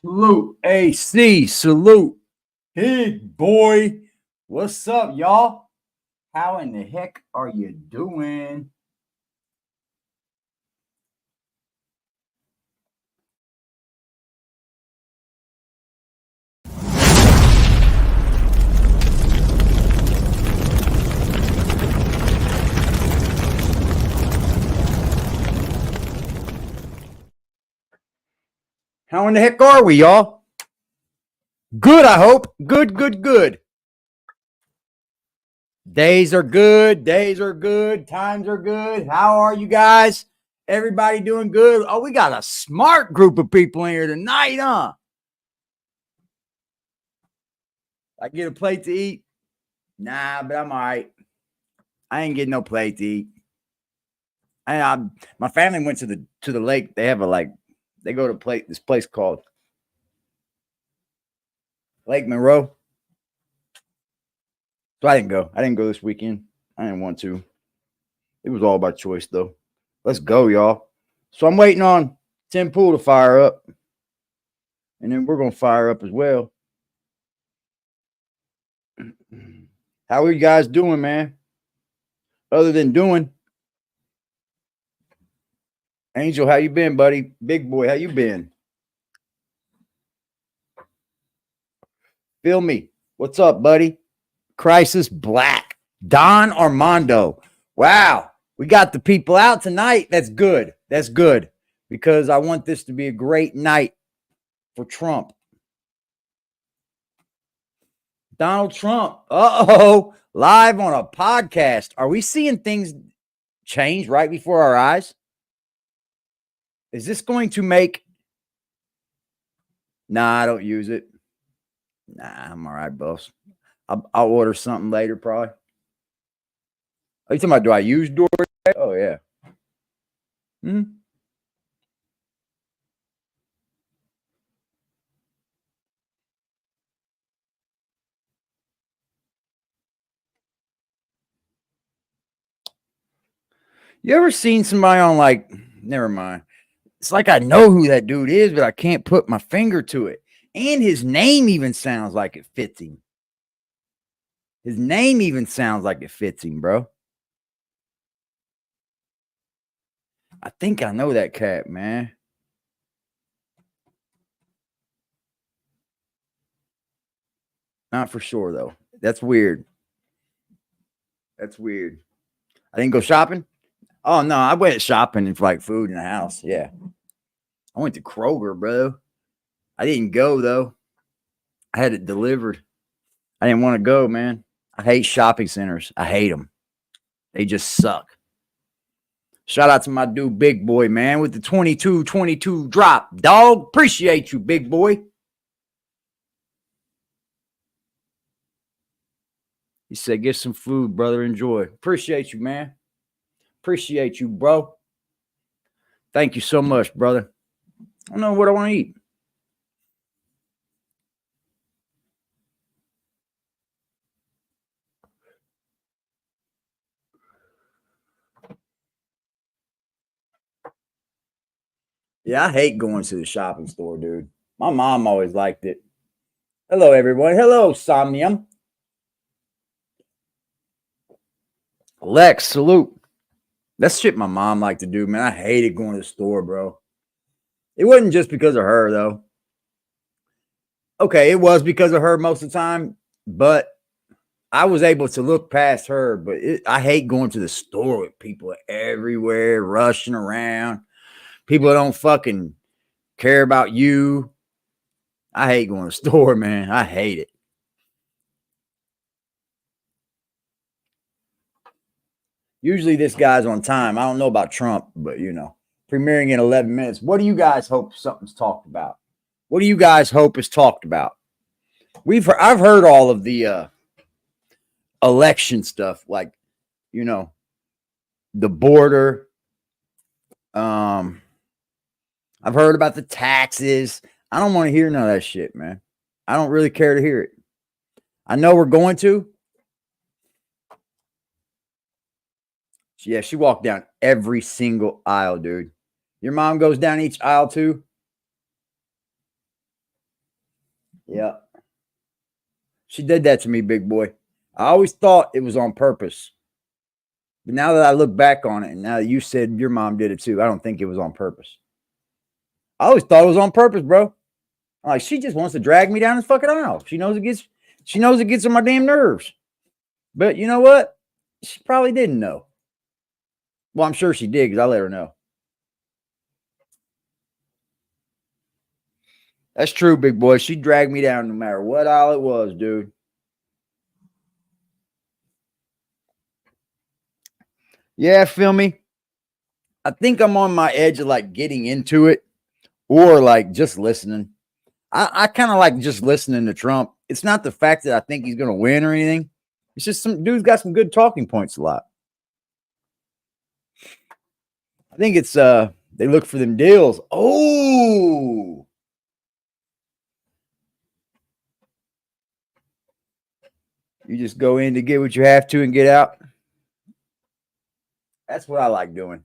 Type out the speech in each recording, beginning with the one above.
Salute, AC, salute. Big boy. What's up, y'all? How in the heck are you doing? How in the heck are we, y'all? Good, I hope. Good. Days are good. Times are good. How are you guys? Everybody doing good? Oh, we got a smart group of people in here tonight, huh? I get a plate to eat? Nah, but I'm all right. I ain't getting no plate to eat. My family went to the lake. They have they go to this place called Lake Monroe. So I didn't go. I didn't go this weekend. I didn't want to. It was all by choice, though. Let's go, y'all. So I'm waiting on Tim Pool to fire up. And then we're going to fire up as well. How are you guys doing, man? Other than doing. Angel, how you been, buddy? Big boy, how you been? Feel me. What's up, buddy? Crisis Black. Don Armando. Wow. We got the people out tonight. That's good. Because I want this to be a great night for Trump. Donald Trump. Uh-oh. Live on a podcast. Are we seeing things change right before our eyes? Is this going to make... Nah, I don't use it. Nah, I'm all right, boss. I'll order something later, probably. Are you talking about, do I use DoorDash? Oh, yeah. You ever seen somebody on never mind. It's like I know who that dude is, but I can't put my finger to it. And his name even sounds like it fits him. His name even sounds like it fits him, bro. I think I know that cat, man. Not for sure, though. That's weird. I didn't go shopping. Oh, no, I went shopping for food in the house. Yeah. I went to Kroger, bro. I didn't go, though. I had it delivered. I didn't want to go, man. I hate shopping centers. I hate them. They just suck. Shout out to my dude, Big Boy, man, with the 22 drop. Dog, appreciate you, Big Boy. He said, get some food, brother. Enjoy. Appreciate you, man. Appreciate you, bro. Thank you so much, brother. I don't know what I want to eat. Yeah, I hate going to the shopping store, dude. My mom always liked it. Hello, everyone. Hello, Somnium. Lex, salute. That's shit my mom liked to do, man. I hated going to the store, bro. It wasn't just because of her, though. Okay, it was because of her most of the time, but I was able to look past her. But I hate going to the store with people everywhere, rushing around. People that don't fucking care about you. I hate going to the store, man. I hate it. Usually this guy's on time. I don't know about Trump, but premiering in 11 minutes. What do you guys hope something's talked about? What do you guys hope is talked about? I've heard all of the election stuff, the border. I've heard about the taxes. I don't want to hear none of that shit, man. I don't really care to hear it. I know we're going to. Yeah, she walked down every single aisle, dude. Your mom goes down each aisle too? Yeah. She did that to me, big boy. I always thought it was on purpose. But now that I look back on it, and now that you said your mom did it too, I don't think it was on purpose. I always thought it was on purpose, bro. Like, she just wants to drag me down this fucking aisle. She knows it gets on my damn nerves. But you know what? She probably didn't know. Well, I'm sure she did because I let her know. That's true, big boy. She dragged me down no matter what aisle it was, dude. Yeah, feel me? I think I'm on my edge of like getting into it or like just listening. I kind of like just listening to Trump. It's not the fact that I think he's going to win or anything. It's just some dude's got some good talking points a lot. I think it's they look for them deals. Oh, you just go in to get what you have to and get out. That's what I like doing.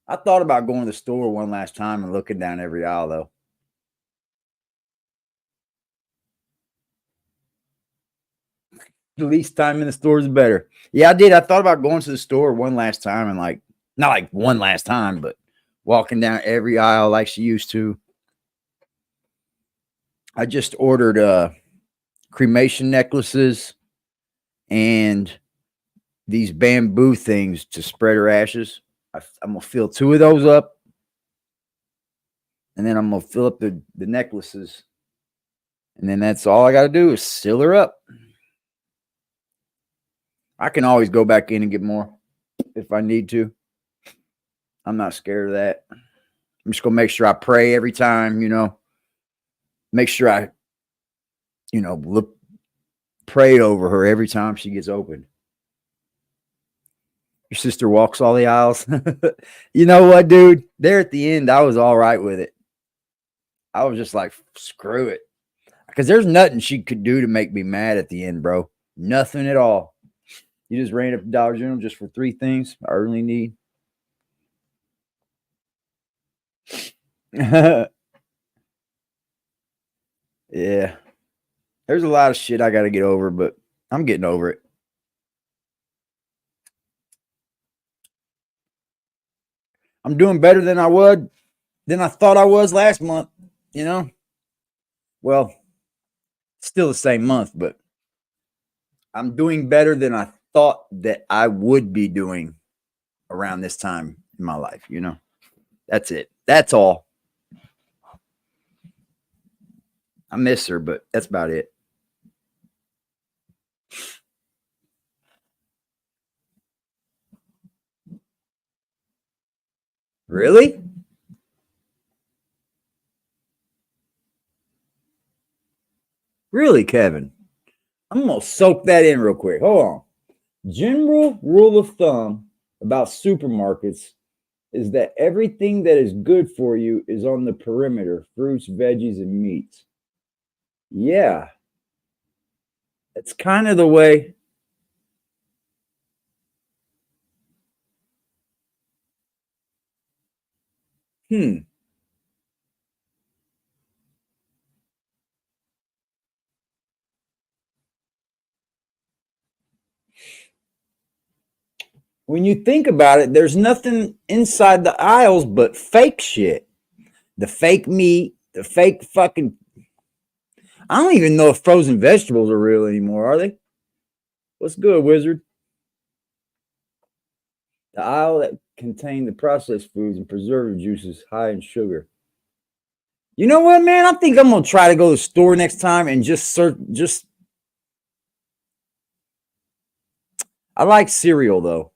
I thought about going to the store one last time and looking down every aisle, though. The least time in the store is better. Yeah, I did. I thought about going to the store one last time and like, not like one last time, but walking down every aisle like she used to. I just ordered cremation necklaces and these bamboo things to spread her ashes. I'm going to fill 2 of those up. And then I'm going to fill up the necklaces. And then that's all I got to do is seal her up. I can always go back in and get more if I need to. I'm not scared of that. I'm just going to make sure I pray every time, you know. Make sure I, you know, pray over her every time she gets opened. Your sister walks all the aisles. You know what, dude? There at the end, I was all right with it. I was just like, screw it. Because there's nothing she could do to make me mad at the end, bro. Nothing at all. You just ran up to Dollar General just for 3 things I really need. Yeah. There's a lot of shit I got to get over, but I'm getting over it. I'm doing better than I thought I was last month, you know? Well, still the same month, but I'm doing better than I thought that I would be doing around this time in my life, you know? That's it. That's all. I miss her, but that's about it. Really? Really, Kevin? I'm going to soak that in real quick. Hold on. General rule of thumb about supermarkets is that everything that is good for you is on the perimeter, fruits, veggies, and meats. Yeah. That's kind of the way. When you think about it, there's nothing inside the aisles but fake shit. The fake meat, the fake fucking. I don't even know if frozen vegetables are real anymore, are they? What's good, Wizard? The aisle that contain the processed foods and preservative juices high in sugar. You know what, man? I think I'm gonna try to go to the store next time and just search. I like cereal though.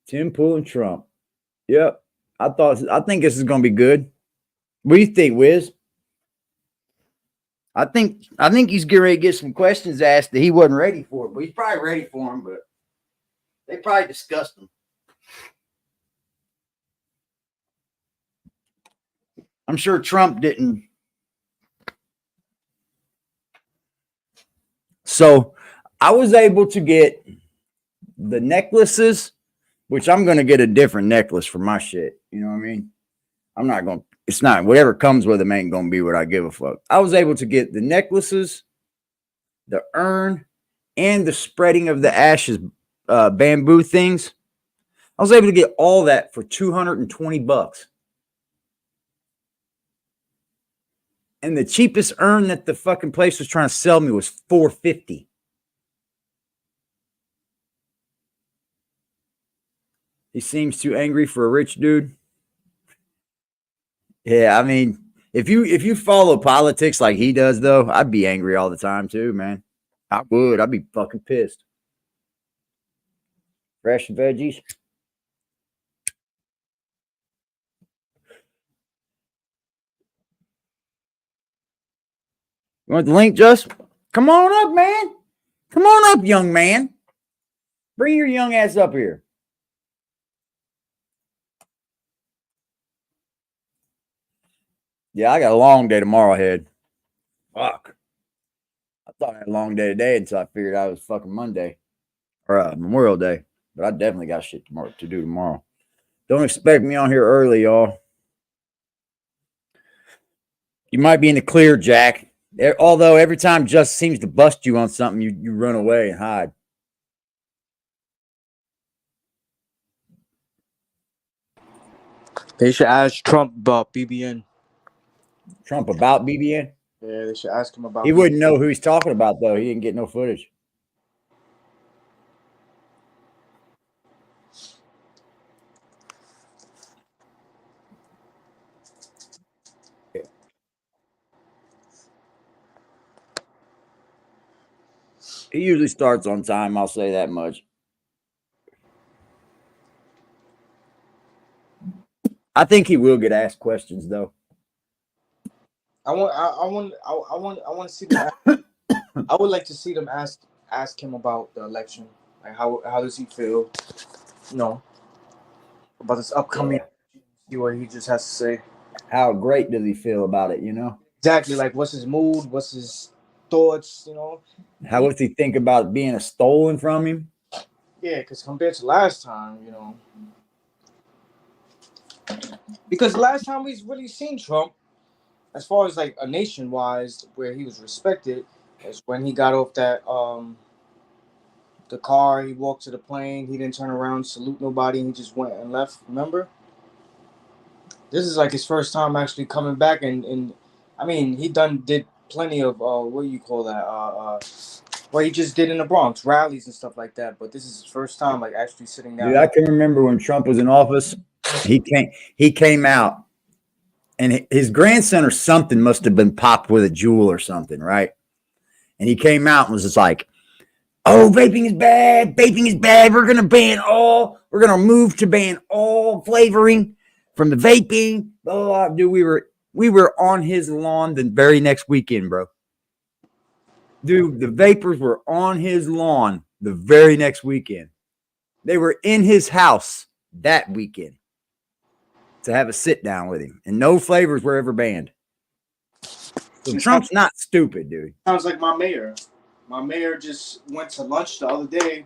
Tim Pool and Trump. Yep. I think this is gonna be good. What do you think, Wiz? I think he's getting ready to get some questions asked that he wasn't ready for, but he's probably ready for them, but they probably discussed them. I'm sure Trump didn't. So I was able to get the necklaces, which I'm going to get a different necklace for my shit. You know what I mean? I'm not going to, it's not, whatever comes with them ain't going to be what I give a fuck. I was able to get the necklaces, the urn, and the spreading of the ashes bamboo things. I was able to get all that for $220. And the cheapest urn that the fucking place was trying to sell me was $450. He seems too angry for a rich dude. Yeah, I mean, if you follow politics like he does, though, I'd be angry all the time too, man. I would. I'd be fucking pissed. Fresh veggies. You want the link, Just? Come on up, man. Come on up, young man. Bring your young ass up here. Yeah, I got a long day tomorrow ahead. Fuck. I thought I had a long day today until I figured out it was fucking Monday or Memorial Day. But I definitely got shit to do tomorrow. Don't expect me on here early, y'all. You might be in the clear, Jack. Although every time Just seems to bust you on something, you run away and hide. They should ask Trump about BBN. Trump about BBN? Yeah, they should ask him about He BBN. wouldn't know who he's talking about, though. He didn't get no footage. He usually starts on time, I'll say that much. I think he will get asked questions, though. I want to see them. I would like to see them ask him about the election. Like how does he feel? You know, about this upcoming. Yeah. See what he just has to say. How great does he feel about it? You know, exactly. Like what's his mood? What's his thoughts? You know, how does he think about being stolen from him? Yeah, because compared to last time, you know, because last time we've really seen Trump, as far as like a nation wise, where he was respected, is when he got off that the car. He walked to the plane. He didn't turn around, salute nobody. And he just went and left. Remember? This is like his first time actually coming back, and I mean, he did plenty of what do you call that? What he just did in the Bronx, rallies and stuff like that. But this is his first time like actually sitting down. Dude, I can remember when Trump was in office. He came out, and his grandson or something must have been popped with a jewel or something, right? And he came out and was just like, "Oh, vaping is bad. Vaping is bad. We're gonna move to ban all flavoring from the vaping." Blah, blah, blah. Dude, we were on his lawn the very next weekend, bro. Dude, the vapors were on his lawn the very next weekend. They were in his house that weekend to have a sit down with him, and no flavors were ever banned. So Trump's not stupid, dude. Sounds like my mayor. My mayor just went to lunch the other day,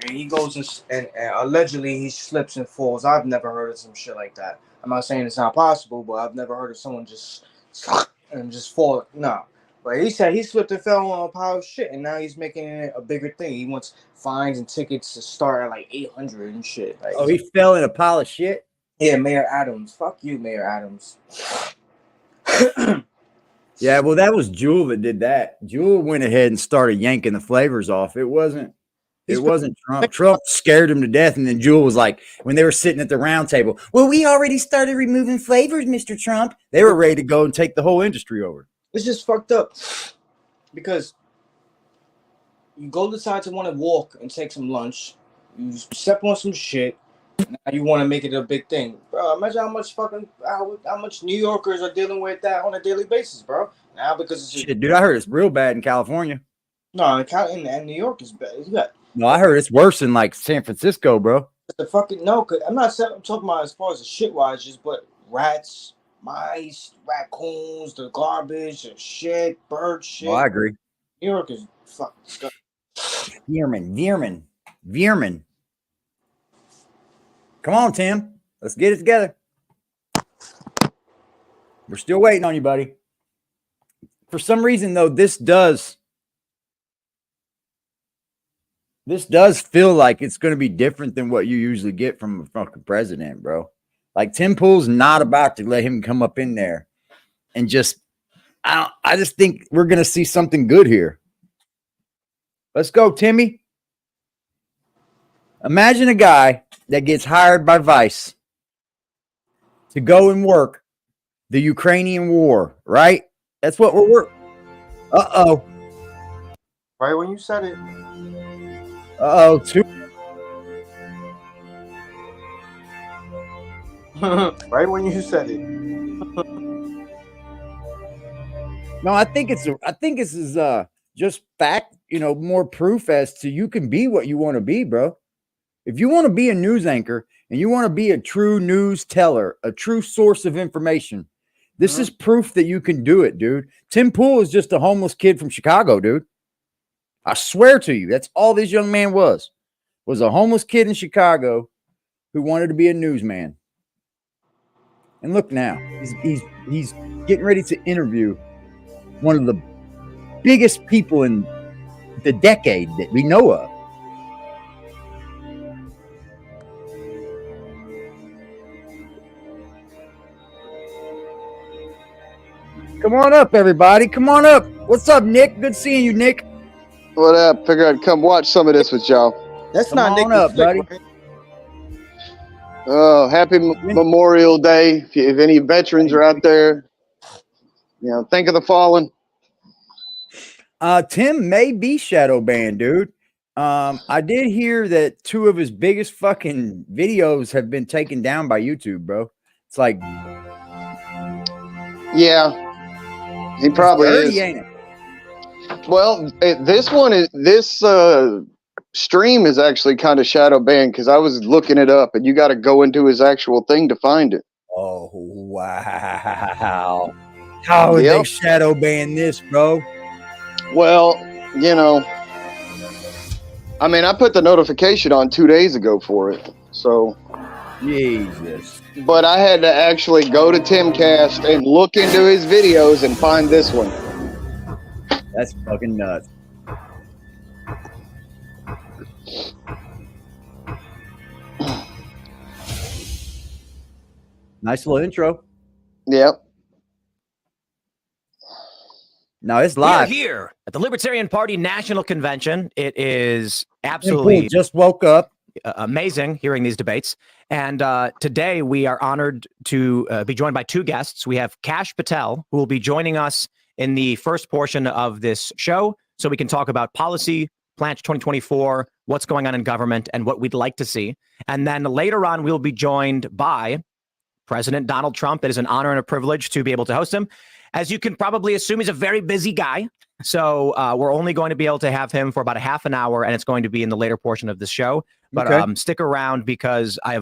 and he goes and allegedly he slips and falls. I've never heard of some shit like that. I'm not saying it's not possible, but I've never heard of someone just and just fall. No. But he said he slipped and fell on a pile of shit, and now he's making it a bigger thing. He wants fines and tickets to start at like 800 and shit. Like, oh, he fell in a pile of shit? Yeah, Mayor Adams. Fuck you, Mayor Adams. Yeah, well, that was Jewel that did that. Jewel went ahead and started yanking the flavors off. It wasn't Trump. Trump scared him to death, and then Jewel was like, when they were sitting at the round table, "Well, we already started removing flavors, Mr. Trump." They were ready to go and take the whole industry over. It's just fucked up because you go decide to want to walk and take some lunch, you step on some shit, now you want to make it a big thing, bro. Imagine how much New Yorkers are dealing with that on a daily basis, bro. Now because it's shit, dude, I heard it's real bad in California. No, in New York is bad. No, I heard it's worse in like San Francisco, bro. The fucking no, I'm talking about as far as the shit wise, just but rats, mice, raccoons, the garbage, the shit, bird shit. Oh, I agree. New York is fucking disgusting. Veerman. Come on, Tim. Let's get it together. We're still waiting on you, buddy. For some reason, though, this does feel like it's going to be different than what you usually get from a fucking president, bro. Like Tim Pool's not about to let him come up in there and just. I just think we're going to see something good here. Let's go, Timmy. Imagine a guy that gets hired by Vice to go and work the Ukrainian war, right? That's what we're. Uh-oh. Right when you said it. Uh-oh. Right when you said it. No, I think this is just fact, more proof as to you can be what you want to be, bro. If you want to be a news anchor and you want to be a true news teller, a true source of information, this is proof that you can do it, dude. Tim Pool is just a homeless kid from Chicago, dude. I swear to you, that's all this young man was a homeless kid in Chicago who wanted to be a newsman. And look now, he's getting ready to interview one of the biggest people in the decade that we know of. Come on up, everybody. Come on up. What's up, Nick? Good seeing you, Nick. What up? Figured I'd come watch some of this with y'all. That's Come not on Nick up, Flick, buddy. right? Oh, happy Memorial Day. If any veterans are out there, think of the fallen. Tim may be shadow banned, dude. I did hear that 2 of his biggest fucking videos have been taken down by YouTube, bro. It's like, yeah, he probably dirty, is. ain't it? Well, this stream is actually kind of shadow banned because I was looking it up, and you got to go into his actual thing to find it. Oh wow! How would they shadow ban this, bro? Well, I mean, I put the notification on 2 days ago for it, so. Jesus. But I had to actually go to Timcast and look into his videos and find this one. That's fucking nuts. Nice little intro. Yep. No, it's live. We are here at the Libertarian Party National Convention. It is absolutely just woke up. Amazing hearing these debates. And today we are honored to be joined by 2 guests. We have Kash Patel, who will be joining us in the first portion of this show, so we can talk about policy, Plan 2024, what's going on in government, and what we'd like to see. And then later on, we'll be joined by President Donald Trump. It is an honor and a privilege to be able to host him. As you can probably assume, he's a very busy guy. So we're only going to be able to have him for about a half an hour, and it's going to be in the later portion of the show. But stick around because I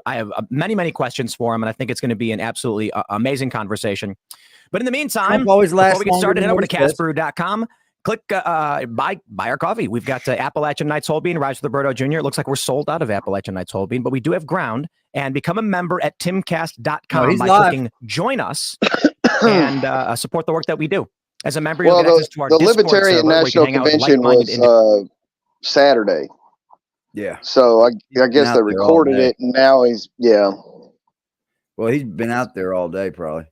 have many, many questions for him, and I think it's going to be an absolutely amazing conversation. But in the meantime, before we get started, head over to castbrew.com. Click buy our coffee. We've got Appalachian Nights Whole Bean, Rise with Roberto Jr. It looks like we're sold out of Appalachian Nights Whole Bean, but we do have ground. And become a member at timcast.com by clicking join us and support the work that we do. As a member, you'll get access to our the Discord Libertarian server, National Convention was Saturday. Yeah. So I guess they recorded it, and now Well, he's been out there all day, probably.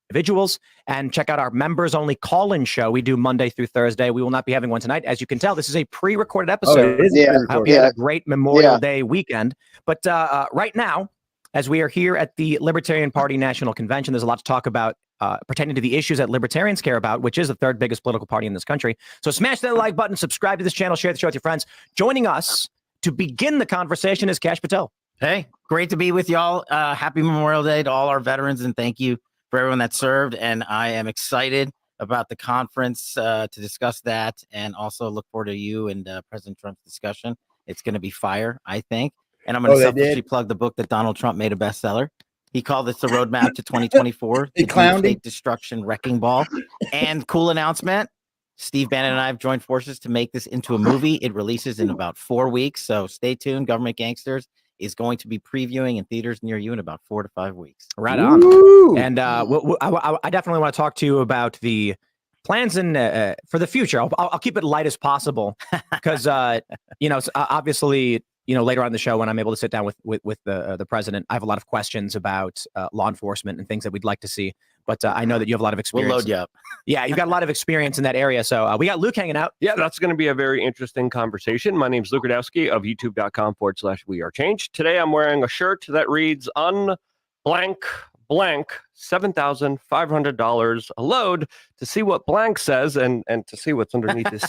Individuals, and check out our members only call-in show we do Monday through Thursday. We will not be having one tonight. As you can tell, this is a pre-recorded episode. I hope you had a great Memorial Day weekend. But right now, as we are here at the Libertarian Party National Convention, there's a lot to talk about pertaining to the issues that libertarians care about, which is the 3rd biggest political party in this country. So smash that like button, subscribe to this channel, share the show with your friends. Joining us to begin the conversation is Kash Patel. Hey, great to be with y'all. Happy Memorial Day to all our veterans, and thank you for everyone that served. And I am excited about the conference to discuss that, and also look forward to you and President Trump's discussion. It's going to be fire, I think. And I'm going to selfishly plug the book that Donald Trump made a bestseller. He called this the roadmap to 2024. The Deepfake Destruction Wrecking Ball. And cool announcement, Steve Bannon and I have joined forces to make this into a movie. It releases in about 4 weeks, so stay tuned. Government Gangsters is going to be previewing in theaters near you in about 4 to 5 weeks. Right on. Ooh. And I definitely want to talk to you about the plans for the future. I'll keep it light as possible because obviously later on in the show when I'm able to sit down with the president, I have a lot of questions about law enforcement and things that we'd like to see. But I know that you have a lot of experience. We'll load you up. Yeah, you've got a lot of experience in that area. So we got Luke hanging out. Yeah, that's going to be a very interesting conversation. My name's Luke Radowski of youtube.com/wearechange. Today I'm wearing a shirt that reads blank $7,500 a load. To see what blank says and to see what's underneath these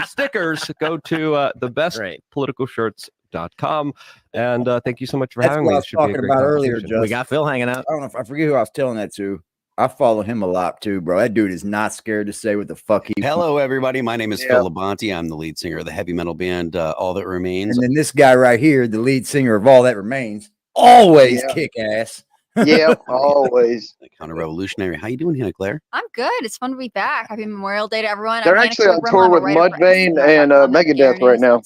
stickers, go to thebestpoliticalshirts.com. And thank you so much for having me. That's what I was talking about earlier, Justin. We got Phil hanging out. I don't know if I forget who I was telling that to. I follow him a lot too, bro. That dude is not scared to say what the fuck he. Hello, everybody. My name is Phil Labonte. I'm the lead singer of the heavy metal band All That Remains. And then this guy right here, the lead singer of All That Remains, always kick ass. Yeah, always. Counter-revolutionary. How you doing here, Claire? I'm good. It's fun to be back. Happy Memorial Day to everyone. They're actually on tour with Mudvayne and Megadeth right now.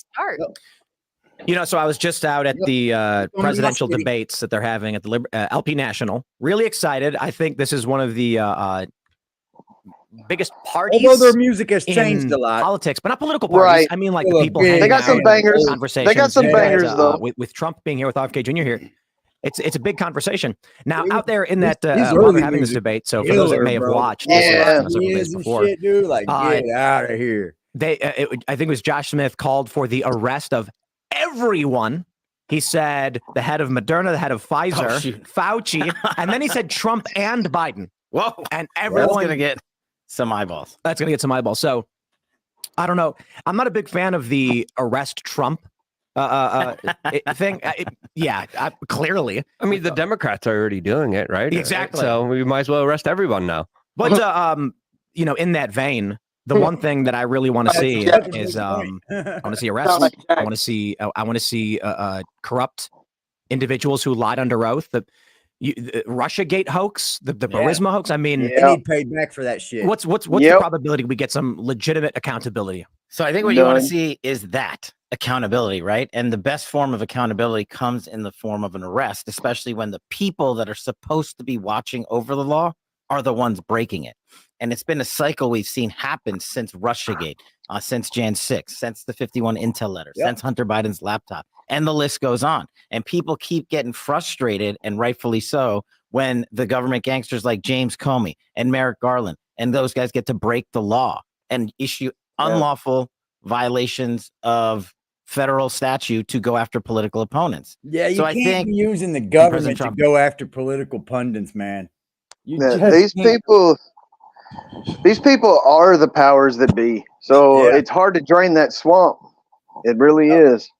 So I was just out at the presidential debates that they're having at the LP National. Really excited. I think this is one of the biggest parties. Although their music has changed a lot. Politics, but not political parties. Right. I mean, like the people. They got some bangers. They got some bangers, though. With Trump being here, with RFK Jr. here. It's a big conversation. Now, out there in that, while we're having this debate, so for those that may have watched this days before, shit, dude, like, get out of here. I think it was Josh Smith called for the arrest of everyone. He said the head of Moderna, the head of Pfizer, Fauci, and then he said Trump and Biden. Whoa. And everyone's going to get some eyeballs. That's going to get some eyeballs. So I don't know. I'm not a big fan of the arrest Trump thing. Clearly. I mean, the Democrats are already doing it, right? Exactly. So we might as well arrest everyone now. But, in that vein, the one thing that I really want to see is I want to see arrests. I want to see corrupt individuals who lied under oath. The Russiagate hoax, the Burisma hoax. I mean, they need paid back for that shit. What's the probability we get some legitimate accountability? So I think what you want to see is that accountability, right? And the best form of accountability comes in the form of an arrest, especially when the people that are supposed to be watching over the law are the ones breaking it. And it's been a cycle we've seen happen since Russiagate, since Jan 6, since the 51 Intel letter, since Hunter Biden's laptop, and the list goes on. And people keep getting frustrated, and rightfully so, when the government gangsters like James Comey and Merrick Garland and those guys get to break the law and issue unlawful violations of federal statute to go after political opponents. Yeah, you can't be using the government to go after political pundits, man. These people are the powers that be. So it's hard to drain that swamp. It really is.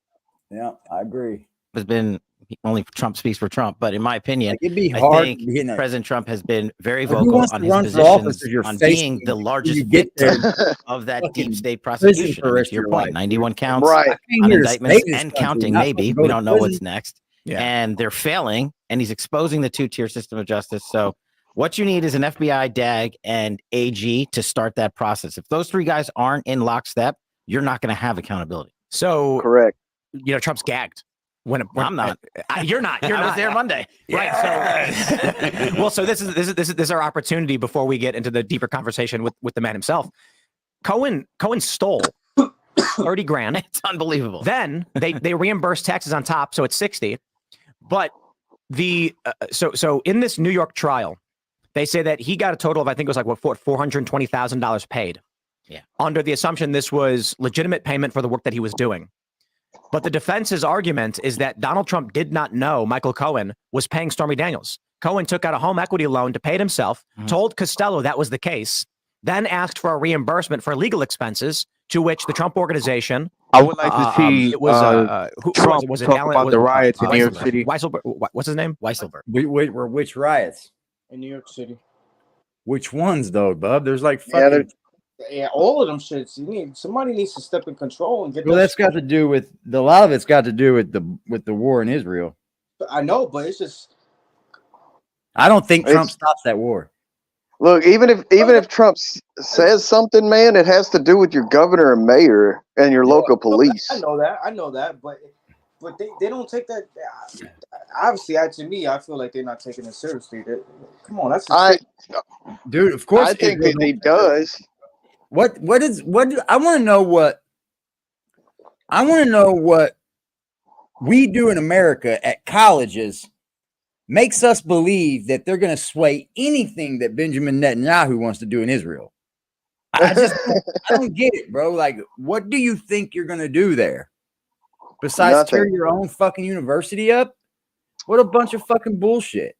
Yeah, I agree. It's been only Trump speaks for Trump, but in my opinion, it'd be hard. I think President Trump has been very vocal on his positions on being the largest victim of that deep state prosecution. To your point, 91 counts on indictments and counting. Maybe we don't know what's next, and they're failing. And he's exposing the two-tier system of justice. So what you need is an FBI, DAG, and AG to start that process. If those three guys aren't in lockstep, you're not going to have accountability. So correct. Trump's gagged. When I'm not. You're not. I was there Monday. Right. So, so this is our opportunity before we get into the deeper conversation with the man himself. Cohen stole 30 grand. It's unbelievable. Then they reimbursed taxes on top, so it's 60. But so in this New York trial, they say that he got a total of, I think it was like $420,000 paid. Yeah. Under the assumption this was legitimate payment for the work that he was doing. But the defense's argument is that Donald Trump did not know Michael Cohen was paying Stormy Daniels. Cohen took out a home equity loan to pay it himself, told Costello that was the case, then asked for a reimbursement for legal expenses, to which the Trump organization. I would like to see it was Trump was it talk Alan, about was the it, riots in New York City. Weisselberg, what's his name? Weisselberg. Which riots? In New York City. Which ones though, bub? There's like fucking. Yeah, all of them shits. Somebody needs to step in control and get. Well, that's got to do with a lot of it's got to do with the war in Israel. I know, but it's just. I don't think Trump stops that war. Look, even if Trump says something, man, it has to do with your governor and mayor and your local police. I know that, but but they don't take that. Obviously, to me, I feel like they're not taking it seriously. Come on, that's a dude. Of course, I think Israel that he does. What I want to know what we do in America at colleges makes us believe that they're going to sway anything that Benjamin Netanyahu wants to do in Israel. I don't get it, bro. Like, what do you think you're going to do there? Besides tear your own fucking university up? What a bunch of fucking bullshit.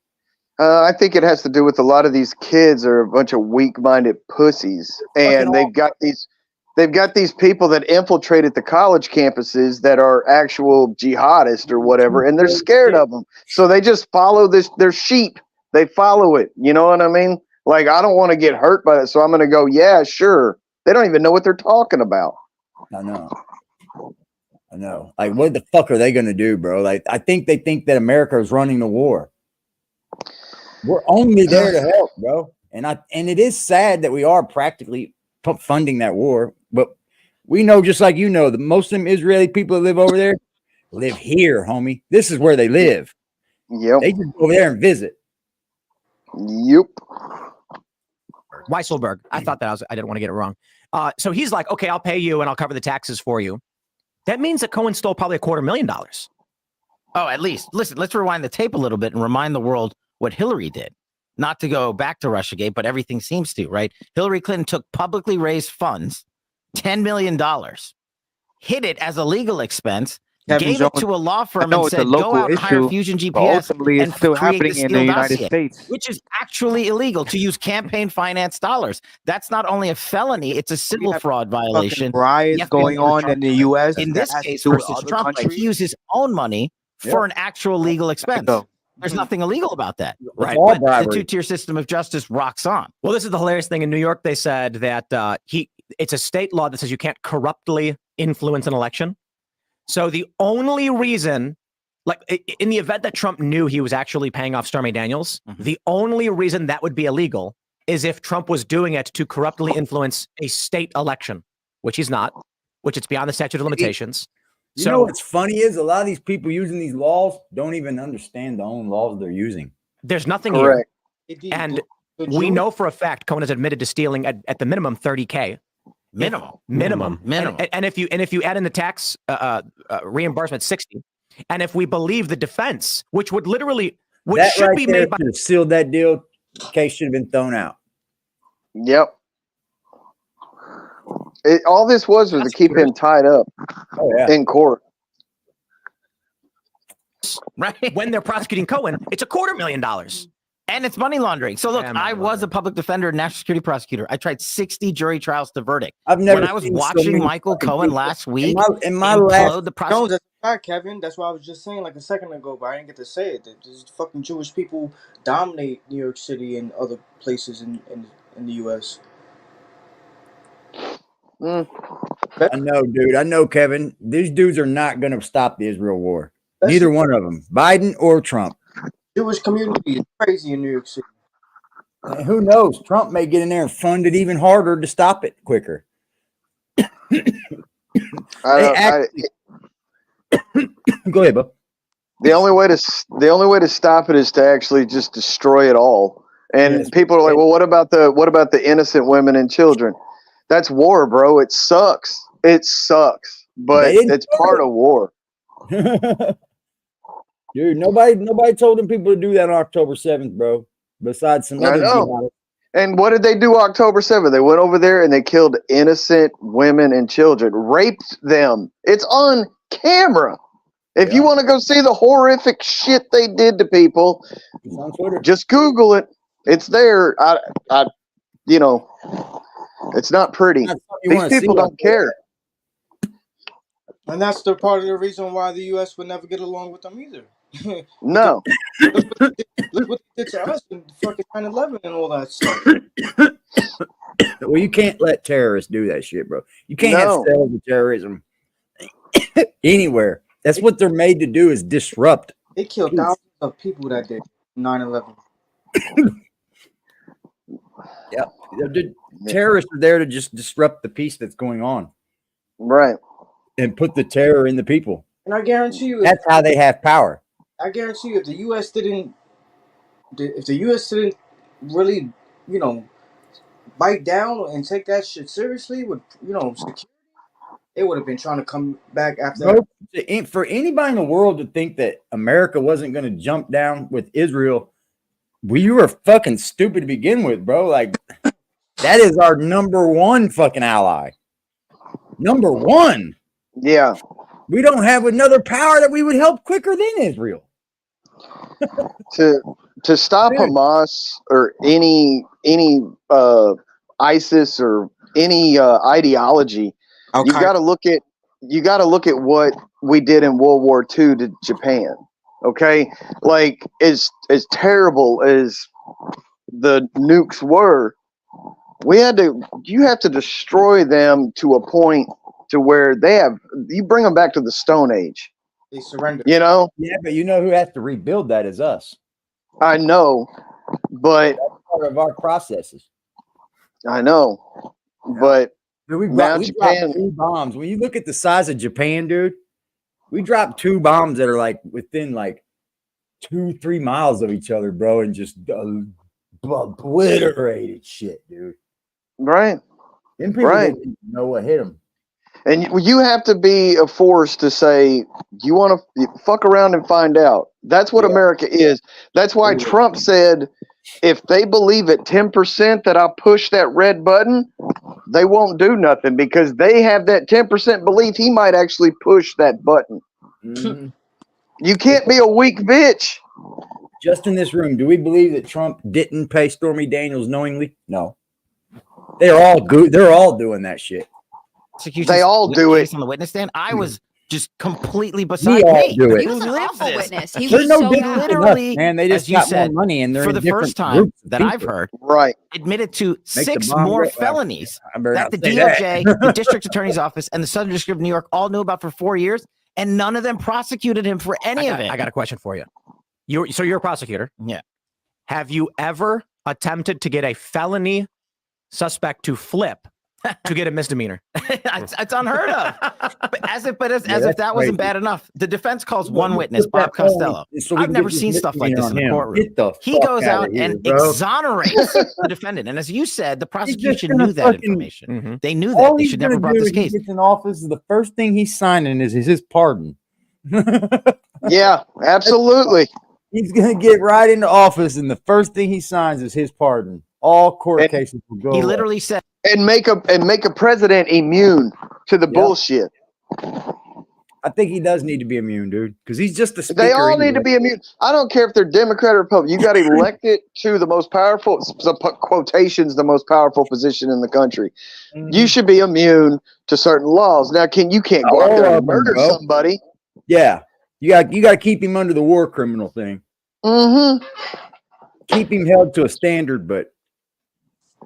I think it has to do with a lot of these kids are a bunch of weak-minded pussies, and they've got these people that infiltrated the college campuses that are actual jihadists or whatever, and they're scared of them, so they just follow this. They're sheep. They follow it. You know what I mean? Like, I don't want to get hurt by it, so I'm going to go, yeah, sure. They don't even know what they're talking about. I know. Like, what the fuck are they going to do, bro? Like, I think they think that America is running the war. We're only there to help, bro. And it is sad that we are practically funding that war, but we know, just like you know, the Muslim Israeli people that live over there live here, homie. This is where they live. Yep. They just go over there and visit. Yep. Weisselberg. I thought that I didn't want to get it wrong. So he's like, okay, I'll pay you and I'll cover the taxes for you. That means that Cohen stole probably $250,000. Oh, at least. Listen, let's rewind the tape a little bit and remind the world what Hillary did. Not to go back to Russiagate, but everything seems to, right? Hillary Clinton took publicly raised funds, $10 million, hid it as a legal expense, gave it to a law firm and said, go out and hire Fusion GPS ultimately it's and still create happening the in the Steele United dossier, States. which is actually illegal to use campaign finance dollars. That's not only a felony, it's a civil fraud violation. Riots going on in the U.S. In this case, versus Trump, like, he used his own money for an actual legal expense. There's nothing illegal about that, right? But the two-tier system of justice rocks on. Well, this is the hilarious thing. In New York, they said that it's a state law that says you can't corruptly influence an election. So the only reason, like in the event that Trump knew he was actually paying off Stormy Daniels, the only reason that would be illegal is if Trump was doing it to corruptly influence a state election, which he's not, which it's beyond the statute of limitations. You know what's funny is a lot of these people using these laws don't even understand the own laws they're using. There's nothing here. And we know for a fact Cohen has admitted to stealing at the minimum $30K. Minimum. And if you add in the tax reimbursement, 60. And if we believe the defense, which would literally, should be made by sealed that deal, case should have been thrown out. Yep. All this was to keep him tied up in court. Right. When they're prosecuting Cohen, it's $250,000. And it's money laundering. So look, I was a public defender and national security prosecutor. I tried 60 jury trials to verdict. When I was watching Michael Cohen last week, in my last, no, that's right, Kevin. That's what I was just saying like a second ago, but I didn't get to say it. These fucking Jewish people dominate New York City and other places in the U.S. I know, dude. I know, Kevin. These dudes are not going to stop the Israel war. Neither one of them, Biden or Trump. Jewish community is crazy in New York City. And who knows? Trump may get in there and fund it even harder to stop it quicker. Go ahead, Bo. The only way to stop it is to actually just destroy it all. And people are like, well, what about the innocent women and children? That's war, bro. It sucks. It sucks, but it's part of war. Dude, nobody told them people to do that on October 7th, bro. Besides some other people. And what did they do October 7th? They went over there and they killed innocent women and children, raped them. It's on camera. If you want to go see the horrific shit they did to people, it's on Twitter. Just Google it. It's there. It's not pretty. These people don't care. And that's the part of the reason why the U.S. would never get along with them either. No. Look what they did to us in fucking 9/11 and all that stuff. Well, you can't let terrorists do that shit, bro. You can't have cells of terrorism anywhere. That's what they're made to do, is disrupt. They killed thousands of people that day, 9/11. Yep. Terrorists are there to just disrupt the peace that's going on. Right. And put the terror in the people. And I guarantee you, That's how they have power. I guarantee you, if the U.S. didn't really, bite down and take that shit seriously with, security, they would have been trying to come back after that. Bro, for anybody in the world to think that America wasn't going to jump down with Israel, we were fucking stupid to begin with, bro. Like, that is our number one fucking ally. Number one. Yeah. We don't have another power that we would help quicker than Israel. To stop Hamas or any ISIS or any ideology, you got to look at what we did in World War II to Japan. Okay, like as terrible as the nukes were, you have to destroy them to a point to where you bring them back to the Stone Age. They surrender. Yeah, but you know who has to rebuild that is us. I know, but that's part of our processes. I know, but dude, we dropped 2 bombs. When you look at the size of Japan, dude, we dropped 2 bombs that are like within like 2-3 miles of each other, bro, and just obliterated shit, dude. Right. Them people didn't know what hit them. And you have to be a force to say, you want to fuck around and find out. That's what America is. That's why Trump said, if they believe at 10% that I push that red button, they won't do nothing because they have that 10% belief he might actually push that button. Mm-hmm. You can't be a weak bitch. Just in this room, do we believe that Trump didn't pay Stormy Daniels knowingly? No. They're all good. They're all doing that shit. They all do it on the witness stand. I was just completely beside me. Do it. He was an awful witness. He They're was no so different than us, literally, man. They just as you got said, more money, and they're for in the different first time groups of that I've people. heard, right, admitted to Make 6 the bomb more go- felonies I better that not the say DOJ, that. the District Attorney's Office, and the Southern District of New York all knew about for 4 years, and none of them prosecuted him for any of it. I got a question for you. You're a prosecutor. Yeah. Have you ever attempted to get a felony suspect to flip to get a misdemeanor? It's unheard of. But as if that wasn't bad enough, the defense calls one witness, Put that Bob Costello. so we I've can never get this seen stuff like this in the misdemeanor on him. courtroom. Get the He fuck goes outta out here, and bro. exonerates the defendant. And as you said, the prosecution gonna knew that fucking- information. They knew All that. They he's should never gonna brought do this when he case. gets in office is the first thing he's signing is his pardon. Yeah, absolutely. He's gonna get right into office, and the first thing he signs is his pardon. All court cases will go. He away. literally said, and make a president immune to the bullshit. I think he does need to be immune, dude, because he's just the speaker. They all need to be immune. I don't care if they're Democrat or Republican. You got elected to the most powerful, quotations, the most powerful position in the country. Mm-hmm. You should be immune to certain laws. Now, you can't go out there and murder somebody. Yeah, you got to keep him under the war criminal thing. Mm-hmm. Keep him held to a standard, but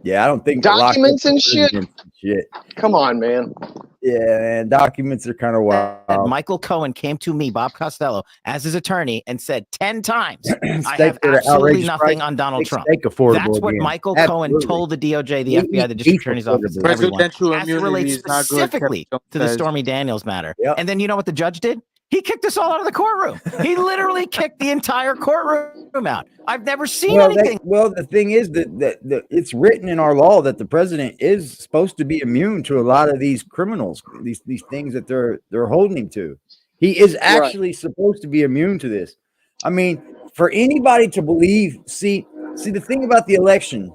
yeah, I don't think documents and shit. Shit. Come on, man. Yeah, man, documents are kind of wild. Michael Cohen came to me, Bob Costello, as his attorney, and said 10 times, I have absolutely nothing on Donald Trump. That's what Michael Cohen told the DOJ, the FBI, the District Attorney's Office, everyone, as it relates specifically to the Stormy Daniels matter. Yep. And then you know what the judge did? He kicked us all out of the courtroom. He literally kicked the entire courtroom out. I've never seen anything. The thing is that it's written in our law that the president is supposed to be immune to a lot of these criminals, these things that they're holding him to. He is actually supposed to be immune to this. I mean, for anybody to believe, see the thing about the election,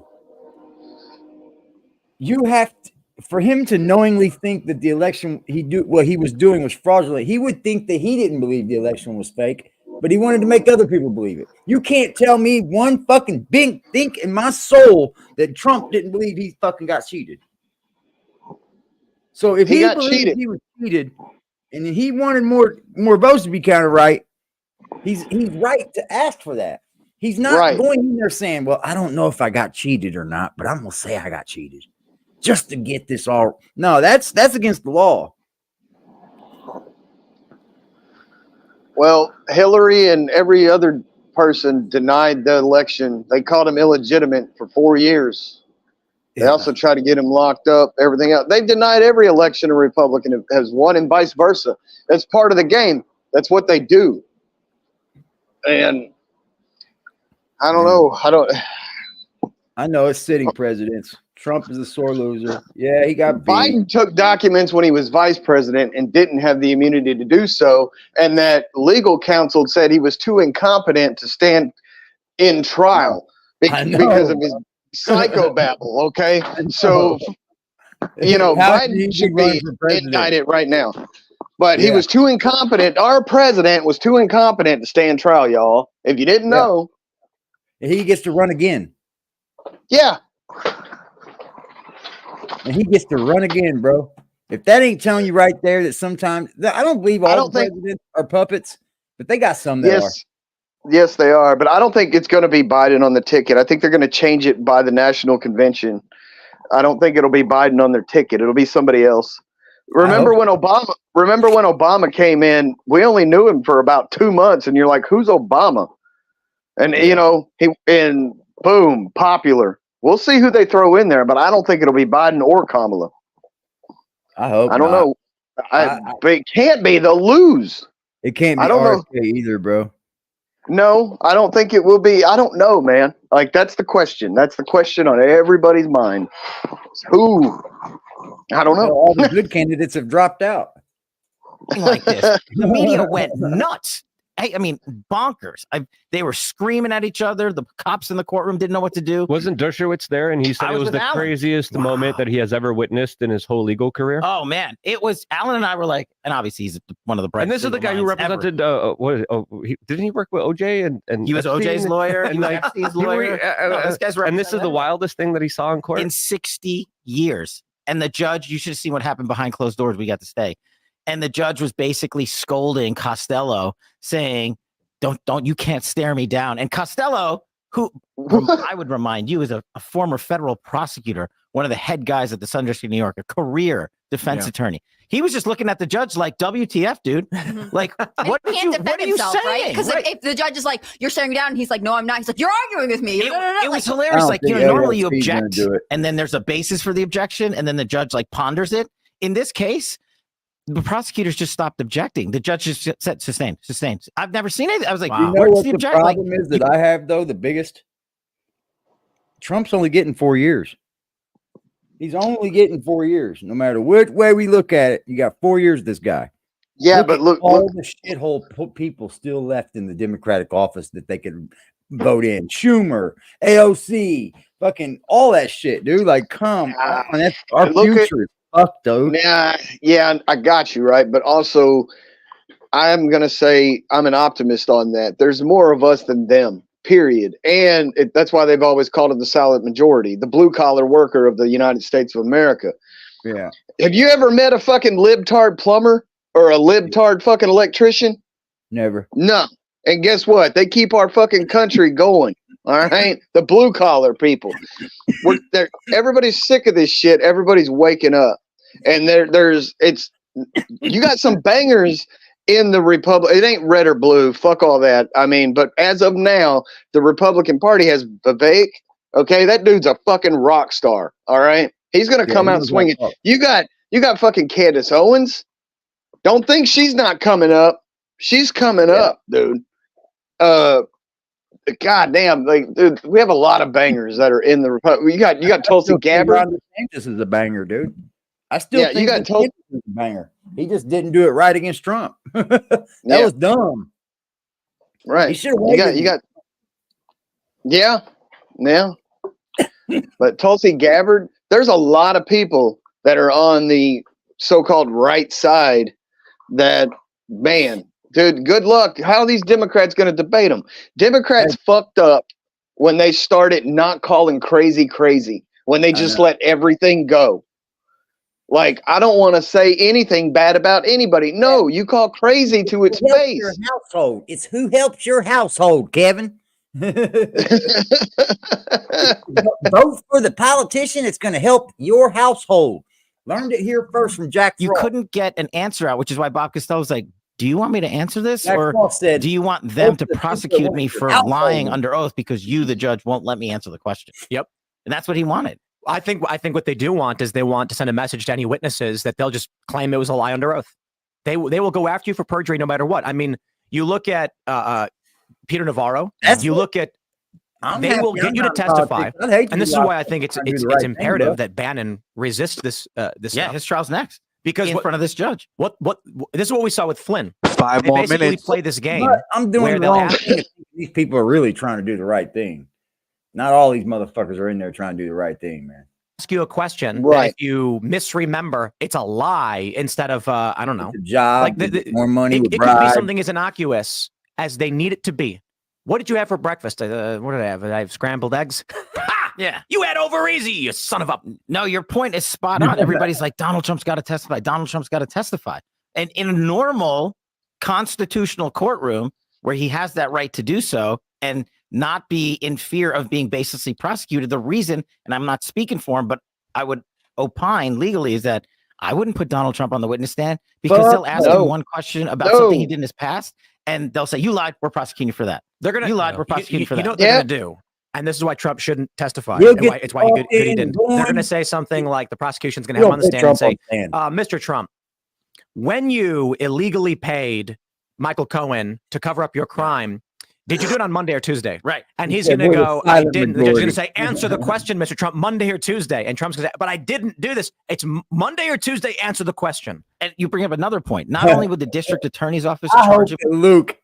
you have to, for him to knowingly think that the election what he was doing was fraudulent, he would think that he didn't believe the election was fake, but he wanted to make other people believe it. You can't tell me one fucking think in my soul that Trump didn't believe he fucking got cheated. So if he believed he was cheated and he wanted more votes to be counted right, he's right to ask for that. He's not going in there saying, well, I don't know if I got cheated or not, but I'm gonna say I got cheated. Just to get this all. No, that's against the law. Well, Hillary and every other person denied the election. They called him illegitimate for 4 years. They also tried to get him locked up, everything else. They've denied every election a Republican has won and vice versa. That's part of the game. That's what they do. And I don't know. I know it's sitting presidents. Trump is a sore loser. Yeah, he got beat. Biden took documents when he was vice president and didn't have the immunity to do so, and that legal counsel said he was too incompetent to stand in trial because of his psychobabble. Okay, so Biden should be indicted right now, but he was too incompetent. Our president was too incompetent to stand trial, y'all. If you didn't know, he gets to run again. Yeah. And he gets to run again, bro. If that ain't telling you right there that sometimes I don't believe all the presidents are puppets, but they got some that are. Yes, they are. But I don't think it's going to be Biden on the ticket. I think they're going to change it by the national convention. I don't think it'll be Biden on their ticket. It'll be somebody else. Remember when Obama came in, we only knew him for about 2 months, and you're like, who's Obama? And boom, popular. We'll see who they throw in there, but I don't think it'll be Biden or Kamala. I hope. I don't know. But it can't be. They'll lose. It can't be I don't know either, bro. No, I don't think it will be. I don't know, man. Like, that's the question. That's the question on everybody's mind. Who? I don't know. All the good candidates have dropped out. Like this. The media went nuts. I mean, bonkers. They were screaming at each other. The cops in the courtroom didn't know what to do. Wasn't Dershowitz there? And he said it was the craziest moment that he has ever witnessed in his whole legal career. Oh, man. It was, Alan and I were like, and obviously he's one of the brightest. And this is the guy who represented, didn't he work with OJ? And he was OJ's lawyer and like Epstein's lawyer. This guy's and this is the wildest thing that he saw in court? In 60 years. And the judge, you should have seen what happened behind closed doors. We got to stay. And the judge was basically scolding Costello, saying, don't you can't stare me down. And Costello, who I would remind you is a former federal prosecutor, one of the head guys at the Southern District of New York, a career defense attorney. He was just looking at the judge like, WTF, dude. Like, what are you saying? Right? Because if the judge is like, you're staring me down, and he's like, no, I'm not. He's like, you're arguing with me. It was hilarious. Like, normally you object, and then there's a basis for the objection, and then the judge like ponders it. In this case, the prosecutors just stopped objecting. The judge just said, sustained. I've never seen it. I was like, wow. What's the problem is that I have, though, the biggest? Trump's only getting 4 years. He's only getting 4 years. No matter which way we look at it, you got 4 years, this guy. Yeah, but look. All the shithole people still left in the Democratic office that they could vote in. Schumer, AOC, fucking all that shit, dude. Like, come on. That's our future. Fuck, dude. Yeah, I got you, right? But also, I'm going to say I'm an optimist on that. There's more of us than them, period. And that's why they've always called it the silent majority, the blue-collar worker of the United States of America. Yeah. Have you ever met a fucking libtard plumber or a libtard fucking electrician? Never. No. And guess what? They keep our fucking country going. All right, the blue collar people. Everybody's sick of this shit. Everybody's waking up, and you got some bangers in the Republic. It ain't red or blue. Fuck all that. I mean, but as of now, the Republican Party has Vivek. Okay, that dude's a fucking rock star. All right, he's gonna come out swinging. You got fucking Candace Owens. Don't think she's not coming up. She's coming up, dude. God damn, like, dude, we have a lot of bangers that are in the Republic. You got Tulsi Gabbard. This is a banger, dude. I still think you got Tulsi is a banger. He just didn't do it right against Trump. That was dumb. Right. He should have you got Yeah. But Tulsi Gabbard, there's a lot of people that are on the so-called right side that, man, dude, good luck. How are these Democrats going to debate them? Democrats fucked up when they started not calling crazy, when they just let everything go. Like, I don't want to say anything bad about anybody. No, you call crazy to its face. Your household. It's who helps your household, Kevin. Vote for the politician that's going to help your household. Learned it here first from Jack Frost. You couldn't get an answer out, which is why Bob Costello was like, do you want me to answer this? Jack or Frost said, do you want them to prosecute me for lying under oath because you, the judge, won't let me answer the question? Yep. And that's what he wanted. I think what they do want is they want to send a message to any witnesses that they'll just claim it was a lie under oath. They will go after you for perjury no matter what. I mean, you look at Peter Navarro. You look at. They will get you to testify, and this is why I think it's imperative that Bannon resist this. His trial's next because in front of this judge. What this is what we saw with Flynn. 5 more minutes. Play this game. But I'm doing the wrong thing. These people are really trying to do the right thing. Not all these motherfuckers are in there trying to do the right thing, man. Ask you a question. Right. If you misremember, it's a lie instead of I don't know. It's a job, like more money. It could be something as innocuous as they need it to be. What did you have for breakfast? What did I have? I have scrambled eggs. Yeah, you had over easy, you son of a. No, your point is spot on. Everybody's like, Donald Trump's got to testify. Donald Trump's got to testify. And in a normal constitutional courtroom where he has that right to do so and not be in fear of being baselessly prosecuted, the reason, and I'm not speaking for him, but I would opine legally, is that I wouldn't put Donald Trump on the witness stand because they'll ask him one question about something he did in his past, and they'll say, "You lied. We're prosecuting you for that." You lied. We're prosecuting you for that. You know what they're gonna do, and this is why Trump shouldn't testify. It's why he didn't. They're gonna say something like the prosecution's gonna have him on the stand and say, "Mr. Trump, when you illegally paid Michael Cohen to cover up your crime, did you do it on Monday or Tuesday?" Right. And he's going to go, "I didn't." The judge is going to say, "Answer the question, Mr. Trump, Monday or Tuesday." And Trump's going to say, "But I didn't do this. It's Monday or Tuesday. Answer the question." And you bring up another point. Not only would the district attorney's office charge him, Luke,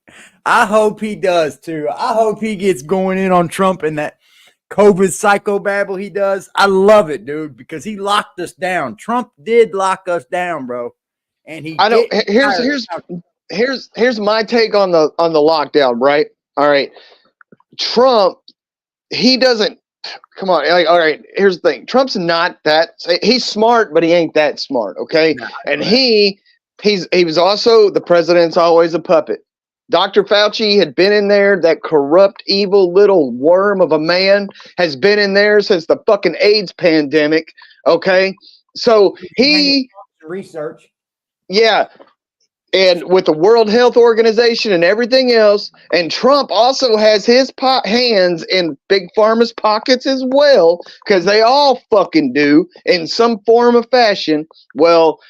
I hope he does too. I hope he gets going in on Trump and that COVID psychobabble he does. I love it, dude, because he locked us down. Trump did lock us down, bro. And he. I don't. Here's my take on the lockdown. Right. All right. Trump, he doesn't. Come on. Like, all right. Here's the thing. Trump's not that. He's smart, but he ain't that smart. Okay. And he was also, the president's always a puppet. Dr. Fauci had been in there. That corrupt, evil little worm of a man has been in there since the fucking AIDS pandemic. Okay. So he research. Yeah. And with the World Health Organization and everything else, and Trump also has his hands in Big Pharma's pockets as well, because they all fucking do in some form of fashion. Well,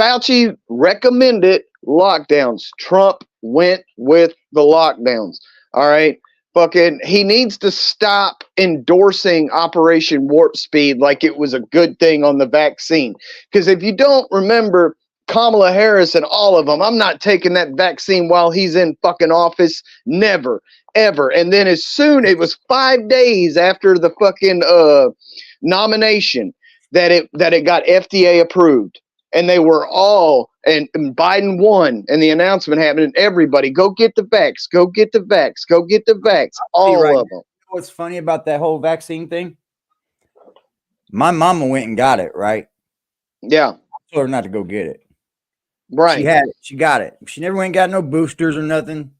Fauci recommended lockdowns. Trump went with the lockdowns. All right. Fucking, he needs to stop endorsing Operation Warp Speed like it was a good thing on the vaccine. Because if you don't remember, Kamala Harris and all of them, I'm not taking that vaccine while he's in fucking office. Never, ever. And then as soon, it was 5 days after the fucking nomination that it got FDA approved. And they were all, and Biden won, and the announcement happened, and everybody, go get the vax, go get the vax, go get the vax, all of them. What's funny about that whole vaccine thing? My mama went and got it, right? Yeah. I told her not to go get it. Right. She had it. She got it. She never went and got no boosters or nothing.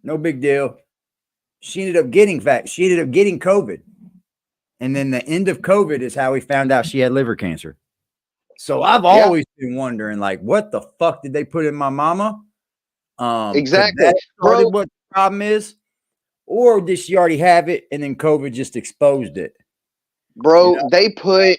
No big deal. She ended up getting She ended up getting COVID. And then the end of COVID is how we found out she had liver cancer. So I've always been wondering, like, what the fuck did they put in my mama? Exactly. Bro, what the problem is? Or did she already have it and then COVID just exposed it? Bro, they put...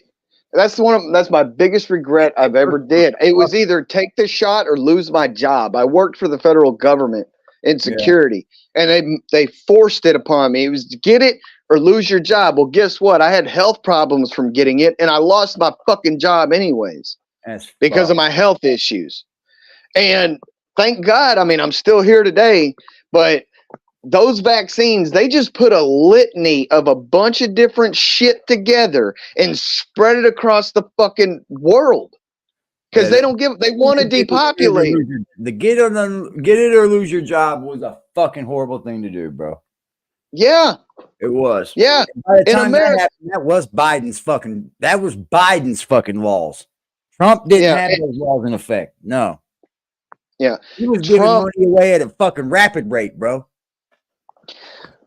That's my biggest regret I've ever did. It was either take the shot or lose my job. I worked for the federal government in security, and they forced it upon me. It was get it or lose your job. Well, guess what? I had health problems from getting it, and I lost my fucking job anyways because of my health issues. And thank God, I mean, I'm still here today, but those vaccines, they just put a litany of a bunch of different shit together and spread it across the fucking world because they want to depopulate. The get it or lose your job was a fucking horrible thing to do, bro. Yeah, it was. Yeah, by the time that happened, that was Biden's fucking laws. Trump didn't have those laws in effect. No. Yeah, he was giving money away at a fucking rapid rate, bro.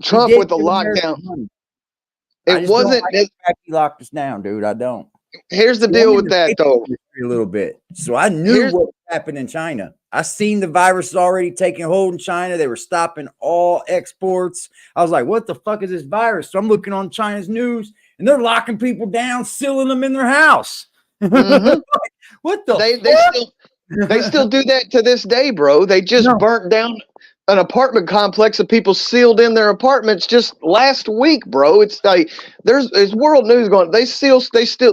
Trump with the lockdown. It wasn't he locked us down, dude. I don't. Here's the deal with that, though. A little bit. So I knew what happened in China. I seen the virus already taking hold in China. They were stopping all exports. I was like, what the fuck is this virus? So I'm looking on China's news, and they're locking people down, sealing them in their house. Mm-hmm. What the fuck? They still do that to this day, bro. They just burnt down an apartment complex of people sealed in their apartments just last week, bro. It's like there's world news going. They still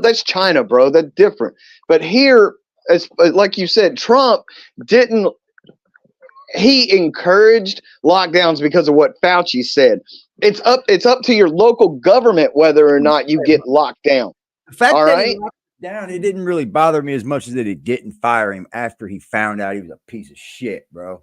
that's China, bro. That's different. But here, as like you said, Trump didn't. He encouraged lockdowns because of what Fauci said. It's up to your local government whether or not you get locked down. The fact All that right? he locked down, it didn't really bother me as much as that he didn't fire him after he found out he was a piece of shit, bro.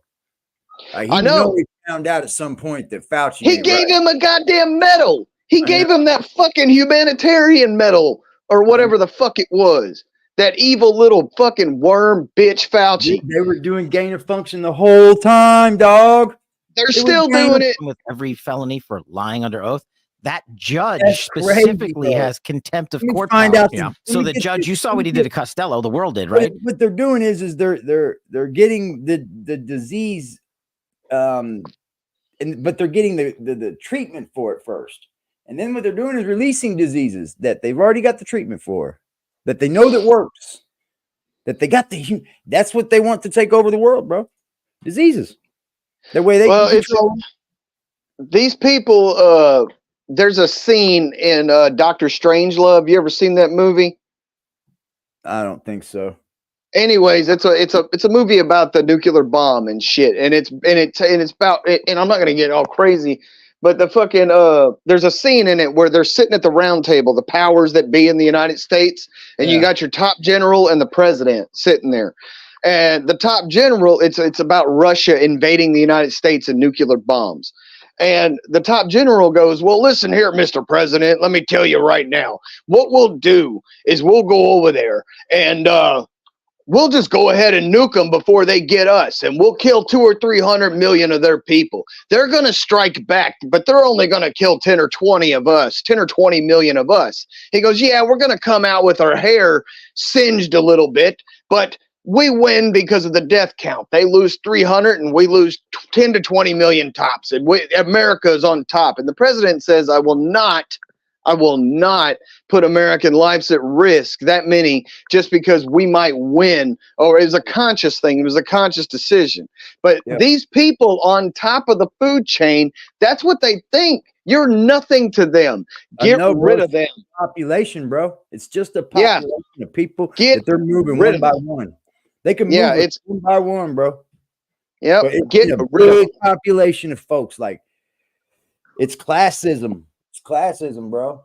I know. He found out at some point that Fauci. He gave him a goddamn medal. He gave him that fucking humanitarian medal or whatever the fuck it was. That evil little fucking worm bitch Fauci. They were doing gain of function the whole time, dog. They're still doing it with every felony for lying under oath. That judge specifically has contempt of court. Find out. So the judge, you saw what he did to Costello. The world did, right? What they're doing is they're getting the disease, but they're getting the treatment for it first, and then what they're doing is releasing diseases that they've already got the treatment for, that they know that works, that they got that's what they want to take over the world, bro. Diseases. The way they these people. There's a scene in Dr. Strangelove. You ever seen that movie? I don't think so. Anyways, it's a movie about the nuclear bomb and shit, and it's about, and I'm not gonna get all crazy, but the fucking there's a scene in it where they're sitting at the round table, the powers that be in the United States, and you got your top general and the president sitting there, and the top general, it's about Russia invading the United States and nuclear bombs. And the top general goes, well, listen here, Mr. President, let me tell you right now, what we'll do is we'll go over there and we'll just go ahead and nuke them before they get us. And we'll kill 200 or 300 million of their people. They're going to strike back, but they're only going to kill 10 or 20 of us, 10 or 20 million of us. He goes, yeah, we're going to come out with our hair singed a little bit, but we win because of the death count. They lose 300 and we lose 10 to 20 million tops. And America is on top. And the president says, I will not put American lives at risk, that many, just because we might win. Or it was a conscious thing. It was a conscious decision. But these people on top of the food chain, that's what they think. You're nothing to them. Get rid of them. Population, bro. It's just a population of people that they're moving one by one. They can move it's one by one, bro. Yeah, get a big population of folks. Like, it's classism. It's classism, bro.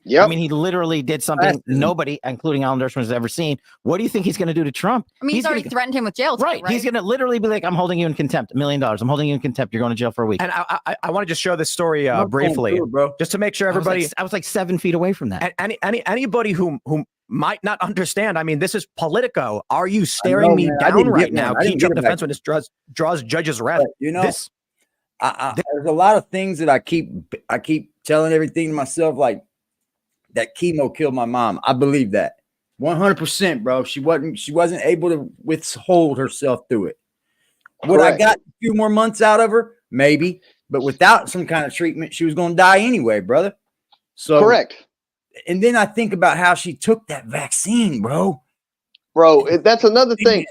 Yeah, I mean, he literally did something nobody, including Alan Dershowitz, has ever seen. What do you think he's going to do to Trump? I mean, he's already threatened him with jail. Right. He's going to literally be like, I'm holding you in contempt. $1 million. I'm holding you in contempt. You're going to jail for a week. And I want to just show this story briefly, bro, just to make sure everybody. I was like 7 feet away from that. And anybody who might not understand. I mean, this is Politico. Are you staring me down right now? Keep jumping the fence when this draws judges' wrath. But, you know, there's a lot of things that I keep telling everything to myself, like that chemo killed my mom. I believe that 100%, bro. She wasn't able to withhold herself through it. Would I got a few more months out of her? Maybe, but without some kind of treatment, she was going to die anyway, brother. So correct. And then I think about how she took that vaccine, bro. Bro, that's another thing.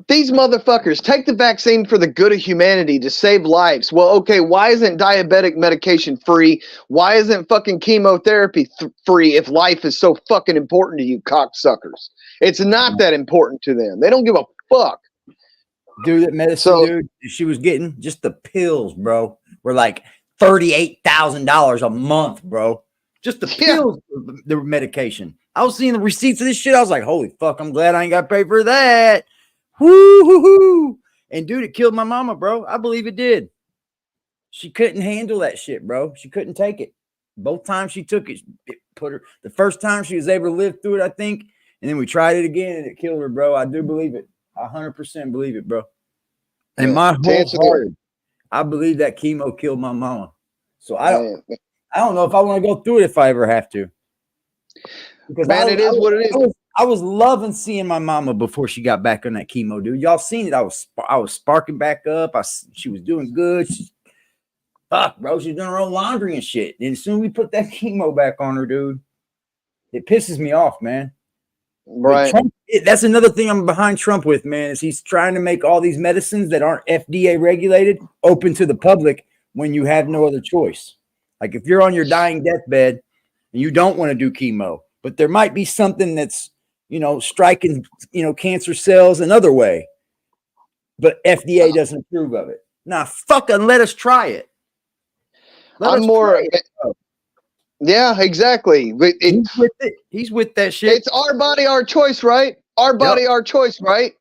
These motherfuckers take the vaccine for the good of humanity to save lives. Well, okay, why isn't diabetic medication free? Why isn't fucking chemotherapy free if life is so fucking important to you cocksuckers? It's not that important to them. They don't give a fuck. Dude, that medicine, she was getting just the pills, bro, were like $38,000 a month, bro. Just the pills, the medication. I was seeing the receipts of this shit. I was like, holy fuck, I'm glad I ain't got to pay for that. Woo-hoo-hoo. And dude, it killed my mama, bro. I believe it did. She couldn't handle that shit, bro. She couldn't take it. Both times she took it, put her. The first time she was able to live through it, I think. And then we tried it again and it killed her, bro. I do believe it. I 100% believe it, bro. And my whole heart, I believe that chemo killed my mama. So I don't know if I want to go through it if I ever have to. Because it is what it is. I was loving seeing my mama before she got back on that chemo, dude. Y'all seen it? I was sparking back up. She was doing good. Fuck, bro. She's doing her own laundry and shit. And as soon as we put that chemo back on her, dude, it pisses me off, man. Right. Trump, that's another thing I'm behind Trump with, man, is he's trying to make all these medicines that aren't FDA regulated open to the public when you have no other choice. Like if you're on your dying deathbed and you don't want to do chemo, but there might be something that's, striking, cancer cells another way, but FDA doesn't approve of it. Nah, fucking let us try it. Yeah, exactly. But he's with that shit. It's our body, our choice, right? Our body, our choice, right?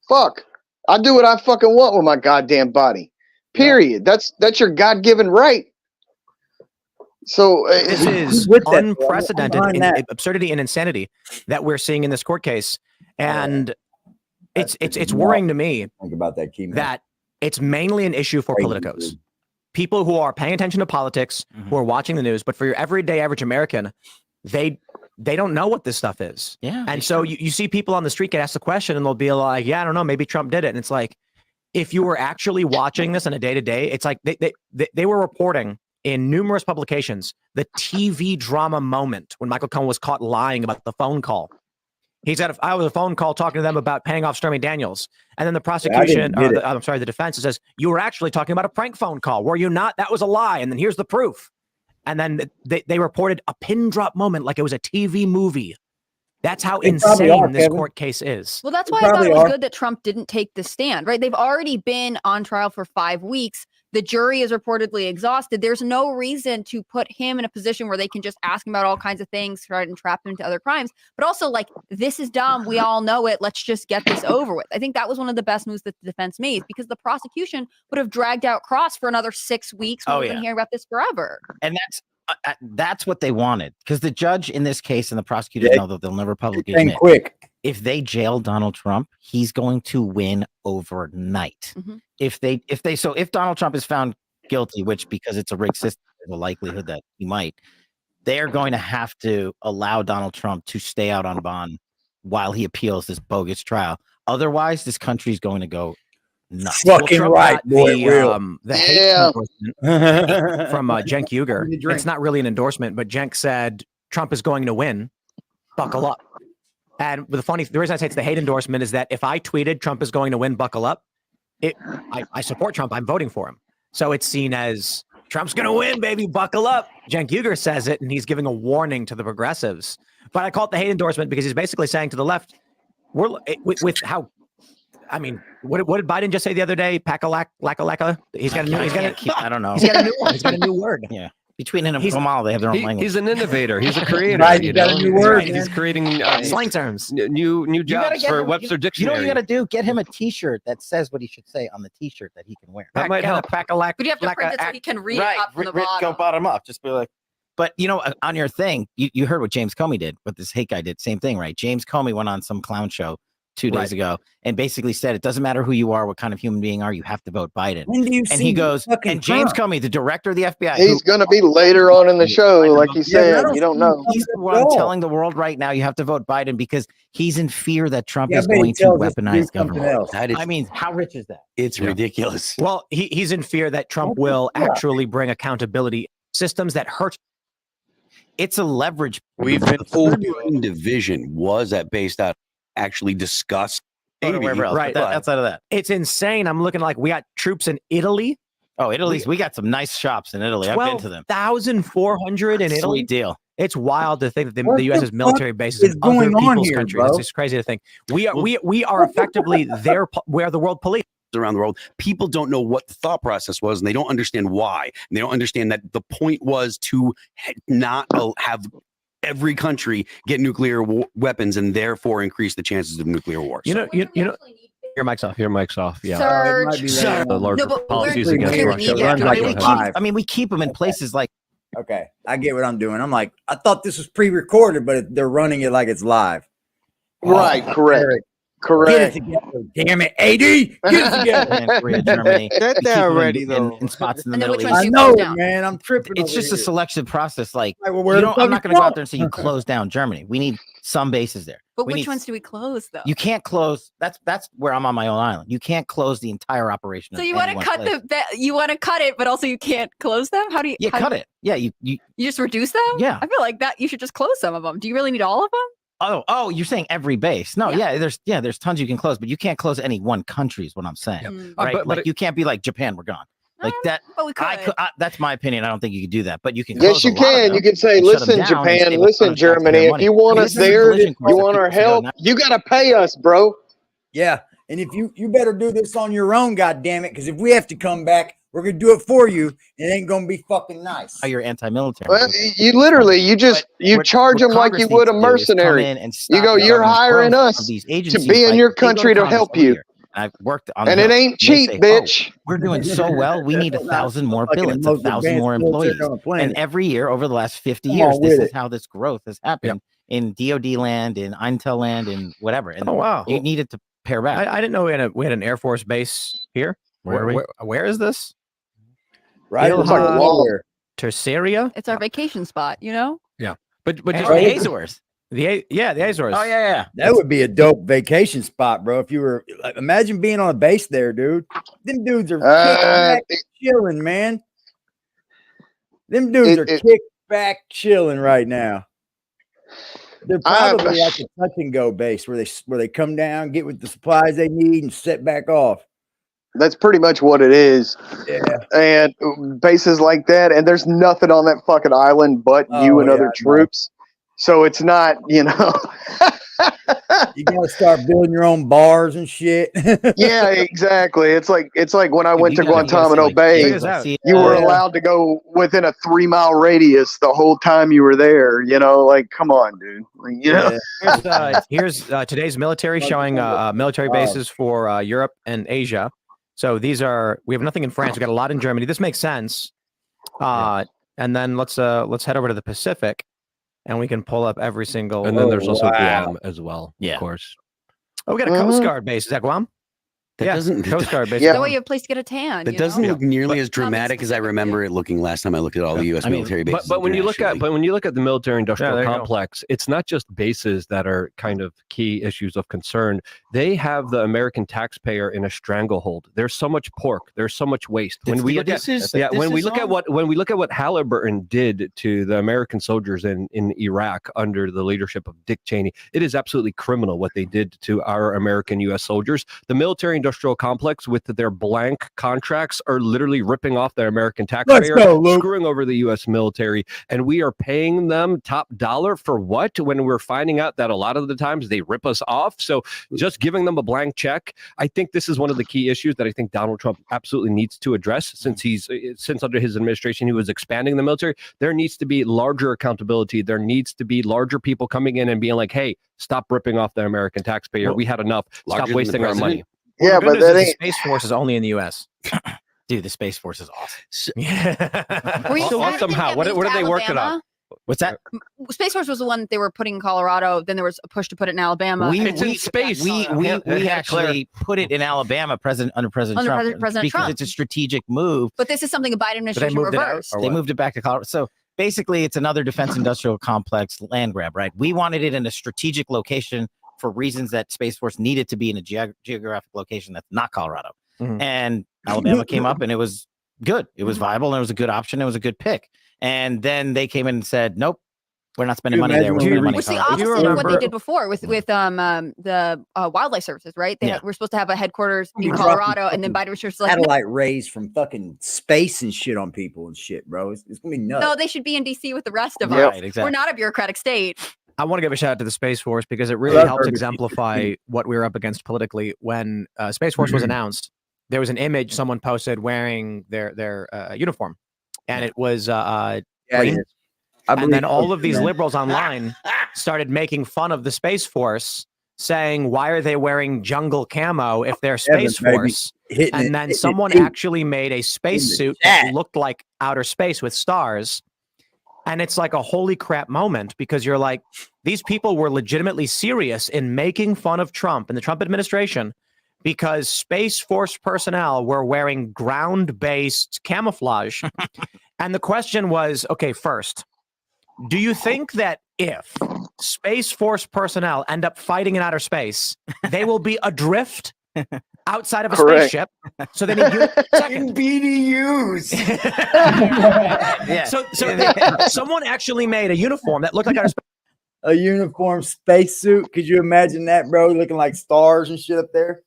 Fuck. I do what I fucking want with my goddamn body. Period. That's your God-given right. So this is unprecedented absurdity and insanity that we're seeing in this court case, and it's worrying to me. Think about that, chemo. That it's mainly an issue for politicos. People who are paying attention to politics, who are watching the news, but for your everyday average American, they don't know what this stuff is. Yeah. And so you see people on the street get asked the question and they'll be like, yeah, I don't know, maybe Trump did it. And it's like, if you were actually watching this on a day-to-day, it's like they were reporting in numerous publications the TV drama moment when Michael Cohen was caught lying about the phone call. He said, I was a phone call talking to them about paying off Stormy Daniels. And then the prosecution, the defense says, you were actually talking about a prank phone call. Were you not? That was a lie. And then here's the proof. And then they reported a pin drop moment like it was a TV movie. That's how insane this court case is. Well, that's why I thought it was good that Trump didn't take the stand, right? They've already been on trial for 5 weeks. The jury is reportedly exhausted. There's no reason to put him in a position where they can just ask him about all kinds of things, try and trap him into other crimes. But also, like, this is dumb. We all know it. Let's just get this over with. I think that was one of the best moves that the defense made, because the prosecution would have dragged out Cross for another 6 weeks. We've been hearing about this forever. And that's what they wanted, because the judge in this case and the prosecutors know that they'll never publicly admit. If they jail Donald Trump, he's going to win overnight. If Donald Trump is found guilty, which because it's a rigged system, there's a likelihood that he might, they're going to have to allow Donald Trump to stay out on bond while he appeals this bogus trial. Otherwise, this country is going to go nuts. Fucking right, boy. The hate endorsement from Cenk Uygur. It's not really an endorsement, but Cenk said Trump is going to win. Buckle up. And the reason I say it's the hate endorsement is that if I tweeted Trump is going to win, buckle up, I support Trump. I'm voting for him. So it's seen as Trump's going to win, baby, buckle up. Cenk Uygur says it, and he's giving a warning to the progressives. But I call it the hate endorsement because he's basically saying to the left, with how, I mean, what did Biden just say the other day? Lacka. He's got a new. I don't know. He's got a new one. He's got a new word. Yeah. Between him and Kamal, they have their own language. He's an innovator. He's a creator. Right, he's got a new word. He's creating slang terms, new jobs for Webster Dictionary. You know what you got to do? Get him a T-shirt that says what he should say on the T-shirt that he can wear. That might help. But you have to print it so he can read up from the bottom. Go bottom up. Just be like. But on your thing, you heard what James Comey did. What this hate guy did. Same thing, right? James Comey went on some clown show 2 days ago and basically said it doesn't matter who you are, what kind of human being are, you have to vote Biden. And he goes, and James Comey, the director of the FBI, he's going to be later on in the show, like he said. You don't know. He's the one telling the world right now you have to vote Biden because he's in fear that Trump is going to weaponize government. I mean, how rich is that? It's ridiculous. Well, he's in fear that Trump will actually bring accountability systems that hurt. It's a leverage. We've been fooled. Division was based out actually discussed right outside of that. It's insane. I'm looking like we got troops in Italy. Oh, Italy's we got some nice shops in Italy. I've been to them. 12,400 in Italy. Sweet deal. It's wild to think that the U.S. has military bases in other people's countries. It's just crazy to think. We are effectively we're the world police. Around the world, people don't know what the thought process was, and they don't understand why. And they don't understand that the point was to not have every country get nuclear weapons and therefore increase the chances of nuclear war. You know, your mic's off. Your mic's off. Yeah. The larger policies against Russia. I mean, we keep them in places like. Okay, I get what I'm doing. I'm like, I thought this was pre-recorded, but they're running it like it's live. Right. Correct. Get it together, damn it, AD. Get it together. Korea, Germany. They're there already, though. In spots in the And then Middle which East. ones I you know, close down? man. I'm tripping. It's just a here. selection process. Like, Right, well, where I'm not going to go out there and say you from? close down Germany. We need some bases there. But which ones do we close, though? You can't close. That's where I'm on my own island. You can't close the entire operation. So you want to cut you want to cut it, but also you can't close them? How do you? Yeah, cut it. Yeah, you just reduce them? Yeah. I feel like that you should just close some of them. Do you really need all of them? Oh, you're saying every base? No, Yeah. there's tons you can close, but you can't close any one country. Is what I'm saying, Mm. right? but Like you can't be like Japan, we're gone. Like that. But we could. That's my opinion. I don't think you could do that, but you can. Yes, close a you lot of can. them You can say, and shut them listen, down and Japan, save a ton listen, of taxpayer Germany, if money. you want This us is a there, collision if course you that want our people should go help, now. you got to pay us, bro. Yeah. And if you better do this on your own, goddammit, because if we have to come back, we're gonna do it for you. It ain't gonna be fucking nice. Oh, you're anti-military. Well, Okay. you literally, you What charge them like you Congress would a needs to do is come mercenary. in and You stop go, the you're government hiring growth us of these to agencies. be in Like, your they go country to Congress help every you. year, and I've worked on And the it Hill, ain't and they cheap, say, bitch. we're doing so well. We need 1,000 more Fucking billets, most 1,000 advanced more military employees. on the planet. And every year over the last 50 Come years, on this with is how this growth has happened in DoD land, in Intel land, in whatever. And Oh wow. you needed to pare back. I didn't know we had an Air Force base here. Where are we? Where is this? Right? It's like a Ilha wall. Terceria? It's our vacation spot, you know? But Oh, just the Azores. The Azores. Oh yeah. That would be a dope vacation spot, bro. If you were, like, imagine being on a base there, dude. Them dudes are kick back chilling, man. Them dudes are kick back chilling right now. They're probably like a touch and go base where they come down, get with the supplies they need, and set back off. That's pretty much what it is. Yeah. And bases like that, and there's nothing on that fucking island but you and other troops. So it's not, you know. You gotta start building your own bars and shit. Yeah, exactly. It's like when I went to Guantanamo Bay, you were allowed to go within a 3-mile radius the whole time you were there. You know, like, come on, dude. Like, you know? Here's today's military showing military bases for Europe and Asia. So we have nothing in France. We got a lot in Germany. This makes sense. And then let's head over to the Pacific, and we can pull up every single. And then there's also Guam as well, of course. Oh, we got a Coast Guard base. Is that Guam? That doesn't. Coast Guard base. That way you have a place to get a tan. That doesn't look nearly as dramatic as I remember it looking last time I looked at all the U.S. military bases. But when you look at the military-industrial there you complex, it's not just bases that are kind of key issues of concern. They have the American taxpayer in a stranglehold. There's so much pork. There's so much waste. When we look at what Halliburton did to the American soldiers in Iraq under the leadership of Dick Cheney, it is absolutely criminal what they did to our American U.S. soldiers. The military-industrial complex with their blank contracts are literally ripping off their American taxpayer, screwing over the U.S. military, and we are paying them top dollar for what? When we're finding out that a lot of the times they rip us off. So just giving them a blank check, I think this is one of the key issues that I think Donald Trump absolutely needs to address. Since under his administration he was expanding the military, there needs to be larger accountability. There needs to be larger people coming in and being like, "Hey, stop ripping off the American taxpayer. We had enough. Stop wasting our money." Yeah, but that ain't. The Space Force is only in the U.S. Dude, the Space Force is awesome. Awesome. How? What are they working on? What's that? Space Force was the one that they were putting in Colorado. Then there was a push to put it in Alabama. It's in space. We actually put it in Alabama under President Trump because it's a strategic move. But this is something the Biden administration reversed. They moved it back to Colorado. So basically, it's another defense industrial complex land grab, right? We wanted it in a strategic location for reasons that Space Force needed to be in a geographic location that's not Colorado. Mm-hmm. And Alabama came up and it was good. It was viable and it was a good option. It was a good pick. And then they came in and said, nope, we're not spending money there. We're spending money in Which is the Colorado. opposite of what they did before with the wildlife services, right? We're supposed to have a headquarters in Colorado, and then Biden was just like satellite rays from fucking space and shit on people and shit, bro. It's gonna be nuts. no, they should be in DC with the rest of us. Right, exactly. We're not a bureaucratic state. I want to give a shout out to the Space Force because it really helps exemplify what we were up against politically. When Space Force was announced, there was an image someone posted wearing their uniform, and it was green. And then all of these liberals online started making fun of the Space Force, saying, "Why are they wearing jungle camo if they're Space Force?" And then someone actually made a spacesuit that looked like outer space with stars. And it's like a holy crap moment because you're like, these people were legitimately serious in making fun of Trump and the Trump administration because Space Force personnel were wearing ground-based camouflage. And the question was, okay, first, do you think that if Space Force personnel end up fighting in outer space, they will be adrift outside of a spaceship? So they need second BDUs. So someone actually made a uniform that looked like outer space. A uniform spacesuit. Could you imagine that, bro? Looking like stars and shit up there.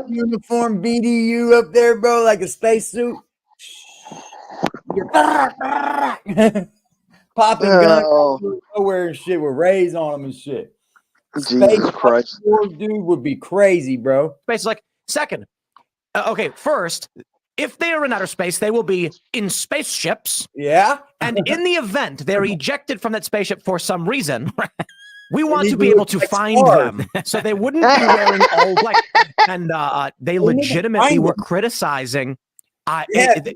Uniform BDU up there, bro, like a spacesuit. Popping guns nowhere and shit with rays on them and shit. Jesus Christ, dude, would be crazy, bro. Space is like second. Okay, first, if they are in outer space, they will be in spaceships. Yeah. And in the event they're ejected from that spaceship for some reason, we want to be able to find them. So they wouldn't be wearing all black. And they legitimately were criticizing. My favorite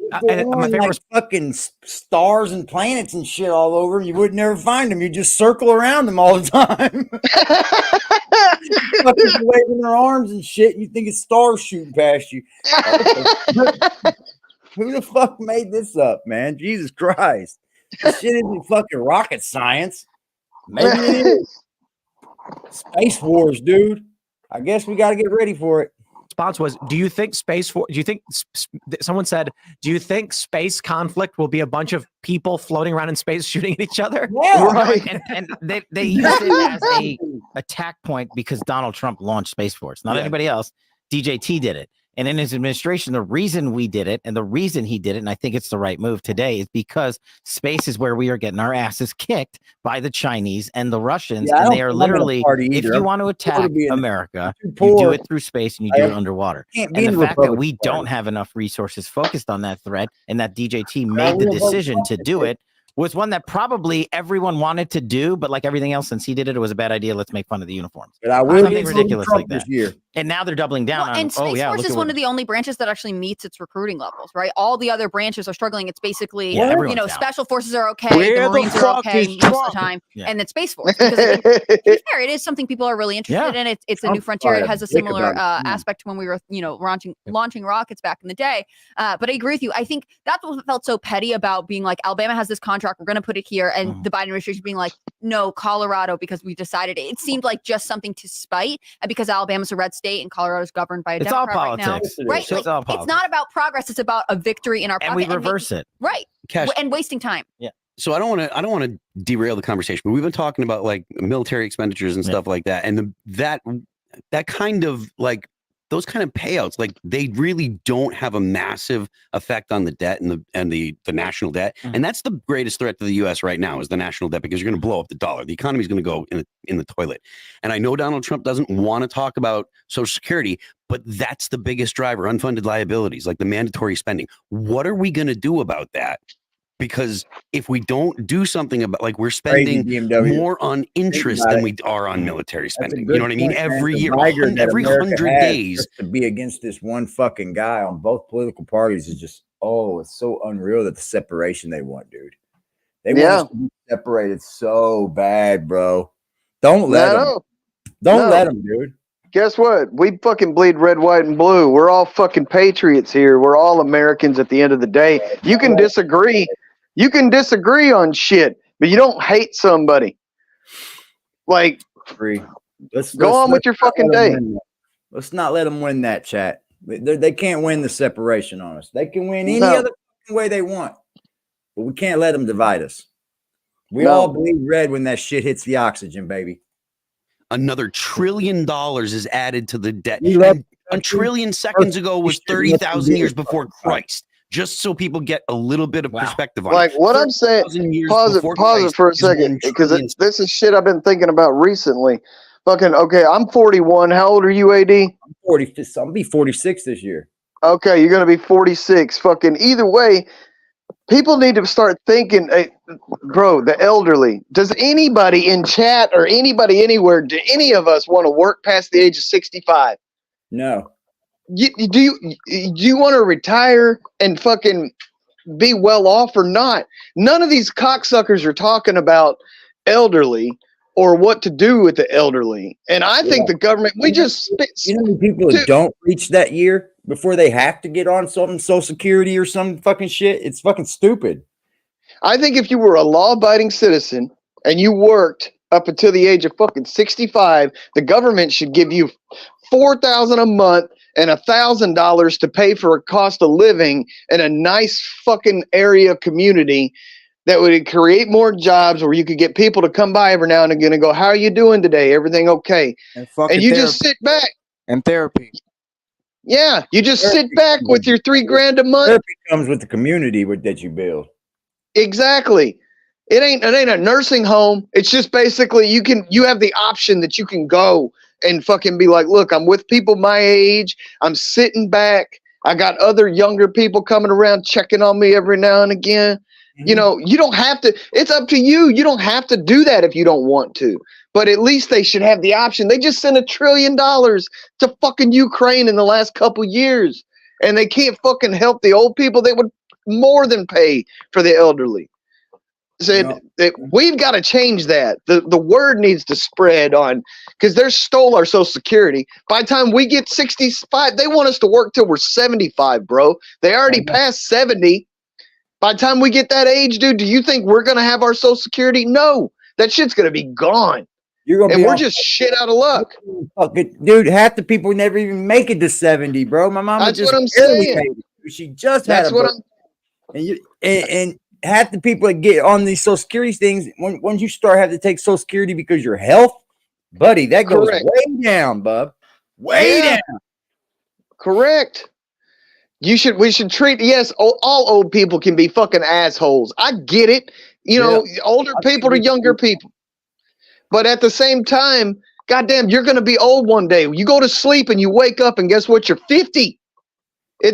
like fucking stars and planets and shit all over. You would never find them. You just circle around them all the time. Fucking waving their arms and shit. You think it's stars shooting past you. Who the fuck made this up, man? Jesus Christ. This shit isn't fucking rocket science. Maybe it is. Space Wars, dude. I guess we got to get ready for it. Response was, do you think someone said, do you think space conflict will be a bunch of people floating around in space shooting at each other? Yeah, right. And they used it as a attack point because Donald Trump launched Space Force, not anybody else. DJT did it. And in his administration, the reason we did it and the reason he did it, and I think it's the right move today, is because space is where we are getting our asses kicked by the Chinese and the Russians. And they are literally, if you want to attack America, you do it through space and you do it underwater. And the fact that we don't have enough resources focused on that threat and that DJT made the decision to do it was one that probably everyone wanted to do, but like everything else, since he did it, it was a bad idea. Let's make fun of the uniforms. But I will something ridiculous like that. Year. And now they're doubling down on. And Space Force is one of the only branches that actually meets its recruiting levels, right? All the other branches are struggling. It's basically, special forces are okay, the Marines are okay most of the time, and then Space Force. Because to be fair, it is something people are really interested in. It's a new frontier. It has a similar aspect to when we were, launching rockets back in the day. But I agree with you. I think that's what felt so petty about being like, Alabama has this contract, we're going to put it here, and the Biden administration being like, no, Colorado, because we decided it. It seemed like just something to spite, and because Alabama's a red state and Colorado's governed by a Democrat all politics. Right now. Right? It's all politics. It's not about progress. It's about a victory in our pocket. And we reverse it. Right. Cash. And wasting time. Yeah. So I don't want to derail the conversation, but we've been talking about like military expenditures and stuff like that. And that kind of like those kind of payouts, like they really don't have a massive effect on the debt and the national debt. Mm-hmm. And that's the greatest threat to the US right now is the national debt, because you're going to blow up the dollar. The economy is going to go in the toilet. And I know Donald Trump doesn't want to talk about Social Security, but that's the biggest driver, unfunded liabilities, like the mandatory spending. What are we going to do about that? Because if we don't do something about, like, we're spending more on interest than we are on military spending. You know what I mean? Every year, every 100 days. To be against this one fucking guy on both political parties is just, it's so unreal that the separation they want, dude. They want us to be separated so bad, bro. Don't let them. Don't let them, dude. Guess what? We fucking bleed red, white, and blue. We're all fucking patriots here. We're all Americans at the end of the day. You can disagree. You can disagree on shit, but you don't hate somebody. Like, let's go on with your fucking day. Let's not let them win that, chat. They can't win the separation on us. They can win any other way they want, but we can't let them divide us. We all bleed red when that shit hits the oxygen, baby. Another $1 trillion is added to the debt. And a trillion seconds ago was 30,000 years before Christ. Just so people get a little bit of perspective on it. Like what I'm saying, pause it for a second, because this is shit I've been thinking about recently. Fucking, okay, I'm 41. How old are you, AD? I'm 40. I'll be 46 this year. Okay, you're going to be 46. Fucking either way, people need to start thinking, bro, the elderly. Does anybody in chat or anybody anywhere, do any of us want to work past the age of 65? No. Do you want to retire and fucking be well off or not? None of these cocksuckers are talking about elderly or what to do with the elderly. And I think the government, we just people that don't reach that year before they have to get on something, Social Security or some fucking shit. It's fucking stupid. I think if you were a law-abiding citizen and you worked up until the age of fucking 65, the government should give you $4,000 a month and $1,000 to pay for a cost of living in a nice fucking area community that would create more jobs where you could get people to come by every now and again and go, how are you doing today? Everything okay? And you just sit back. And therapy. Yeah, you just sit back with your $3,000 a month. Therapy comes with the community that you build. Exactly. It ain't a nursing home. It's just basically you have the option that you can go and fucking be like, look, I'm with people my age. I'm sitting back. I got other younger people coming around checking on me every now and again. You know, you don't have to. It's up to you. You don't have to do that if you don't want to. But at least they should have the option. They just sent $1 trillion to fucking Ukraine in the last couple years, and they can't fucking help the old people. They would more than pay for the elderly. So we've got to change that. The word needs to spread on, because they stole our Social Security. By the time we get 65, they want us to work till we're 75, bro. They already passed 70. By the time we get that age, dude, do you think we're going to have our Social Security? No, that shit's going to be gone. We're just shit out of luck. Dude, half the people never even make it to 70, bro. My mama That's just what I'm saying. She just had and half the people that get on these Social Security things, once you start having to take Social Security because your health, buddy, that goes way down, bub. Way down. Correct. We should treat, all old people can be fucking assholes. I get it. You know, older people to younger people. But at the same time, goddamn, you're going to be old one day. You go to sleep and you wake up and guess what? You're 50.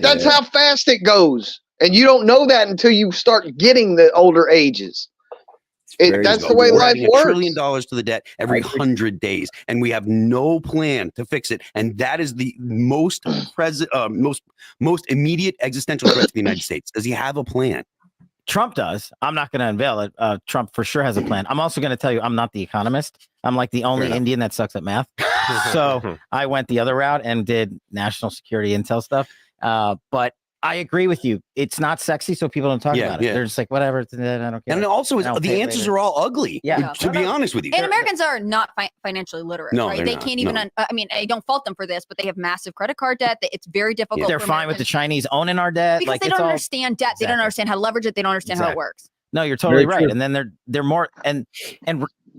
That's how fast it goes. And you don't know that until you start getting the older ages. That's the way life works. $1 trillion to the debt every 100 days, and we have no plan to fix it. And that is the most immediate existential threat to the United States. Does he have a plan? Trump does. I'm not going to unveil it. Trump for sure has a plan. I'm also going to tell you, I'm not the economist. I'm like the only Indian that sucks at math. So I went the other route and did national security intel stuff. But I agree with you. It's not sexy, so people don't talk about it. They're just like, whatever. I don't care. And also, the answers are all ugly. Yeah. To be honest with you. And Americans are not financially literate, right? They can't even, I mean, I don't fault them for this, but they have massive credit card debt. It's very difficult. They're fine with the Chinese owning our debt. Because they don't understand debt. They don't understand how to leverage it. They don't understand how it works. No, you're totally right. And then they're more, and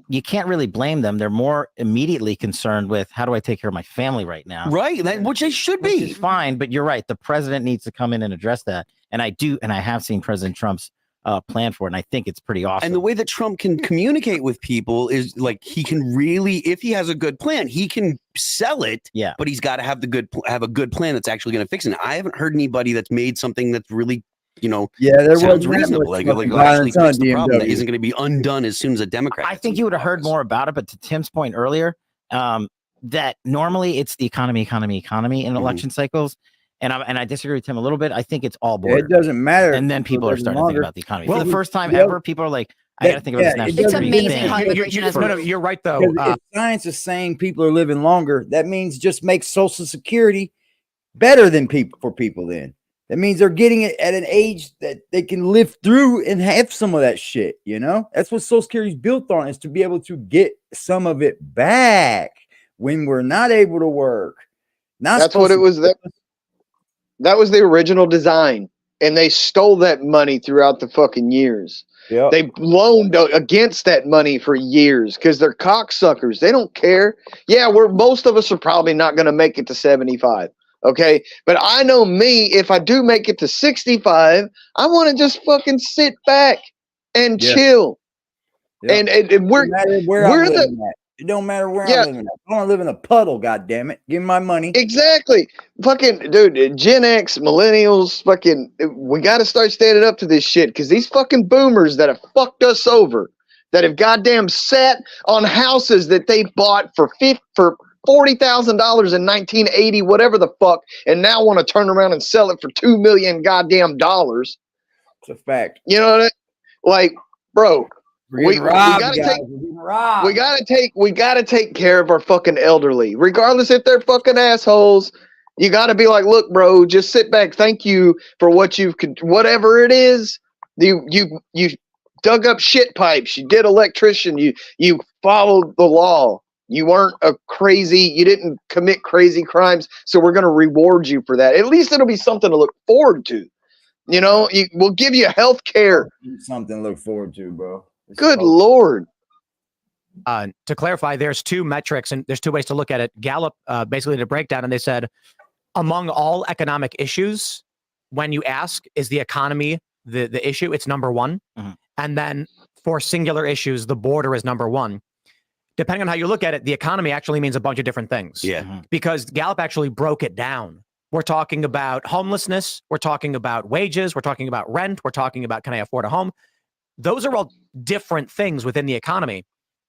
you can't really blame them. They're more immediately concerned with, how do I take care of my family right now? Right. Which they should be. Which is fine. But you're right. The president needs to come in and address that. And I have seen President Trump's plan for it. And I think it's pretty awesome. And the way that Trump can communicate with people is like, he can really, if he has a good plan, he can sell it. Yeah. But he's got to have a good plan that's actually going to fix it. I haven't heard anybody that's made something that's really, there sounds was reasonable. Like actually fix the problem that isn't going to be undone as soon as a Democrat. I think you would have heard more about it, but to Tim's point earlier, that normally it's the economy in election cycles, and I disagree with Tim a little bit. I think it's all border. It doesn't matter. And then people are starting to think about the economy for the first time ever. People are like, I got to think about this national It's security amazing thing. how immigration has No, you're right though. If science is saying people are living longer, that means just make Social Security better than for people then. That means they're getting it at an age that they can live through and have some of that shit, That's what Social Security is built on, is to be able to get some of it back when we're not able to work. That's what it was. That was the original design, and they stole that money throughout the fucking years. Yep. They loaned against that money for years because they're cocksuckers. They don't care. Yeah, most of us are probably not going to make it to 75. Okay, but I know me, if I do make it to 65, I want to just fucking sit back and chill. Yep. And we're it don't matter where I'm living at. I want to live in a puddle, goddammit. Give me my money. Exactly. Fucking dude, Gen X, millennials, we got to start standing up to this shit, because these fucking boomers that have fucked us over, that have goddamn sat on houses that they bought for $40,000 in 1980, whatever the fuck, and now want to turn around and sell it for $2 million goddamn dollars. It's a fact. You know what I mean? Like, bro, we gotta take care of our fucking elderly, regardless if they're fucking assholes. You gotta be like, look, bro, just sit back. Thank you for what whatever it is. You dug up shit pipes. You did electrician. You followed the law. You weren't you didn't commit crazy crimes, so we're going to reward you for that. At least it'll be something to look forward to. You know, we'll give you health care. Something to look forward to, bro. Good Lord. To clarify, there's two metrics and there's two ways to look at it. Gallup basically did a breakdown, and they said among all economic issues, when you ask, is the economy the issue? It's number one. Mm-hmm. And then for singular issues, the border is number one. Depending on how you look at it, the economy actually means a bunch of different things. Yeah. Because Gallup actually broke it down. We're talking about homelessness. We're talking about wages. We're talking about rent. We're talking about, can I afford a home? Those are all different things within the economy.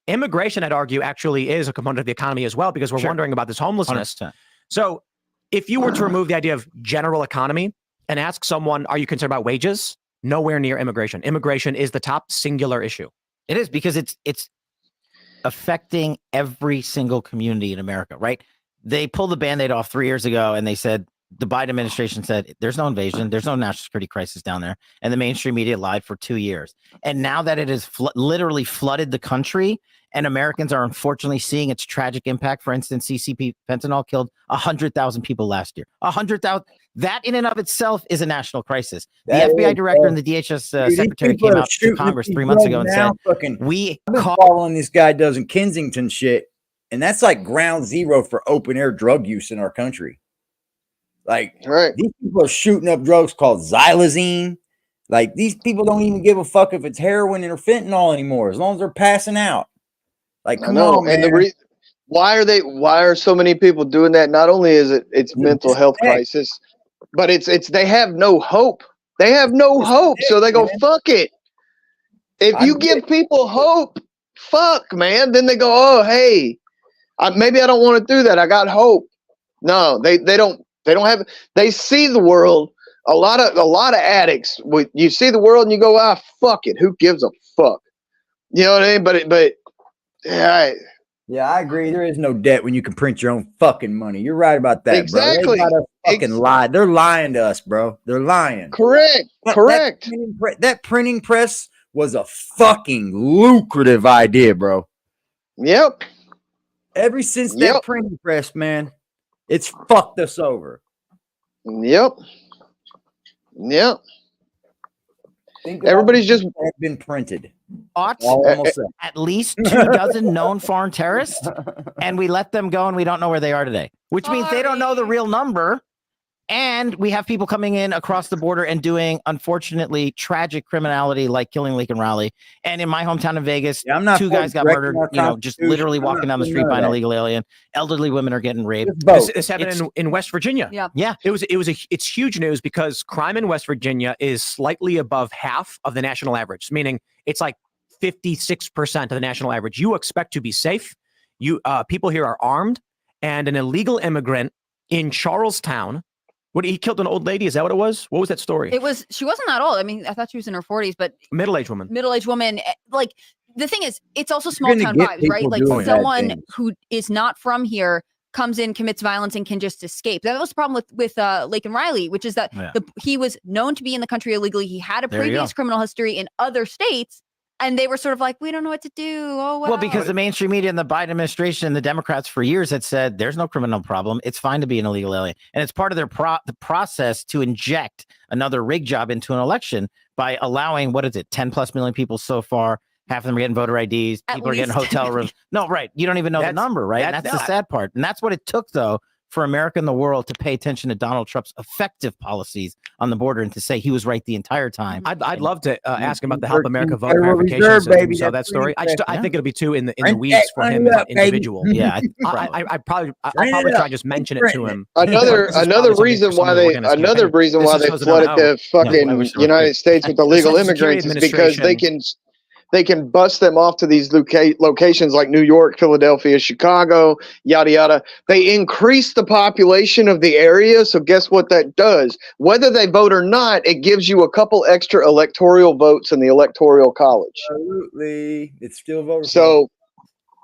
Immigration, I'd argue, actually is a component of the economy as well, because we're wondering about this homelessness. 100%. So if you were to remove the idea of general economy and ask someone, are you concerned about wages? Nowhere near immigration. Immigration is the top singular issue. It is, because it's affecting every single community in America, right? They pulled the Band-Aid off 3 years ago, and they said, the Biden administration said, there's no invasion, there's no national security crisis down there. And the mainstream media lied for 2 years. And now that it has literally flooded the country, and Americans are unfortunately seeing its tragic impact. For instance, CCP fentanyl killed 100,000 people last year. 100,000. That in and of itself is a national crisis. The FBI director and the DHS secretary came out to Congress 3 months ago and said, I've been following this guy does in Kensington shit, and that's like ground zero for open air drug use in our country. Like, these people are shooting up drugs called xylazine. Like, these people don't even give a fuck if it's heroin or fentanyl anymore, as long as they're passing out. Like, come on, man. And why are so many people doing that? Not only is it's mental health crisis, but it's they have no hope. They have no hope, so they go, fuck it. If you give people hope, fuck, man, then they go, oh, hey, maybe I don't want to do that. I got hope. No, they don't have. They see the world. A lot of addicts. You see the world and you go, fuck it. Who gives a fuck? You know what I mean? But yeah, I agree. There is no debt when you can print your own fucking money. You're right about that, exactly. Bro. They got us fucking lie. They're lying to us, bro. They're lying. Correct. That printing press was a fucking lucrative idea, bro. Yep. Ever since that printing press, man, it's fucked us over. Yep. Everybody's just been printed. At least 24 known foreign terrorists, and we let them go, and we don't know where they are today, which means they don't know the real number. And we have people coming in across the border and doing, unfortunately, tragic criminality like killing Lincoln Riley. And in my hometown of Vegas, 2 guys got murdered, just literally walking down the street by an illegal alien. Elderly women are getting raped. This happened in West Virginia. Yeah. It's huge news because crime in West Virginia is slightly above half of the national average, meaning it's like 56% of the national average. You expect to be safe. People here are armed, and an illegal immigrant in Charlestown. He killed an old lady? Is that what it was? What was that story? She wasn't that old. I mean, I thought she was in her 40s, but middle-aged woman. Like, the thing is, it's also small town vibes, right? Like, someone who is not from here comes in, commits violence, and can just escape. That was the problem with Lincoln Riley, which is that he was known to be in the country illegally. He had a previous criminal history in other states. And they were sort of like, we don't know what to do. Oh, wow. Well, because the mainstream media and the Biden administration and the Democrats for years had said there's no criminal problem. It's fine to be an illegal alien. And it's part of their the process to inject another rig job into an election by allowing, 10+ million people so far. Half of them are getting voter IDs. People are getting hotel rooms. No, right. You don't even know the number, right? That's the sad part. And that's what it took, though, for America and the world to pay attention to Donald Trump's effective policies on the border and to say he was right the entire time. I'd love to ask him about the Help America voter verification system. So that story, I think it'll be too in the weeds for him as an individual. Yeah, I'll probably try to just mention it to him. Another reason why they flooded the fucking United States with illegal immigrants is because they can bust them off to these locations like New York, Philadelphia, Chicago, yada, yada. They increase the population of the area. So guess what that does? Whether they vote or not, it gives you a couple extra electoral votes in the electoral college. Absolutely. It's still voter. So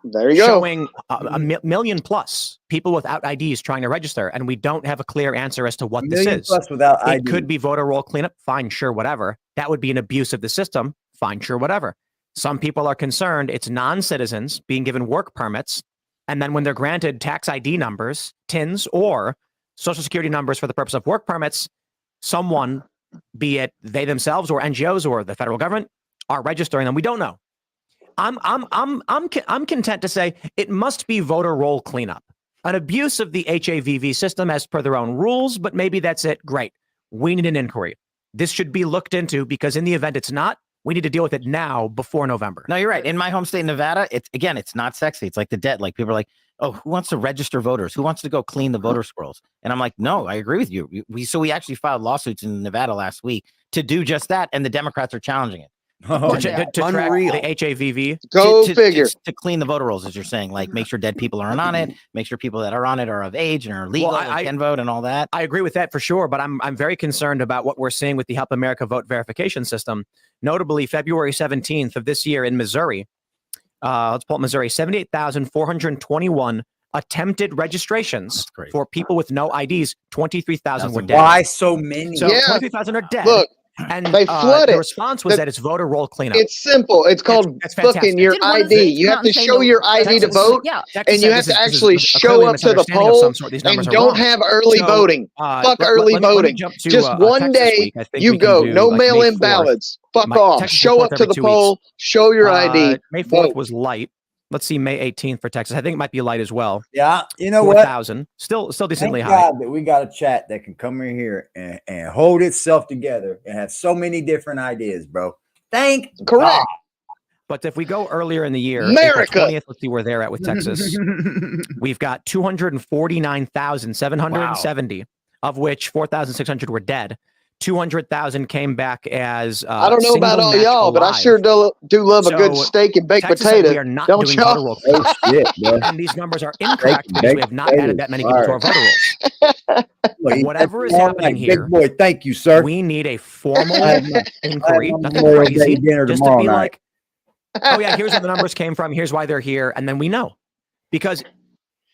there you go. Showing a million plus people without IDs trying to register. And we don't have a clear answer as to what this is. Plus without it could be voter roll cleanup. Fine, sure, whatever. That would be an abuse of the system. Fine, sure, whatever. Some people are concerned it's non-citizens being given work permits And then when they're granted tax ID numbers, TINs, or social security numbers for the purpose of work permits, someone, be it they themselves or NGOs or the federal government, are registering them. We don't know. I'm content to say it must be voter roll cleanup, an abuse of the HAVV system as per their own rules, but maybe that's it. Great. We need an inquiry. This should be looked into, because in the event it's not, we need to deal with it now before November. No, you're right. In my home state, Nevada, it's not sexy. It's like the debt. Like people are like, oh, who wants to register voters? Who wants to go clean the voter scrolls? And I'm like, no, I agree with you. We actually filed lawsuits in Nevada last week to do just that, and the Democrats are challenging it. Oh, to track the HAVV. Go figure. To clean the voter rolls, as you're saying, like make sure dead people aren't on it, make sure people that are on it are of age and are legal and can vote and all that. I agree with that for sure, but I'm very concerned about what we're seeing with the Help America Vote verification system. Notably, February 17th of this year in Missouri, let's pull up Missouri, 78,421 attempted registrations for people with no IDs. 23,000 were dead. Why so many? So 23,000 are dead. Look, and they flooded. The response was that it's voter roll cleanup. It's simple. It's called booking your ID. You have to show your ID to vote, and you have to actually show up to the poll, and don't have early voting. Fuck early voting. Just one day you go. No mail-in ballots. Fuck off. Show up to the poll. Show your ID. May 4th was light. Let's see, May 18th for Texas. I think it might be light as well. Yeah, you know 4,000. Still decently high. God that we got a chat that can come in here and hold itself together and have so many different ideas, bro. Thank God. But if we go earlier in the year, America. April 20th, let's see where they're at with Texas. We've got 249,770, of which 4,600 were dead. 200,000 came back as I don't know about all y'all, but I sure do love a good steak and baked potato. We are not doing voter roll. Oh, shit, bro. And these numbers are incorrect because we have not added that many people to our voter rolls. Whatever is happening here, big boy, thank you, sir. We need a formal inquiry. Nothing crazy. Just to be like, oh yeah, here's where the numbers came from. Here's why they're here, and then we know. Because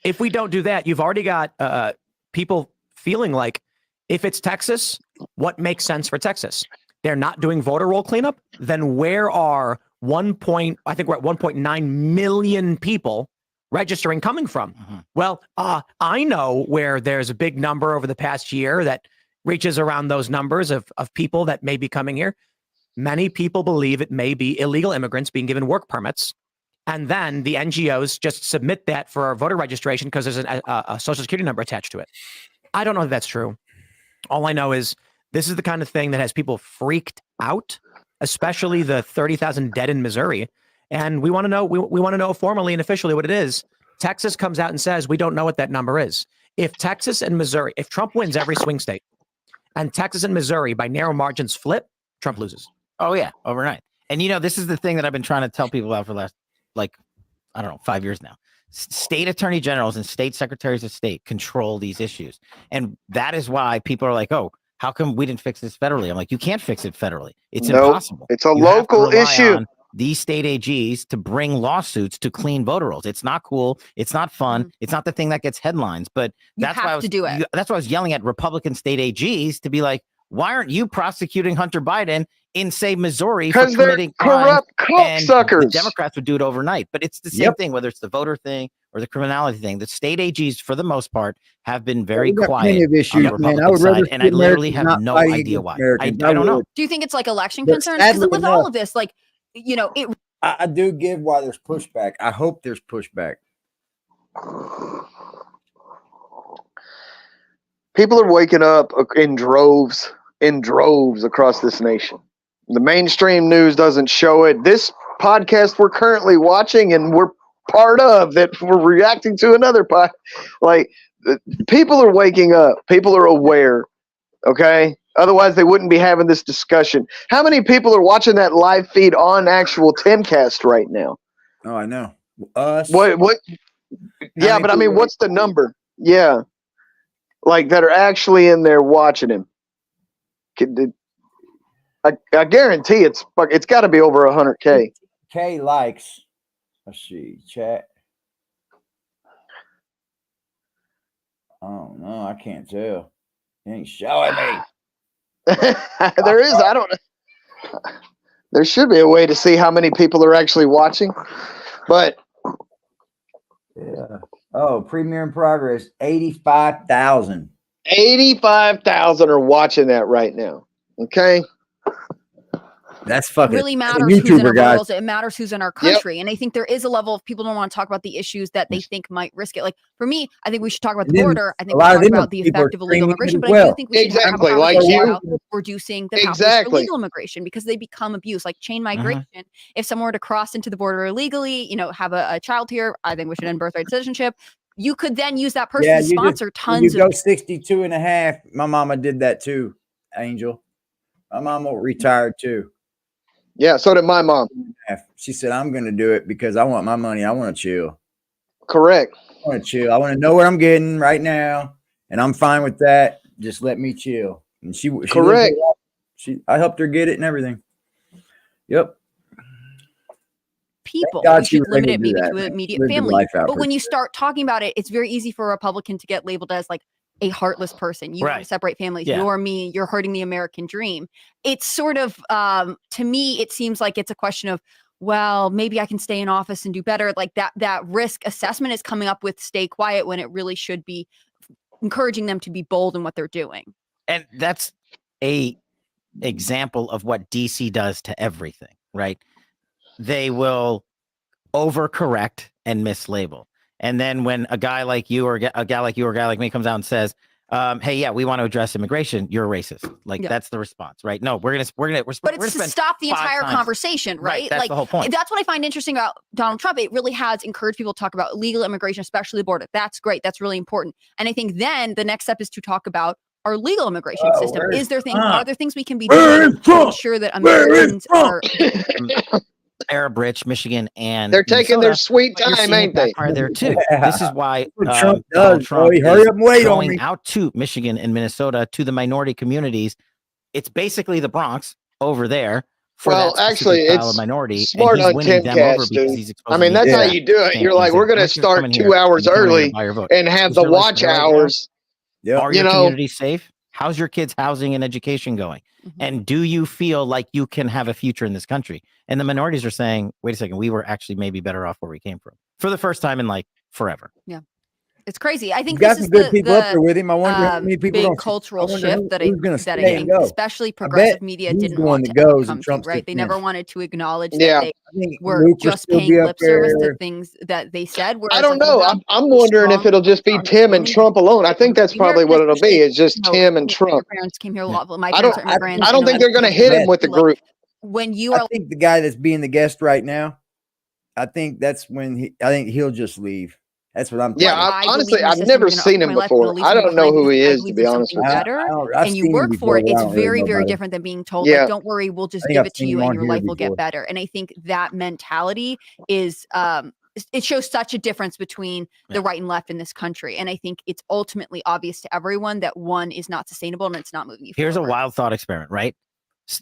if we don't do that, you've already got people feeling like, if it's Texas, what makes sense for Texas? They're not doing voter roll cleanup. Then where are I think we're at 1.9 million people registering coming from? Well, I know where there's a big number over the past year that reaches around those numbers of people that may be coming here. Many people believe it may be illegal immigrants being given work permits. And then the NGOs just submit that for voter registration because there's a social security number attached to it. I don't know if that's true. All I know is this is the kind of thing that has people freaked out, especially the 30,000 dead in Missouri. And we want to know, we want to know formally and officially what it is. Texas comes out and says, we don't know what that number is. If Texas and Missouri, if Trump wins every swing state and Texas and Missouri by narrow margins flip, Trump loses. Oh yeah, overnight. And this is the thing that I've been trying to tell people about for the last, 5 years now. State attorney generals and state secretaries of state control these issues. And that is why people are like, oh, how come we didn't fix this federally? I'm like, you can't fix it federally. It's impossible. It's a local issue. These state AGs to bring lawsuits to clean voter rolls. It's not cool. It's not fun. It's not the thing that gets headlines, but that's why that's why I was yelling at Republican state AGs to be like, why aren't you prosecuting Hunter Biden in, say, Missouri for committing corrupt cocksuckers? The Democrats would do it overnight. But it's the same thing, whether it's the voter thing or the criminality thing. The state AGs, for the most part, have been very quiet on the Republican side, and I literally have no idea why. I don't know. Do you think it's like election concerns? Because with all of this, I do give why there's pushback. I hope there's pushback. People are waking up in droves across this nation. The mainstream news doesn't show it. This podcast we're currently watching and we're part of, that we're reacting to another pod. People are waking up. People are aware. Okay? Otherwise, they wouldn't be having this discussion. How many people are watching that live feed on actual Timcast right now? Oh, I know. Us. What? Yeah, but I mean, what's the number? Yeah. That are actually in there watching him. I guarantee it's got to be over 100K. K likes. Let's see, chat. Oh no, I can't tell. It ain't showing me. There is. I don't know. There should be a way to see how many people are actually watching, but Yeah. Oh, premiere in progress, 85,000. 85,000 are watching that right now. Okay. That's fucking really matters who's in our YouTuber guys. world. It matters who's in our country. And I think there is a level of people don't want to talk about the issues that they think might risk it. Like for me, I think we should talk about the border. I think we talk about the effect of illegal immigration, but I do think we should have a conversation about reducing the pathways for legal immigration because they become abused. Like chain migration, if someone were to cross into the border illegally, you know, have a child here, I think we should end birthright citizenship. You could then use that person to sponsor tons of. You go 62 and a half. My mama did that too, Angel. My mama retired too. Yeah, so did my mom. She said, I'm going to do it because I want my money. I want to chill. Correct. I want to chill. I want to know what I'm getting right now, and I'm fine with that. Just let me chill. And she correct. I helped her get it and everything. Yep. People, we should limit it maybe to immediate family. But when you start talking about it, it's very easy for a Republican to get labeled as like a heartless person. You want to separate families. You're me. You're hurting the American dream. It's sort of, to me, it seems like it's a question of, well, maybe I can stay in office and do better. Like that risk assessment is coming up with stay quiet when it really should be encouraging them to be bold in what they're doing. And that's a example of what DC does to everything, right? They will overcorrect and mislabel. And then when a guy like you or a guy like you or a guy like me comes out and says, hey, yeah, we want to address immigration, you're a racist. Like that's the response, right? No, we're gonna but it's to stop the entire conversation, right? That's like the whole point. That's what I find interesting about Donald Trump. It really has encouraged people to talk about illegal immigration, especially the border. That's great. That's really important. And I think then the next step is to talk about our legal immigration system. Are there things we can be doing to ensure that Americans are Arab rich Michigan and they're taking their sweet time, ain't they? Are there too? This is why Trump is going out to Michigan and Minnesota to the minority communities. It's basically the Bronx over there. Well, actually, it's minority smart on Timcast, dude. I mean, that's how you do it. You're like, we're going to start 2 hours early and have the watch hours. Are your communities safe? How's your kids' housing and education going? And do you feel like you can have a future in this country? And the minorities are saying, wait a second, we were actually maybe better off where we came from for the first time in like forever. Yeah. It's crazy. I think this is some good people up there with him. I wonder how many people big cultural shift that I think especially progressive media didn't want to come to, right? They never wanted to acknowledge that they were just paying lip service to things that they said. I don't know. I'm wondering if it'll just be Tim and Trump alone. I think that's probably what it'll be. It's just Tim and Trump. Your parents came here a lot. My parents are immigrants. I don't think they're going to hit him with the group. When you are, I think the guy that's being the guest right now, I think that's when I think he'll just leave. That's what I'm thinking. Yeah, honestly, I've never seen him before. I don't know who he is, to be honest with you. And you work for it. It's very, very different than being told, like, don't worry, we'll just give it to you and your life will get better. And I think that mentality is, it shows such a difference between the right and left in this country. And I think it's ultimately obvious to everyone that one is not sustainable and it's not moving you forward. Here's a wild thought experiment, right?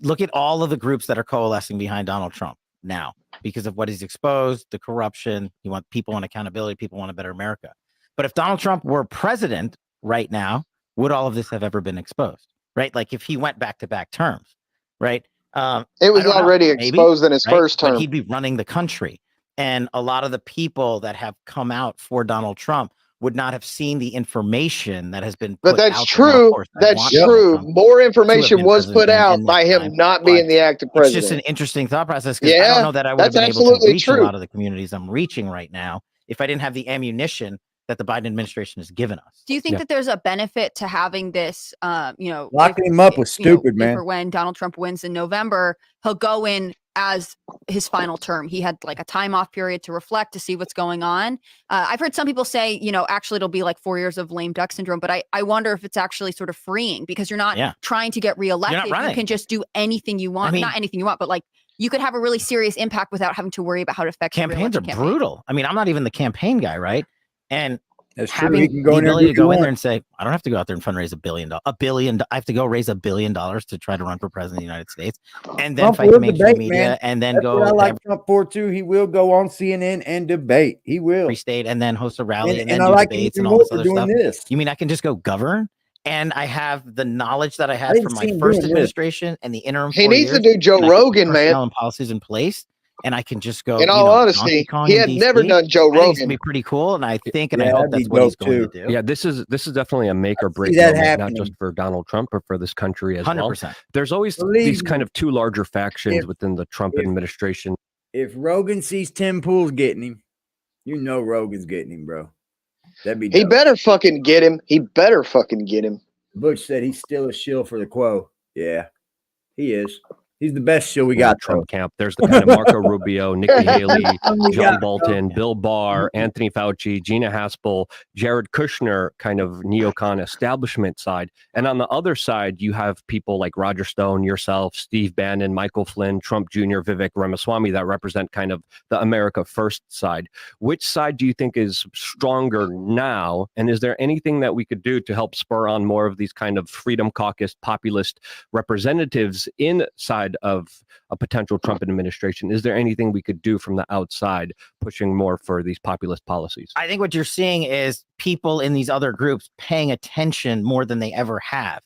Look at all of the groups that are coalescing behind Donald Trump now because of what he's exposed, the corruption. You want people on accountability. People want a better America. But if Donald Trump were president right now, would all of this have ever been exposed? Right? Like if he went back-to-back terms, right? It was already exposed in his first term. But he'd be running the country. And a lot of the people that have come out for Donald Trump would not have seen the information that has been put But that's out true. That's true. More information was put out by him not being the active president. It's just an interesting thought process because I don't know that I would have been able to reach a lot of the communities I'm reaching right now if I didn't have the ammunition that the Biden administration has given us. Do you think that there's a benefit to having this, locking him up was stupid, man. For when Donald Trump wins in November, he'll go in as his final term. He had like a time off period to reflect, to see what's going on. I've heard some people say, actually it'll be like 4 years of lame duck syndrome, but I wonder if it's actually sort of freeing because you're not trying to get reelected. You can just do anything you want. Not anything you want, but like you could have a really serious impact without having to worry about how it affects campaigns are brutal. I mean, I'm not even the campaign guy, right? And that's having the ability to go in there and say, I don't have to go out there and fundraise $1 billion. I have to go raise $1 billion to try to run for president of the United States, and then fight the mainstream media, and then go. I like Trump for too. He will go on CNN and debate. He will free state and then host a rally and then do debates and all this other stuff. You mean I can just go govern? And I have the knowledge that I had from my first administration and the interim. He needs to do Joe Rogan, man. And policies in place and I can just go. In all honesty, he had never done Joe I think it's Rogan. gonna be pretty cool, and I think and I Yeah, hope that'd be that's what he's dope, going to too. do. Yeah, this is definitely a make or break that moment, not happening. just for Donald Trump, but for this country as well. 100%. There's always Believe these me, kind of two larger factions if- within the Trump if- administration. If Rogan sees Tim Pool's getting him, you know Rogan's getting him, bro. That'd be He dope. better fucking get him. He better fucking get him. Butch said he's still a shill for the quo. Yeah, he is. He's the best shill we in the got. Trump camp. There's the kind of Marco Rubio, Nikki Haley, We John got Bolton, Trump. Bill Barr, Anthony Fauci, Gina Haspel, Jared Kushner, kind of neocon establishment side. And on the other side, you have people like Roger Stone, yourself, Steve Bannon, Michael Flynn, Trump Jr., Vivek Ramaswamy that represent kind of the America First side. Which side do you think is stronger now? And is there anything that we could do to help spur on more of these kind of Freedom Caucus populist representatives inside of a potential Trump administration? Is there anything we could do from the outside pushing more for these populist policies? I think what you're seeing is people in these other groups paying attention more than they ever have,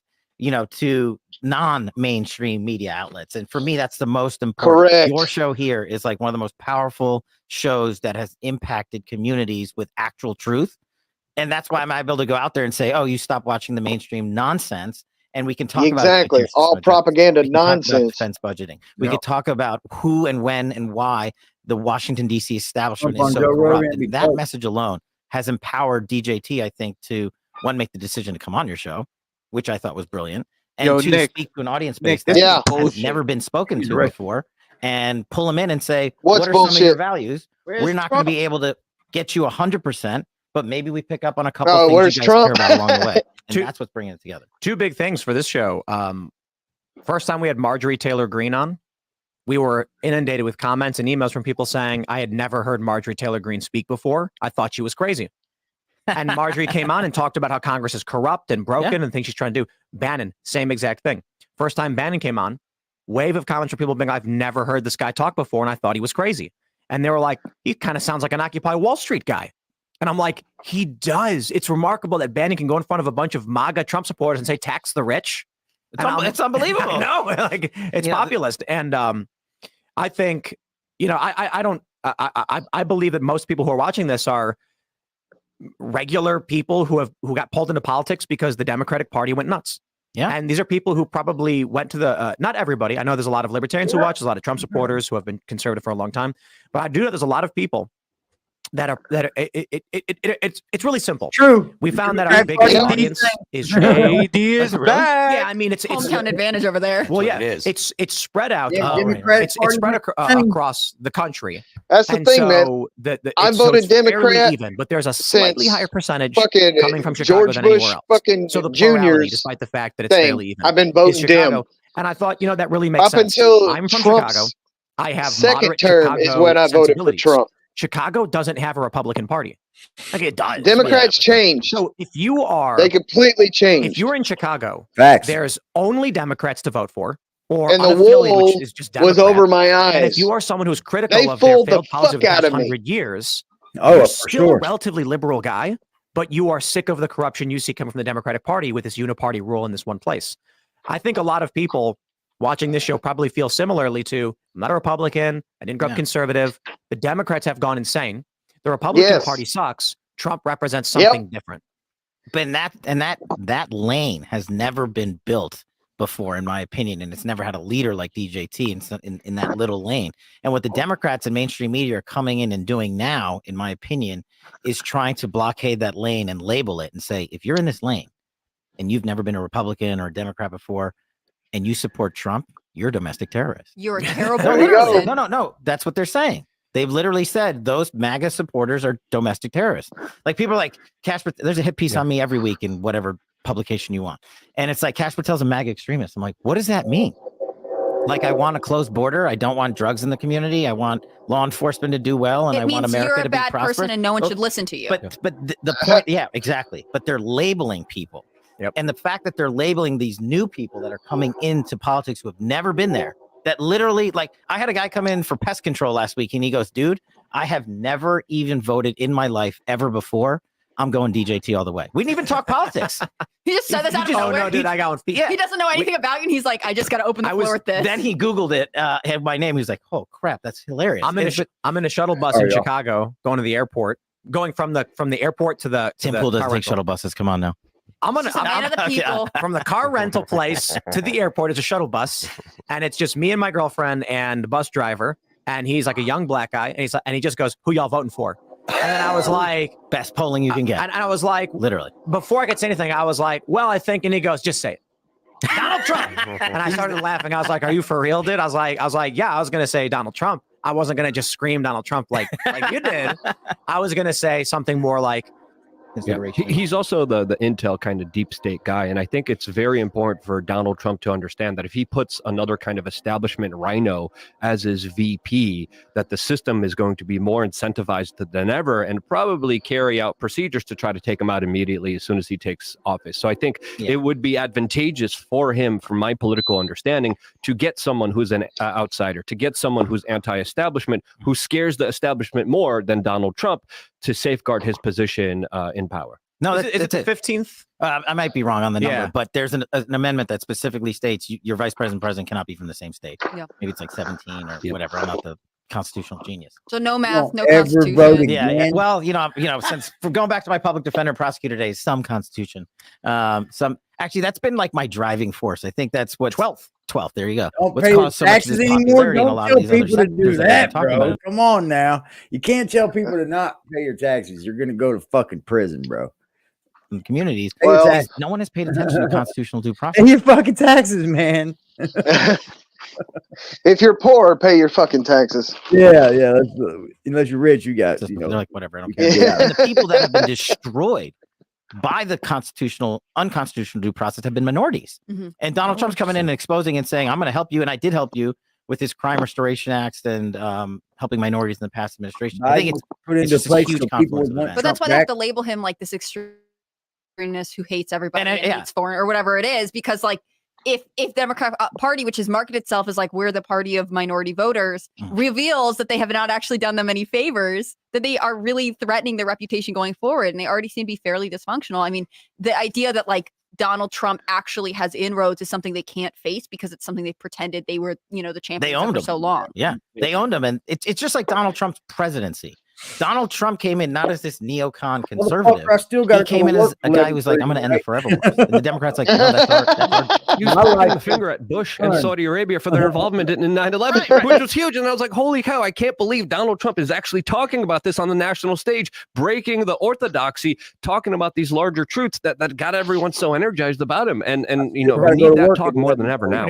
to non-mainstream media outlets. And for me, that's the most important. Correct. Your show here is like one of the most powerful shows that has impacted communities with actual truth. And that's why I'm able to go out there and say, oh, you stop watching the mainstream nonsense. And we can talk about Exactly. All propaganda nonsense. Defense budgeting. We Yep. could talk about who and when and why the Washington, D.C. establishment Trump is on so Joe corrupt. Rogan, And that dope. message alone has empowered DJT, I think, to one, make the decision to come on your show, which I thought was brilliant, and Yo, two, Nick, speak to an audience Nick, base this that Yeah. is has bullshit. never been spoken to Right. before, and pull them in and say, What's what are some of your bullshit? values? Where's We're not going Trump? to be able to get you 100%, but maybe we pick up on a couple Oh, of things where's you guys Trump? care about along the way. And Two- that's what's bringing it together. Two big things for this show. First time we had Marjorie Taylor Greene on, we were inundated with comments and emails from people saying, I had never heard Marjorie Taylor Greene speak before. I thought she was crazy. And Marjorie came on and talked about how Congress is corrupt and broken and things she's trying to do. Bannon, same exact thing. First time Bannon came on, wave of comments from people being, I've never heard this guy talk before, and I thought he was crazy. And they were like, he kind of sounds like an Occupy Wall Street guy. And I'm like, he does. It's remarkable that Bannon can go in front of a bunch of MAGA Trump supporters and say, tax the rich. It's unbelievable. No, like it's populist. And I think, I believe that most people who are watching this are regular people who got pulled into politics because the Democratic Party went nuts. Yeah. And these are people who probably went to the, not everybody. I know there's a lot of libertarians who watch, there's a lot of Trump supporters who have been conservative for a long time, but I do know there's a lot of people it's really simple. True. We found that our biggest audience is AD is back. yeah. I mean, it's Hometown advantage over there. well, yeah, It is. it's spread out. Yeah, Democratic It's Party spread winning. across the country. That's the And thing, man. so I it's voted fairly Democrat even, but there's a slightly since higher percentage Fucking coming from Chicago George than Bush, anywhere else. fucking So the plurality, Junior's despite the fact that it's fairly thing. even, I've been is voting Chicago. Dem. And I thought, that really makes Up sense. until I'm from Trump's Chicago. I have second moderate term is Chicago when I voted for sensibilities. Trump. Chicago doesn't have a Republican Party. Like it does. Democrats Yeah. changed. So if you are, They completely if changed. you're in Chicago, Facts. there's only Democrats to vote for, or And the unaffiliated, wool which is just Democrat. was over my eyes. And if you are someone who's critical They of their fooled the failed policy of the fuck out past of me. 100 years, Oh, you're for still a sure. relatively liberal guy, but you are sick of the corruption you see coming from the Democratic Party with this uniparty rule in this one place. I think a lot of people watching this show probably feel similarly to, I'm not a Republican, I didn't grow up conservative. The Democrats have gone insane. The Republican Yes. Party sucks. Trump represents Yep. something different. But that lane has never been built before, in my opinion, and it's never had a leader like DJT in that little lane. And what the Democrats and mainstream media are coming in and doing now, in my opinion, is trying to blockade that lane and label it and say, if you're in this lane and you've never been a Republican or a Democrat before, and you support Trump, you're a domestic terrorist. You're a terrible There you go. person. No. That's what they're saying. They've literally said those MAGA supporters are domestic terrorists. Like people are like Cash. There's a hit piece on me every week in whatever publication you want, and it's like Cash Patel's a MAGA extremist. I'm like, what does that mean? Like I want a closed border. I don't want drugs in the community. I want law enforcement to do well, and It I want means America you're a to be bad prosperous. person and no one Oh, should listen to you. But the point, yeah, exactly. But they're labeling people. Yep. And the fact that they're labeling these new people that are coming into politics who have never been there, that literally, like, I had a guy come in for pest control last week, and he goes, dude, I have never even voted in my life ever before, I'm going DJT all the way. We didn't even talk politics. He just said this out of nowhere. No, dude, I got one. Yeah. He doesn't know anything about you, and he's like, I just got to open the floor with this. Then he Googled it, had my name. He was like, oh crap, that's hilarious. I'm in a shuttle bus in Chicago, going to the airport, going from the airport to the Tim Pool doesn't take shuttle buses. Come on now. I'm a man of the people. From the car rental place to the airport is a shuttle bus, and it's just me and my girlfriend and the bus driver, and he's like a young black guy, and he just goes, "Who y'all voting for?" And then I was like, best polling you can get. And I was like, literally, before I could say anything, I was like, well, I think, and he goes, just say it. Donald Trump. And I started laughing. I was like, are you for real, dude? I was like, yeah, I was going to say Donald Trump. I wasn't going to just scream Donald Trump like you did. I was going to say something more like, yeah. He's also the intel kind of deep state guy. And I think it's very important for Donald Trump to understand that if he puts another kind of establishment rhino as his VP, that the system is going to be more incentivized than ever and probably carry out procedures to try to take him out immediately as soon as he takes office. So I think it would be advantageous for him, from my political understanding, to get someone who's an outsider, to get someone who's anti-establishment, who scares the establishment more than Donald Trump, to safeguard his position in power. No, is it the 15th? I might be wrong on the number, but there's an amendment that specifically states your vice president cannot be from the same state. Yeah. Maybe it's like 17 or whatever. I'm not the constitutional genius. So no math, no constitution. Yeah. Well, since from going back to my public defender prosecutor days, some constitution, actually that's been like my driving force. I think that's what 12th. There you go. Don't pay your taxes anymore. Don't tell people to do that, bro. Come on now. You can't tell people to not pay your taxes. You're going to go to fucking prison, bro. In communities, no one has paid attention to constitutional due process. Pay your fucking taxes, man. If you're poor, pay your fucking taxes. Yeah. Unless you're rich, you got. They're like whatever. I don't care. And the people that have been destroyed by the unconstitutional due process have been minorities. Mm-hmm. And Donald Trump's coming in and exposing and saying, I'm going to help you. And I did help you with his Crime Restoration Act and helping minorities in the past administration. I think it's put into place huge confluence. But that's why they have to label him like this extremist who hates everybody and hates foreign or whatever it is, because like if Democrat Party, which has marketed itself as like we're the party of minority voters, reveals that they have not actually done them any favors, that they are really threatening their reputation going forward, and they already seem to be fairly dysfunctional. I mean, the idea that like Donald Trump actually has inroads is something they can't face because it's something they pretended they were, the champions for so long. Yeah, they owned him, and it's just like Donald Trump's presidency. Donald Trump came in not as this neocon conservative. He came in as a guy who was like, I'm going to end the forever wars. And the Democrats like, no, that's our You pointing the finger at Bush and Saudi Arabia for their involvement in 9/11, which was huge. And I was like, holy cow, I can't believe Donald Trump is actually talking about this on the national stage, breaking the orthodoxy, talking about these larger truths that got everyone so energized about him. And we need that talk more than ever now.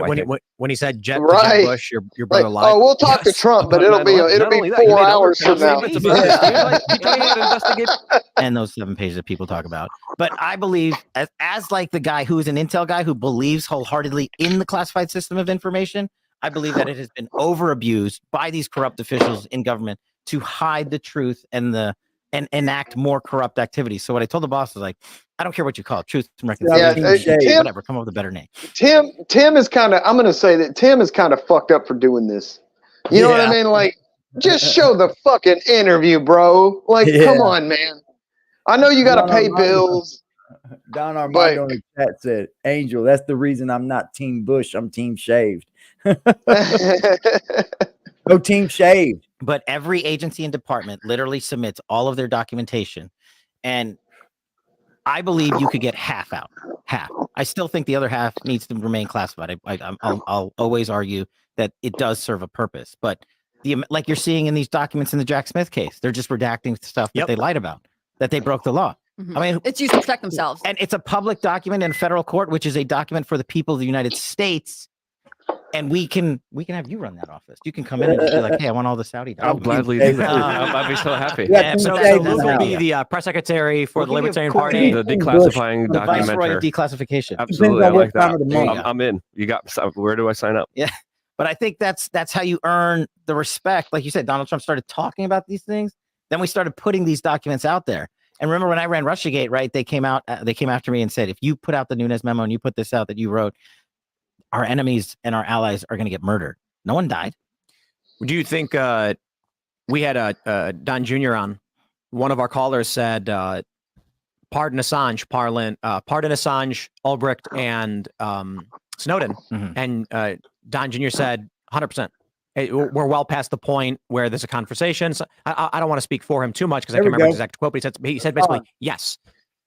When he said Jeb Bush, your brother lied. Oh, we'll talk to Trump, but it'll be 4 hours from now. And those 7 pages that people talk about. But I believe as like the guy who is an intel guy who believes wholeheartedly in the classified system of information, I believe that it has been over abused by these corrupt officials in government to hide the truth and enact more corrupt activities. So what I told the boss was like, I don't care what you call it, truth and reconciliation, whatever, come up with a better name. Tim is kind of, I'm going to say that Tim is kind of fucked up for doing this. You know what I mean? Like, just show the fucking interview, bro. Like, come on, man. I know you got to pay bills. Don Armando in the chat said, Angel, that's the reason I'm not Team Bush. I'm Team Shaved. No Team Shaved. But every agency and department literally submits all of their documentation. And I believe you could get half out. Half. I still think the other half needs to remain classified. I'll always argue that it does serve a purpose. But like you're seeing in these documents in the Jack Smith case, they're just redacting stuff that they lied about, that they broke the law. Mm-hmm. I mean, it's used to protect themselves. And it's a public document in federal court, which is a document for the people of the United States. And we can have you run that office. You can come in and just be like, hey, I want all the Saudi documents. I'll gladly do that. I'll be so happy. So Luke will be the press secretary for the Libertarian Party. The declassifying document. Viceroy of declassification. Absolutely. I like that. I'm in. Where do I sign up? Yeah. But I think that's how you earn the respect. Like you said, Donald Trump started talking about these things. Then we started putting these documents out there. And remember when I ran Russiagate, right? They came after me and said, if you put out the Nunes memo and you put this out that you wrote, our enemies and our allies are going to get murdered. No one died. Do you think we had Don Jr. on? One of our callers said pardon Assange, pardon Assange, Ulbricht, and Snowden. And Don Jr. said 100%. We're well past the point where there's a conversation. So I don't want to speak for him too much because I can't remember his exact quote, but he said basically yes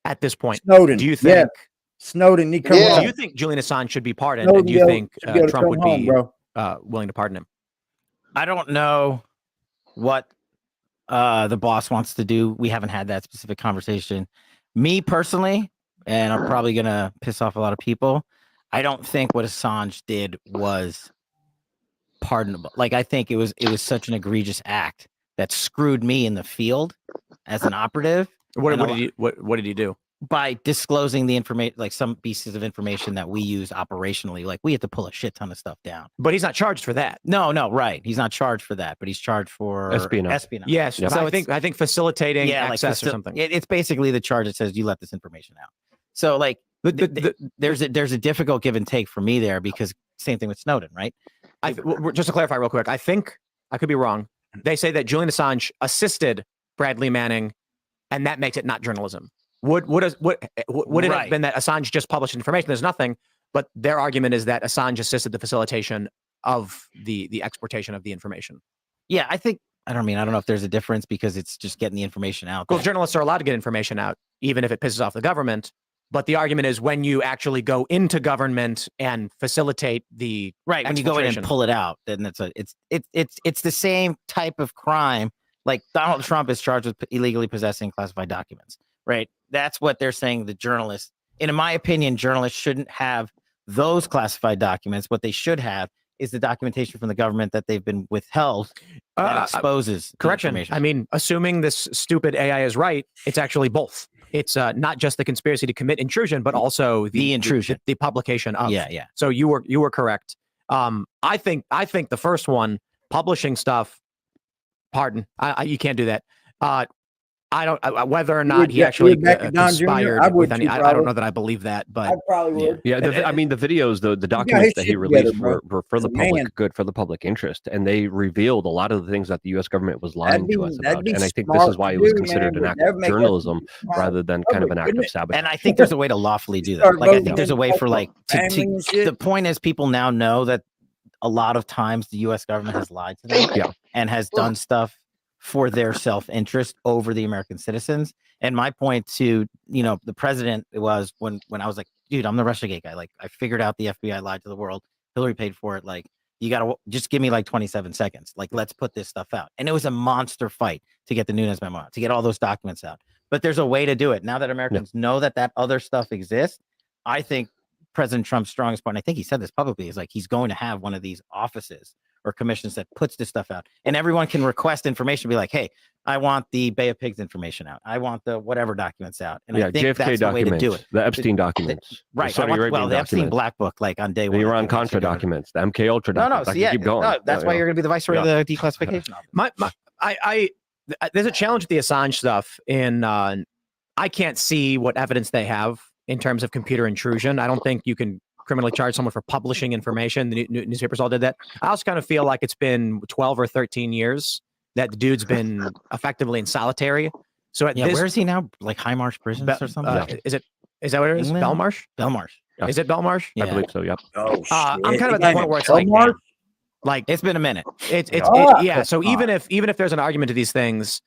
at this point. Snowden. Do you think Snowden? Do you think Julian Assange should be pardoned? And do you think Trump would be willing to pardon him? I don't know what the boss wants to do. We haven't had that specific conversation. Me personally, and I'm probably gonna piss off a lot of people, I don't think what Assange did was pardonable. Like, I think it was such an egregious act that screwed me in the field as an operative. What did he do? By disclosing the information, like some pieces of information that we use operationally. Like, we had to pull a shit ton of stuff down. But he's not charged for that. No, right. He's not charged for that, but he's charged for espionage. Yes. Yep. So I think facilitating access or something. It's basically the charge that says you let this information out. So like there's a difficult give and take for me there, because same thing with Snowden, right? Just to clarify real quick, I think I could be wrong. They say that Julian Assange assisted Bradley Manning, and that makes it not journalism. Would it have been that Assange just published information? There's nothing, but their argument is that Assange assisted the facilitation of the exportation of the information. Yeah, I don't know if there's a difference, because it's just getting the information out. Well, journalists are allowed to get information out, even if it pisses off the government. But the argument is when you actually go into government and facilitate the when you go in and pull it out, then it's the same type of crime. Like Donald Trump is charged with illegally possessing classified documents, right? That's what they're saying. The journalists, and in my opinion, journalists shouldn't have those classified documents. What they should have is the documentation from the government that they've been withheld that exposes correction. I mean, assuming this stupid AI is right, it's actually both. It's not just the conspiracy to commit intrusion, but also the intrusion, the publication of. Yeah. So you were correct. I think the first one, publishing stuff. Pardon, you can't do that. I don't whether or not he actually conspired with any. I don't know that I believe that, but I probably would. Yeah, I mean the videos, the documents that he released were for the public good, for the public interest, and they revealed a lot of the things that the U.S. government was lying to us about. And I think this is why it was considered an act of journalism rather than kind of an act of sabotage. And I think there's a way to lawfully do that. Like, I think there's a way for the point is, people now know that a lot of times the U.S. government has lied to them and has done stuff for their self-interest over the American citizens. And my point to, the president was when I was like, dude, I'm the Russiagate guy. Like, I figured out the FBI lied to the world. Hillary paid for it. Like, you got to just give me like 27 seconds. Like, let's put this stuff out. And it was a monster fight to get the Nunes memo out, to get all those documents out. But there's a way to do it. Now that Americans know that other stuff exists, I think President Trump's strongest point, I think he said this publicly, is like he's going to have one of these offices or commissions that puts this stuff out, and everyone can request information, be like, hey, I want the Bay of Pigs information out. I want the whatever documents out. And I think JFK that's the way to do it. The Epstein documents. Right. The Epstein Black Book, like on day one. The Iran-Contra documents, the MK Ultra documents. Keep going. No, that's why you're going to be the viceroy of the declassification office. There's a challenge with the Assange stuff in I can't see what evidence they have in terms of computer intrusion. I don't think you can criminally charge someone for publishing information. The newspapers all did that. I also kind of feel like it's been 12 or 13 years that the dude's been effectively in solitary. So where is he now? Like High Marsh Prisons or something? Is that what it is? Belmarsh? Belmarsh. Yeah. Is it Belmarsh? I believe so. Yep. Oh, I'm kind of at the point where it's like it's been a minute. So even if there's an argument to these things,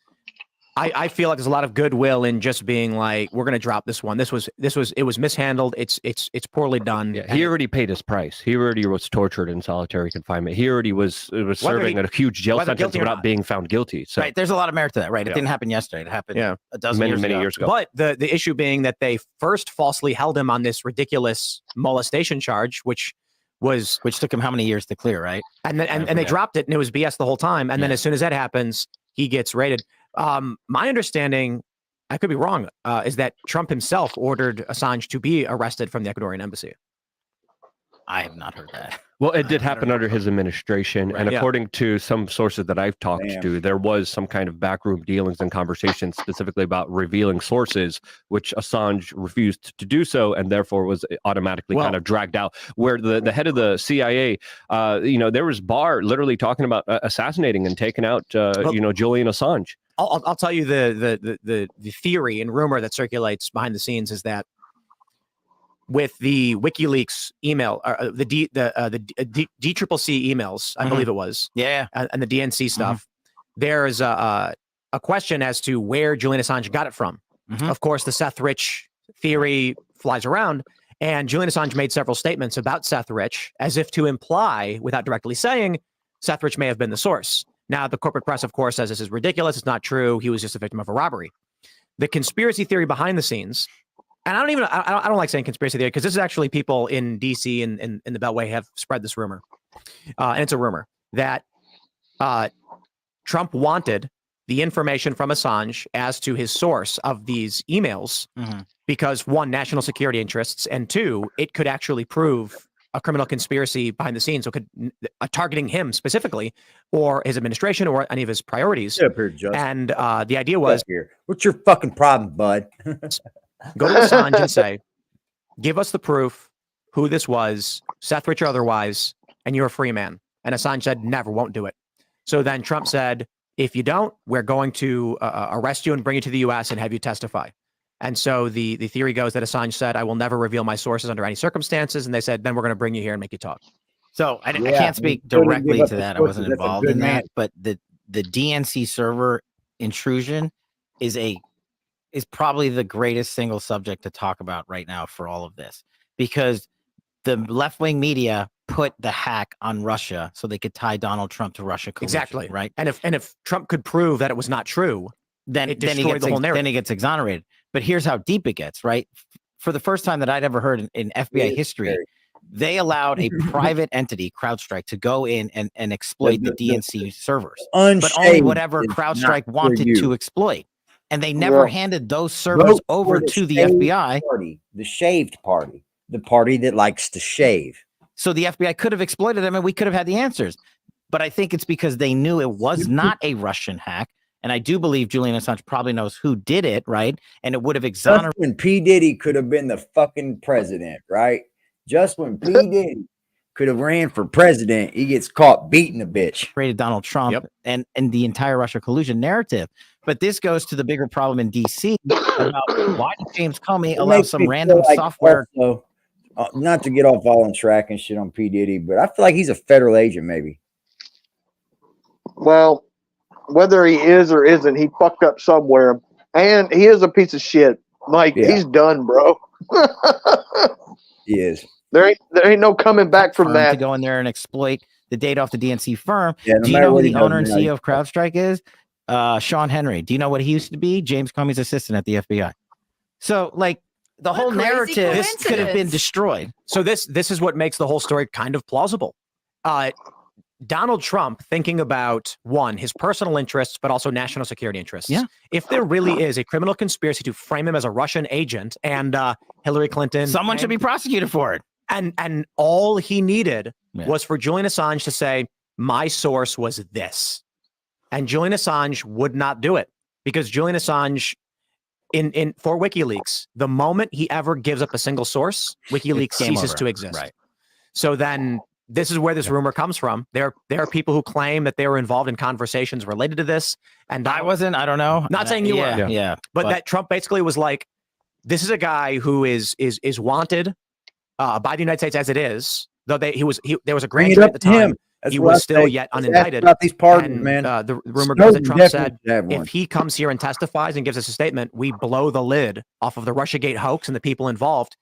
I feel like there's a lot of goodwill in just being like, we're going to drop this one. It was mishandled. It's poorly done. Yeah, he already paid his price. He already was tortured in solitary confinement. He already was serving a huge jail sentence without being found guilty. So there's a lot of merit to that, right? It didn't happen yesterday. It happened a dozen years ago. But the issue being that they first falsely held him on this ridiculous molestation charge, which took him how many years to clear, right? And they dropped it, and it was BS the whole time. And then as soon as that happens, he gets raided. My understanding, I could be wrong, is that Trump himself ordered Assange to be arrested from the Ecuadorian embassy. I have not heard that. Well, it did happen under his administration. Right. And according to some sources that I've talked to, there was some kind of backroom dealings and conversations specifically about revealing sources, which Assange refused to do so, and therefore was automatically kind of dragged out. Where the head of the CIA, there was Barr literally talking about assassinating and taking out, Julian Assange. I'll tell you the theory and rumor that circulates behind the scenes is that with the WikiLeaks email, the DCCC emails, I believe it was, and the DNC stuff, there's a question as to where Julian Assange got it from. Of course, the Seth Rich theory flies around, and Julian Assange made several statements about Seth Rich as if to imply, without directly saying, Seth Rich may have been the source. Now, the corporate press, of course, says this is ridiculous. It's not true. He was just a victim of a robbery. The conspiracy theory behind the scenes, and I don't like saying conspiracy theory because this is actually people in DC and in the Beltway have spread this rumor. And it's a rumor that Trump wanted the information from Assange as to his source of these emails because, one, national security interests, and two, it could actually prove a criminal conspiracy behind the scenes, so could targeting him specifically, or his administration, or any of his priorities. And the idea was, what's your fucking problem, bud? Go to Assange and say, give us the proof who this was, Seth Rich or otherwise, and you're a free man. And Assange said, never, won't do it. So then Trump said, if you don't, we're going to arrest you and bring you to the U.S. and have you testify. And so the theory goes that Assange said, I will never reveal my sources under any circumstances. And they said, then we're going to bring you here and make you talk. So I can't speak directly to that. I wasn't involved in that. But the DNC server intrusion is probably the greatest single subject to talk about right now for all of this, because the left-wing media put the hack on Russia so they could tie Donald Trump to Russia collusion, exactly, right? And if Trump could prove that it was not true, then it destroyed the whole narrative. Then he gets exonerated. But here's how deep it gets, right? For the first time that I'd ever heard in FBI history, they allowed a private entity, CrowdStrike, to go in and exploit the DNC servers, but only whatever CrowdStrike wanted to exploit. And they never handed those servers over to the FBI. The shaved party, the party that likes to shave. So the FBI could have exploited them and we could have had the answers. But I think it's because they knew it was not a Russian hack. And I do believe Julian Assange probably knows who did it, right? And it would have exonerated. Just when P. Diddy could have been the fucking president, right? Just when P. Diddy could have ran for president, he gets caught beating a bitch. Created Donald Trump and the entire Russia collusion narrative. But this goes to the bigger problem in DC about why did James Comey allow some random software. Also, not to get off all on track and shit on P. Diddy, but I feel like he's a federal agent, maybe. Well, whether he is or isn't, he fucked up somewhere. And he is a piece of shit. Like, he's done, bro. He is. There ain't no coming back from that. To go in there and exploit the data off the DNC firm. Yeah, do you know who the owner and CEO of CrowdStrike is? Sean Henry. Do you know what he used to be? James Comey's assistant at the FBI. So, like, the whole narrative could have been destroyed. So this is what makes the whole story kind of plausible. Donald Trump thinking about, one, his personal interests, but also national security interests. Yeah. If there really is a criminal conspiracy to frame him as a Russian agent and Hillary Clinton. Someone should be prosecuted for it. And all he needed was for Julian Assange to say, my source was this. And Julian Assange would not do it because Julian Assange for WikiLeaks, the moment he ever gives up a single source, WikiLeaks ceases to exist. Right. So then this is where this rumor comes from. There are people who claim that they were involved in conversations related to this. And I wasn't, I don't know. Not saying you were. Yeah. But that Trump basically was like, this is a guy who is wanted by the United States as it is, though there was a grand jury at the time. He was still yet unindicted. About these pardons, and, man. The rumor goes that Trump said, if he comes here and testifies and gives us a statement, we blow the lid off of the Russiagate hoax and the people involved.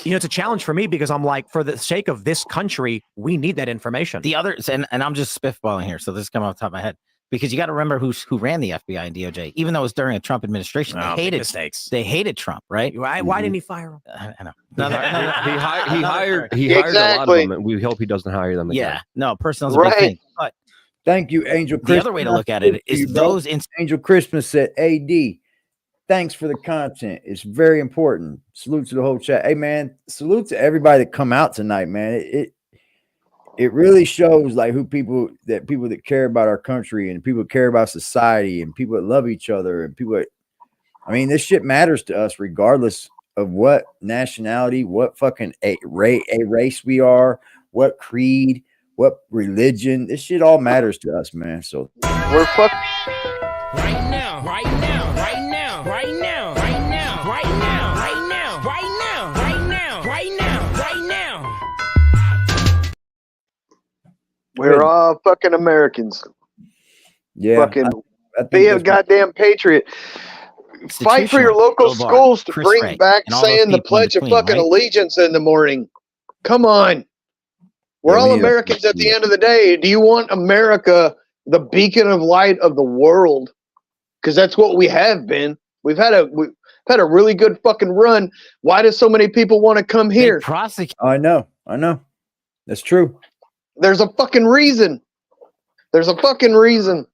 You know, it's a challenge for me because I'm like, for the sake of this country, we need that information. The others, and I'm just spitballing here, so this is coming off the top of my head, because you got to remember who ran the FBI and DOJ, even though it was during a Trump administration. They hated Trump, right? Why didn't he fire him? I know. He hired a lot of them, and we hope he doesn't hire them again. Yeah, no, personal's a big thing. But thank you, Angel Christmas. The other way to look at it is those Angel Christmas said, AD, thanks for the content. It's very important. Salute to the whole chat. Hey, man, salute to everybody that come out tonight, man. It really shows like people that care about our country and people that care about society and people that love each other and people that, I mean, this shit matters to us regardless of what nationality, what fucking a race we are, what creed, what religion. This shit all matters to us, man. So we're fucked. right now, right now, right now, right now, right now, right now, right now, right now, right now, right now, right now. We're all fucking Americans. Yeah. Fucking I think be a that's- goddamn patriot. Fight for your local Bill Barr, schools to Chris bring Wray, back and all those saying the people in Pledge of between, fucking right? Allegiance in the morning. Come on. We're Yeah, we all need a- Americans at the end of the day. Do you want America, the beacon of light of the world? Because that's what we have been. We've had a really good fucking run. Why do so many people want to come here? I know. That's true. There's a fucking reason. There's a fucking reason.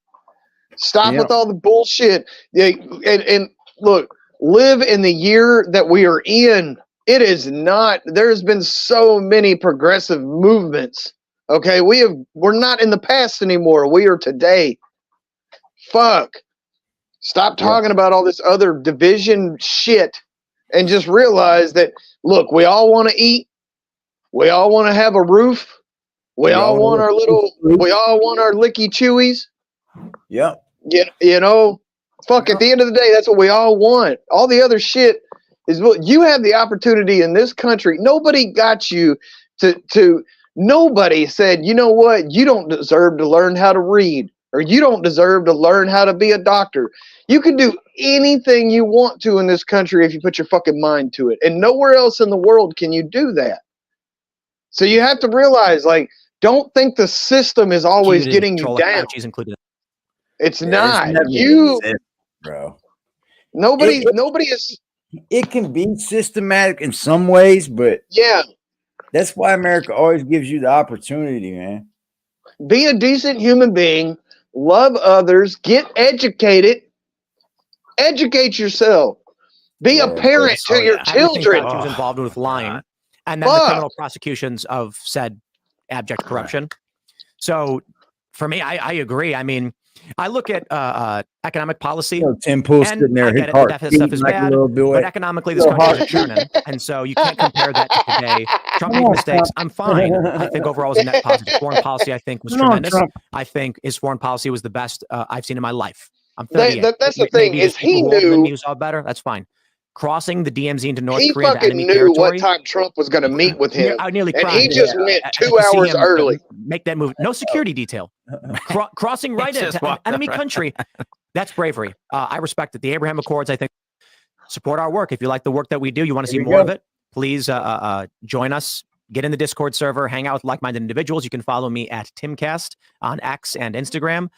Stop Yeah. with all the bullshit. Yeah, and look, live in the year that we are in. It is not. There's been so many progressive movements. Okay, we're not in the past anymore. We are today. Fuck. Stop talking about all this other division shit and just realize that, look, we all want to eat. We we all want to have a roof. We all want our licky chewies. Yeah. You know, fuck, at the end of the day, that's what we all want. All the other shit is what you have the opportunity in this country. Nobody got you to nobody said, you know what, you don't deserve to learn how to read, or you don't deserve to learn how to be a doctor. You can do anything you want to in this country if you put your fucking mind to it. And nowhere else in the world can you do that. So you have to realize, like, don't think the system is always getting you down. It's not. Bro. Nobody is. It can be systematic in some ways, but yeah, that's why America always gives you the opportunity, man. Be a decent human being, love others, get educated, educate yourself, be a parent to your children. She was involved with lying, and then the criminal prosecutions of said abject corruption. So, for me, I agree. I mean, I look at economic policy. Tim Pool's sitting there, his heart that stuff is beating like a bad, little boy. but economically, this country is churning, and so you can't compare that to today. Trump made mistakes. I'm fine. I think overall it was a net positive. Foreign policy, I think, was tremendous. I think his foreign policy was the best I've seen in my life. I'm 38. That's the thing, is he knew he saw better. That's fine. Crossing the DMZ into North he Korea, into fucking enemy knew territory. what time Trump was going to meet with him. I nearly and cried. he just went 2 to see hours him, early. Make that move. No security detail. Crossing right just into an walked enemy right. country. That's bravery. I respect it. The Abraham Accords, I think, support our work. If you like the work that we do, you want to see more of it, please join us. Get in the Discord server, hang out with like-minded individuals. You can follow me at Timcast on X and Instagram.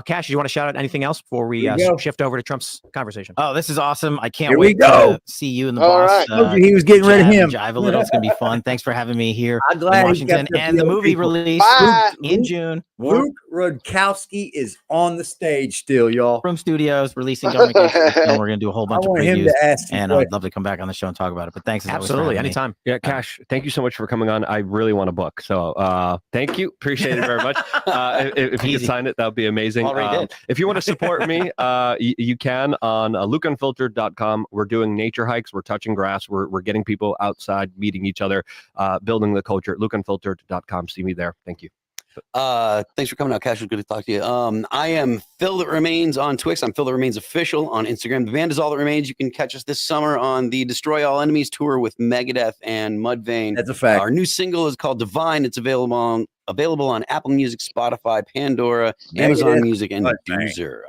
Cash, do you want to shout out anything else before we shift over to Trump's conversation? Oh, this is awesome. I can't Here we wait go. to see you and the All boss. right. Told you he was getting rid of jab him. and Jive a little. It's going to be fun. Thanks for having me here I'm in glad he Washington. kept up And the old movie people. release Bye. in June. Luke Rudkowski is on the stage still, y'all. Room Studios releasing Government Against the Film. We're going to do a whole bunch of want him previews. to ask some And questions. I'd love to come back on the show and talk about it. But thanks as always for Absolutely, having me. anytime. Yeah, Cash, thank you so much for coming on. I really want a book. So thank you. Appreciate it very much. If you could sign it, that would be amazing. Already did. If you want to support me, you can on lukeunfiltered.com. We're doing nature hikes. We're touching grass. We're getting people outside, meeting each other, building the culture. lukeunfiltered.com. See me there. Thank you. Thanks for coming out, Cash. It was good to talk to you. I am Phil That Remains on Twix. I'm Phil That Remains Official on Instagram. The band is All That Remains. You can catch us this summer on the Destroy All Enemies tour with Megadeth and Mudvayne. That's a fact. Our new single is called Divine. It's available on Apple Music, Spotify, Pandora, Amazon Music, and Deezer.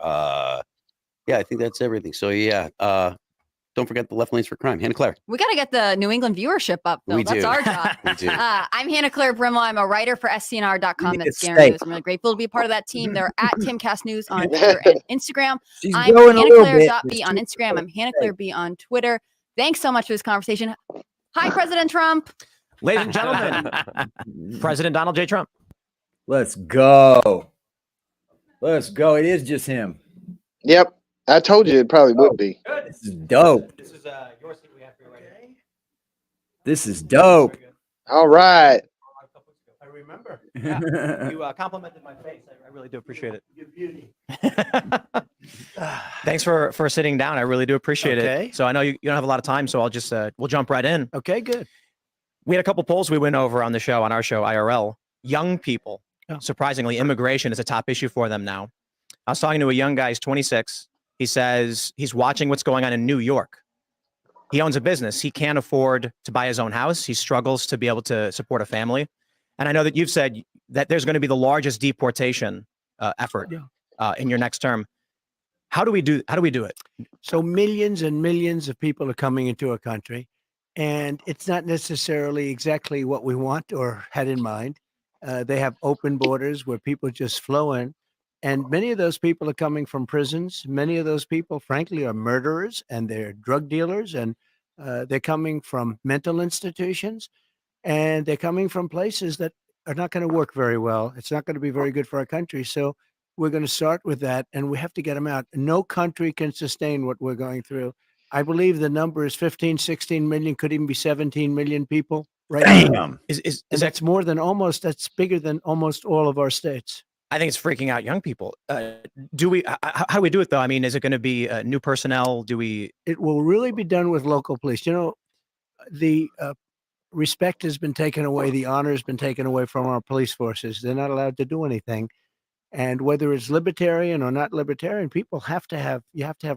Yeah, I think that's everything. So yeah, don't forget the Left Lanes for Crime. Hannah Claire. We got to get the New England viewership up, Phil. We That's do. our job. We do. I'm Hannah Claire Brimwell. I'm a writer for SCNR.com. That's Stay. Scary News. I'm really grateful to be a part of that team. They're at Timcast News on Twitter and Instagram. She's I'm growing a little bit. HannahClaire.B on Instagram. I'm Hannah Claire B on Twitter. Thanks so much for this conversation. Hi, President Trump. Ladies and gentlemen, President Donald J. Trump. Let's go. Let's go. It is just him. Yep, I told you it probably would be. This is dope. This is your seat we have for you right now. This is dope. All right. I remember. You complimented my face. I really do appreciate it. Your beauty. Thanks for sitting down. I really do appreciate it. So I know you don't have a lot of time, so I'll just we'll jump right in. Okay, good. We had a couple polls we went over on our show, IRL. Young people, surprisingly, immigration is a top issue for them now. I was talking to a young guy, he's 26. He says he's watching what's going on in New York. He owns a business. He can't afford to buy his own house. He struggles to be able to support a family. And I know that you've said that there's going to be the largest deportation effort in your next term. How do we do it? So millions and millions of people are coming into our country, and it's not necessarily exactly what we want or had in mind. They have open borders where people just flow in, and many of those people are coming from prisons. Many of those people, frankly, are murderers and they're drug dealers, and they're coming from mental institutions, and they're coming from places that are not going to work very well. It's not going to be very good for our country. So we're going to start with that, and we have to get them out. No country can sustain what we're going through. I believe the number is 15, 16 million, could even be 17 million people right now. That's more than that's bigger than almost all of our states. I think it's freaking out young people. How do we do it though? I mean, is it going to be new personnel? It will really be done with local police. You know, the respect has been taken away. The honor has been taken away from our police forces. They're not allowed to do anything. And whether it's libertarian or not libertarian, people have to have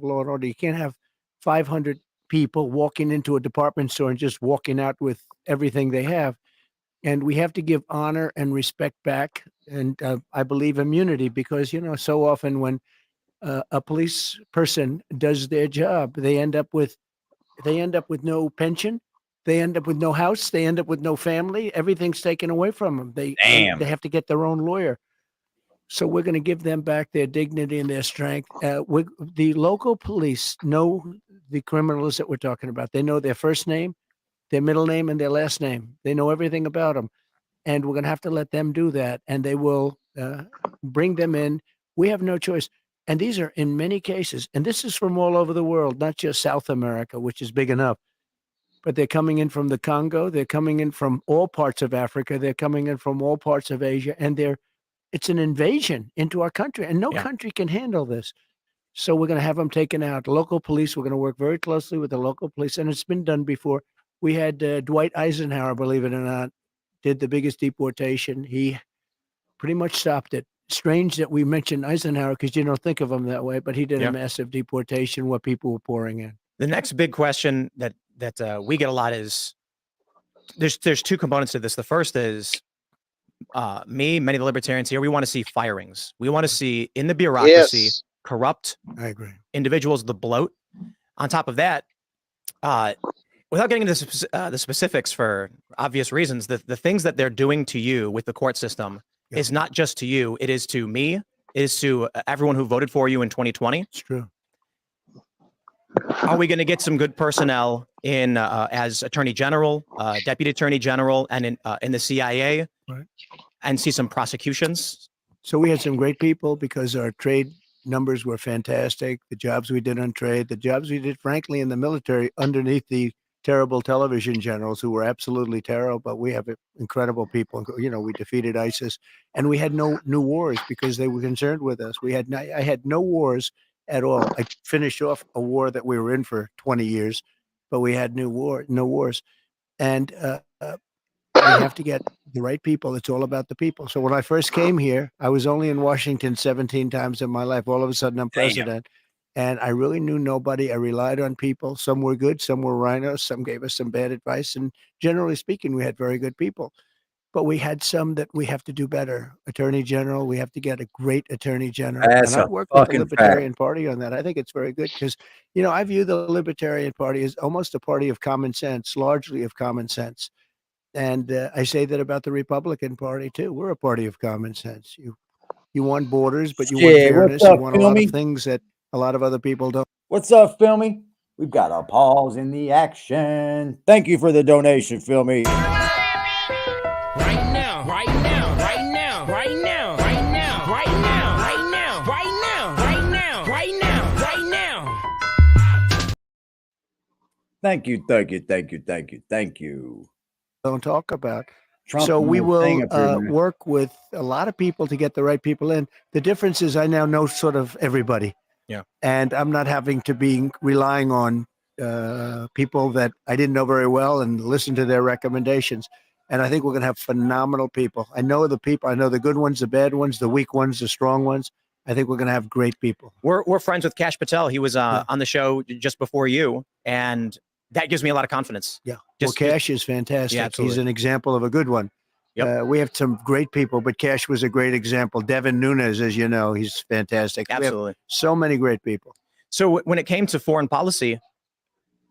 law and order. You can't have 500 people walking into a department store and just walking out with everything they have. And we have to give honor and respect back. And I believe immunity, because, you know, so often when a police person does their job, they end up with no pension. They end up with no house. They end up with no family. Everything's taken away from them. They have to get their own lawyer. So we're going to give them back their dignity and their strength. The local police know the criminals that we're talking about. They know their first name, their middle name, and their last name. They know everything about them. And we're going to have to let them do that. And they will bring them in. We have no choice. And these are in many cases, and this is from all over the world, not just South America, which is big enough, but they're coming in from the Congo. They're coming in from all parts of Africa. They're coming in from all parts of Asia. And it's an invasion into our country, and no country can handle this. So we're going to have them taken out. Local police, we're going to work very closely with the local police, and it's been done before. We had Dwight Eisenhower, believe it or not, did the biggest deportation. He pretty much stopped it. Strange that we mentioned Eisenhower because you don't think of him that way, but he did a massive deportation where people were pouring in. The next big question that we get a lot is there's two components to this. The first is many of the libertarians here, we want to see firings. We want to see in the bureaucracy corrupt individuals, the bloat. On top of that, without getting into the specifics for obvious reasons, the things that they're doing to you with the court system is not just to you. It is to me. It is to everyone who voted for you in 2020. It's true. Are we going to get some good personnel in as Attorney General, Deputy Attorney General, and in the CIA, and see some prosecutions? So we had some great people because our trade numbers were fantastic. The jobs we did on trade, the jobs we did, frankly, in the military underneath the terrible television generals who were absolutely terrible, but we have incredible people. You know, we defeated ISIS, and we had no new wars because they were concerned with us. I had no wars at all. I finished off a war that we were in for 20 years, but we had no wars. And we have to get the right people. It's all about the people. So when I first came here, I was only in Washington 17 times in my life. All of a sudden, I'm president. And I really knew nobody. I relied on people. Some were good, some were rhinos, some gave us some bad advice. And generally speaking, we had very good people. But we had some that we have to do better. Attorney General, we have to get a great Attorney General. That's and I work with the Libertarian Party on that. I think it's very good because, you know, I view the Libertarian Party as almost a party of common sense, largely of common sense. And I say that about the Republican Party, too. We're a party of common sense. You want borders, but you want fairness. You want a lot of things that a lot of other people don't. What's up, Filmy? We've got a pause in the action. Thank you for the donation, Filmy. Right now, right now, right now, right now, right now, right now, right now, right now, right now, right now, right now. Thank you, thank you, thank you, thank you, thank you. Don't talk about. Trump so we will here, work with a lot of people to get the right people in. The difference is I now know sort of everybody. Yeah. And I'm not having to be relying on people that I didn't know very well and listen to their recommendations. And I think we're going to have phenomenal people. I know the people. I know the good ones, the bad ones, the weak ones, the strong ones. I think we're going to have great people. We're friends with Kash Patel. He was on the show just before you, and that gives me a lot of confidence. Yeah. Well, Kash is fantastic. Yeah, absolutely. He's an example of a good one. Yep. We have some great people, but Kash was a great example. Devin Nunes, as you know, he's fantastic. Absolutely. So many great people. So when it came to foreign policy,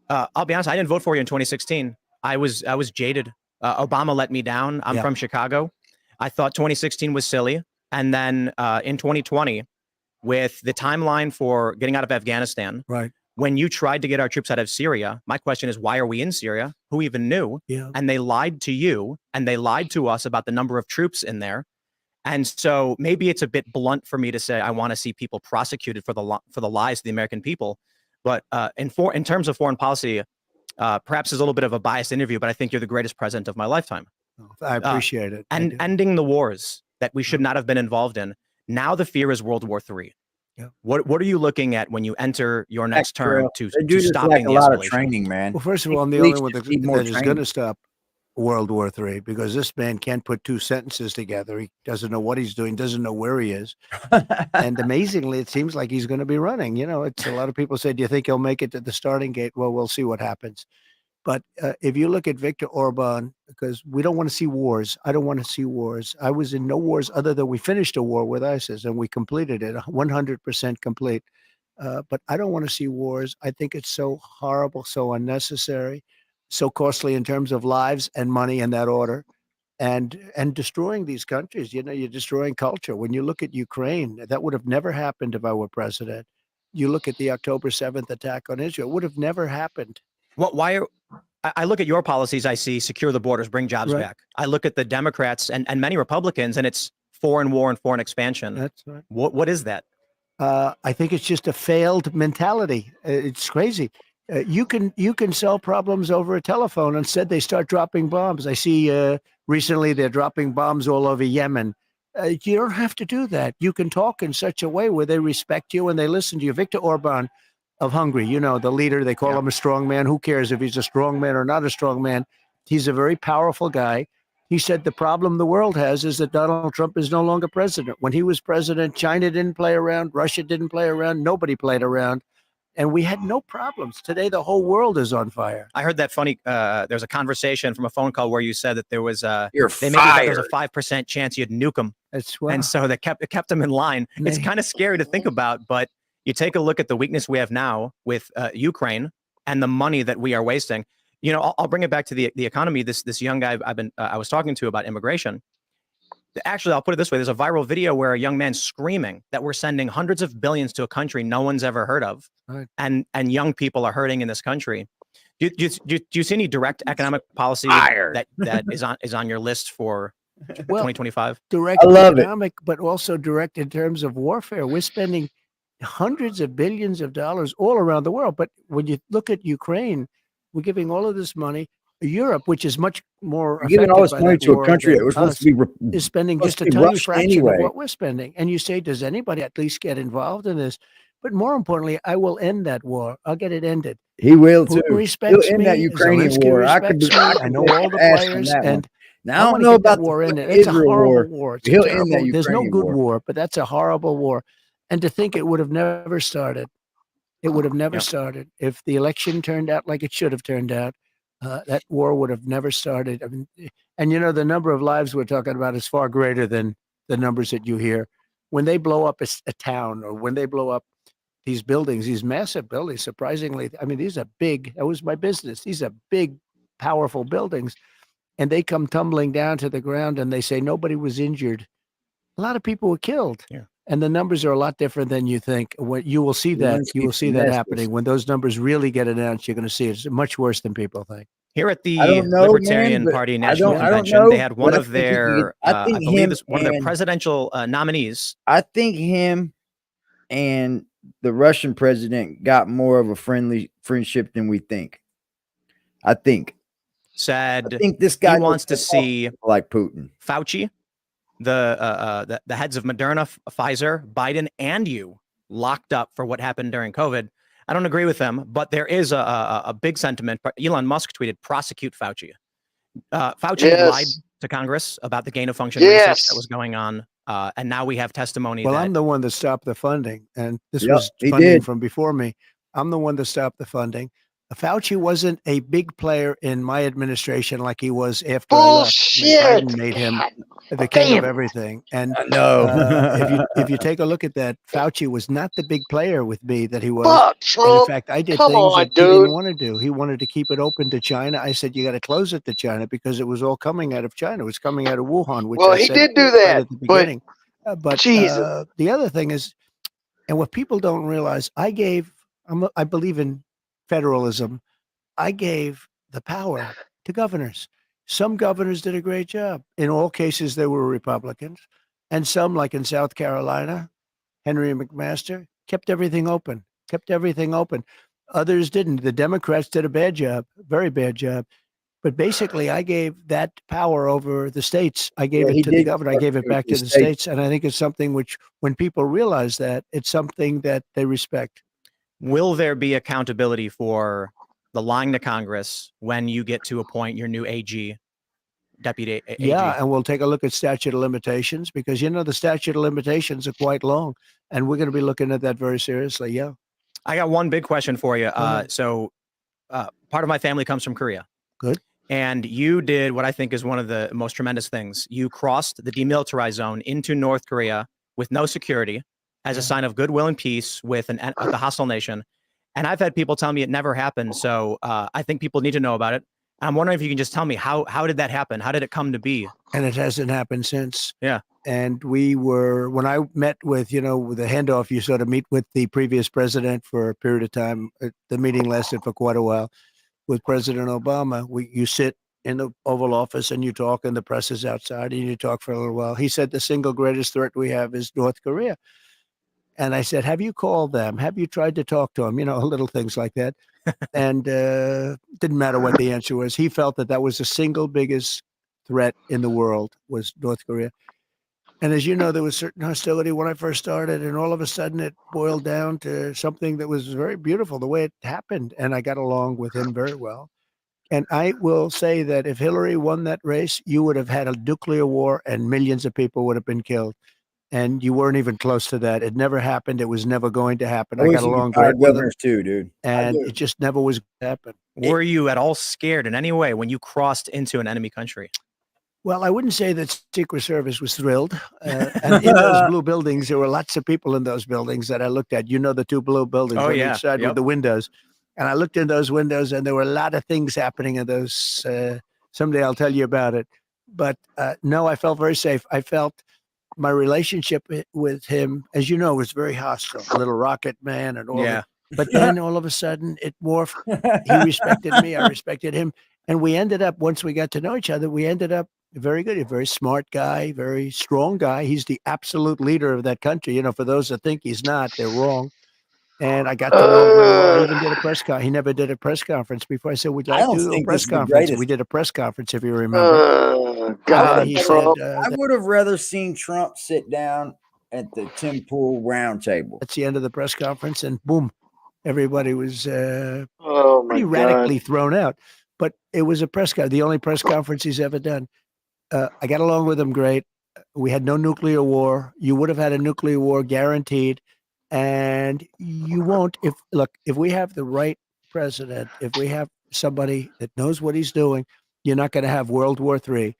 I'll be honest, I didn't vote for you in 2016. I was jaded. Obama let me down. I'm from Chicago. I thought 2016 was silly. And then in 2020, with the timeline for getting out of Afghanistan, right? When you tried to get our troops out of Syria, my question is, why are we in Syria? Who even knew? Yeah. And they lied to you, and they lied to us about the number of troops in there. And so maybe it's a bit blunt for me to say I want to see people prosecuted for the lies of the American people. But in terms of foreign policy, perhaps it's a little bit of a biased interview, but I think you're the greatest president of my lifetime. I appreciate it. And ending the wars that we should not have been involved in. Now the fear is World War III. Yeah. What are you looking at when you enter your next term to like stopping the a lot of escalation? training, man. Well, first of all, I'm the only one that is going to stop World War III, because this man can't put two sentences together. He doesn't know what he's doing, doesn't know where he is. And amazingly, it seems like he's going to be running. You know, it's a lot of people say, do you think he'll make it to the starting gate? Well, we'll see what happens. But if you look at Viktor Orban, because we don't want to see wars. I don't want to see wars. I was in no wars other than we finished a war with ISIS and we completed it 100% complete. But I don't want to see wars. I think it's so horrible, so unnecessary, so costly in terms of lives and money in that order, and destroying these countries. You know, you're destroying culture. When you look at Ukraine, that would have never happened if I were president. You look at the October 7th attack on Israel, it would have never happened. I look at your policies, I see secure the borders, bring jobs back. I look at the Democrats and many Republicans, and it's foreign war and foreign expansion. That's right. What is that? I think it's just a failed mentality. It's crazy. You can solve problems over a telephone. Instead, they start dropping bombs. I see recently they're dropping bombs all over Yemen. You don't have to do that. You can talk in such a way where they respect you and they listen to you. Viktor Orban of Hungary, you know, the leader, they call him a strong man. Who cares if he's a strong man or not a strong man? He's a very powerful guy. He said the problem the world has is that Donald Trump is no longer president. When he was president, China didn't play around, Russia didn't play around, nobody played around, and we had no problems. Today, the whole world is on fire. I heard that funny, there's a conversation from a phone call where you said that there was there was a 5% chance you'd nuke them. That's and so that kept them in line. It's kind of scary to think about, but you take a look at the weakness we have now with Ukraine and the money that we are wasting. You know, I'll bring it back to the economy. This young guy I was talking to about immigration. Actually, I'll put it this way: there's a viral video where a young man screaming that we're sending hundreds of billions to a country no one's ever heard of, and young people are hurting in this country. Do you see any direct economic policy that is on your list for 2025? Direct economic, but also direct in terms of warfare. We're spending hundreds of billions of dollars all around the world. But when you look at Ukraine, we're giving all of this money. Europe, which is much more giving all this money to a country that was supposed to be is spending just a tiny fraction of what we're spending. And you say, does anybody at least get involved in this? But more importantly, I will end that war. I'll get it ended. He will too. Putin respects He'll end me. that Ukrainian Zelensky war. I know all the players, and now I don't know about war the in it. It's a horrible war. He'll end that Ukrainian There's no good war. war, but that's a horrible war. And to think it would have never started. It would have never started if the election turned out like it should have turned out. That war would have never started. I mean, and you know, the number of lives we're talking about is far greater than the numbers that you hear. When they blow up a town, or when they blow up these buildings, these massive buildings, surprisingly, I mean, these are big. That was my business. These are big, powerful buildings. And they come tumbling down to the ground and they say nobody was injured. A lot of people were killed. Yeah. And the numbers are a lot different than you think. When you will see that, happening. When those numbers really get announced, you're going to see it's much worse than people think. Here at the Libertarian Party National Convention, they had one of their, I believe it's one of their presidential nominees. I think him and the Russian president got more of a friendship than we think. I think this guy wants to see like Putin, Fauci, the heads of Moderna, Pfizer, Biden, and you locked up for what happened during COVID. I don't agree with them, but there is a big sentiment. Elon Musk tweeted, prosecute Fauci. Fauci lied to Congress about the gain of function research that was going on And now we have testimony. Well, that, I'm the one that stopped the funding, and this Yep, was he funding did. from before me. I'm the one that stopped the funding. Fauci wasn't a big player in my administration like he was after I left. I mean, Biden made him the king of everything. And No. if you take a look at that, Fauci was not the big player with me that he was. Fuck, And in Trump. fact, I did Come things on, that he didn't dude. want to do. He wanted to keep it open to China. I said, you got to close it to China because it was all coming out of China. It was coming out of Wuhan, which Well, I he said did do right that, at the beginning. But Jesus. the other thing is, and what people don't realize, I believe in federalism. I gave the power to governors. Some governors did a great job. In all cases, they were Republicans. And some, like in South Carolina, Henry McMaster, kept everything open. Others didn't. The Democrats did a bad job, very bad job. But basically, I gave that power over the states. I gave it to the governor. I gave it back to the states. And I think it's something which, when people realize that, it's something that they respect. Will there be accountability for the lying to Congress when you get to appoint your new AG, deputy AG? Yeah, and we'll take a look at statute of limitations because, the statute of limitations are quite long. And we're going to be looking at that very seriously. Yeah. I got one big question for you. So part of my family comes from Korea. Good. And you did what I think is one of the most tremendous things. You crossed the demilitarized zone into North Korea with no security as a sign of goodwill and peace with the hostile nation. And I've had people tell me it never happened. So I think people need to know about it. I'm wondering if you can just tell me how did that happen? How did it come to be? And it hasn't happened since. Yeah. And when I met with, with the handoff, you sort of meet with the previous president for a period of time. The meeting lasted for quite a while. With President Obama, you sit in the Oval Office and you talk, and the press is outside, and you talk for a little while. He said the single greatest threat we have is North Korea. And I said, have you called them? Have you tried to talk to them? Little things like that. And didn't matter what the answer was. He felt that was the single biggest threat in the world was North Korea. And as you know, there was certain hostility when I first started, and all of a sudden it boiled down to something that was very beautiful, the way it happened. And I got along with him very well. And I will say that if Hillary won that race, you would have had a nuclear war and millions of people would have been killed. And you weren't even close to that. It never happened. It was never going to happen. I got along great with him. Too, dude. And it just never was going to happen. Were you at all scared in any way when you crossed into an enemy country? Well, I wouldn't say that Secret Service was thrilled. And in those blue buildings, there were lots of people in those buildings that I looked at. The two blue buildings on each side with the windows. And I looked in those windows, and there were a lot of things happening in those. Someday I'll tell you about it. But no, I felt very safe. I felt my relationship with him, as you know, was very hostile. Little Rocket Man and all that. But then all of a sudden it morphed. He respected me. I respected him. And we ended up, once we got to know each other, we ended up very good. A very smart guy, very strong guy. He's the absolute leader of that country. For those that think he's not, they're wrong. And I got to know him very well. I even did a press conference. He never did a press conference before. I said, would you like to do a press conference? We did a press conference, if you remember. God, he said, I would have rather seen Trump sit down at the Tim Pool round table. That's the end of the press conference, and boom, everybody was pretty radically thrown out. But it was a press conference, the only press conference he's ever done. I got along with him great. We had no nuclear war. You would have had a nuclear war guaranteed. And you won't if we have the right president, if we have somebody that knows what he's doing, you're not going to have World War III.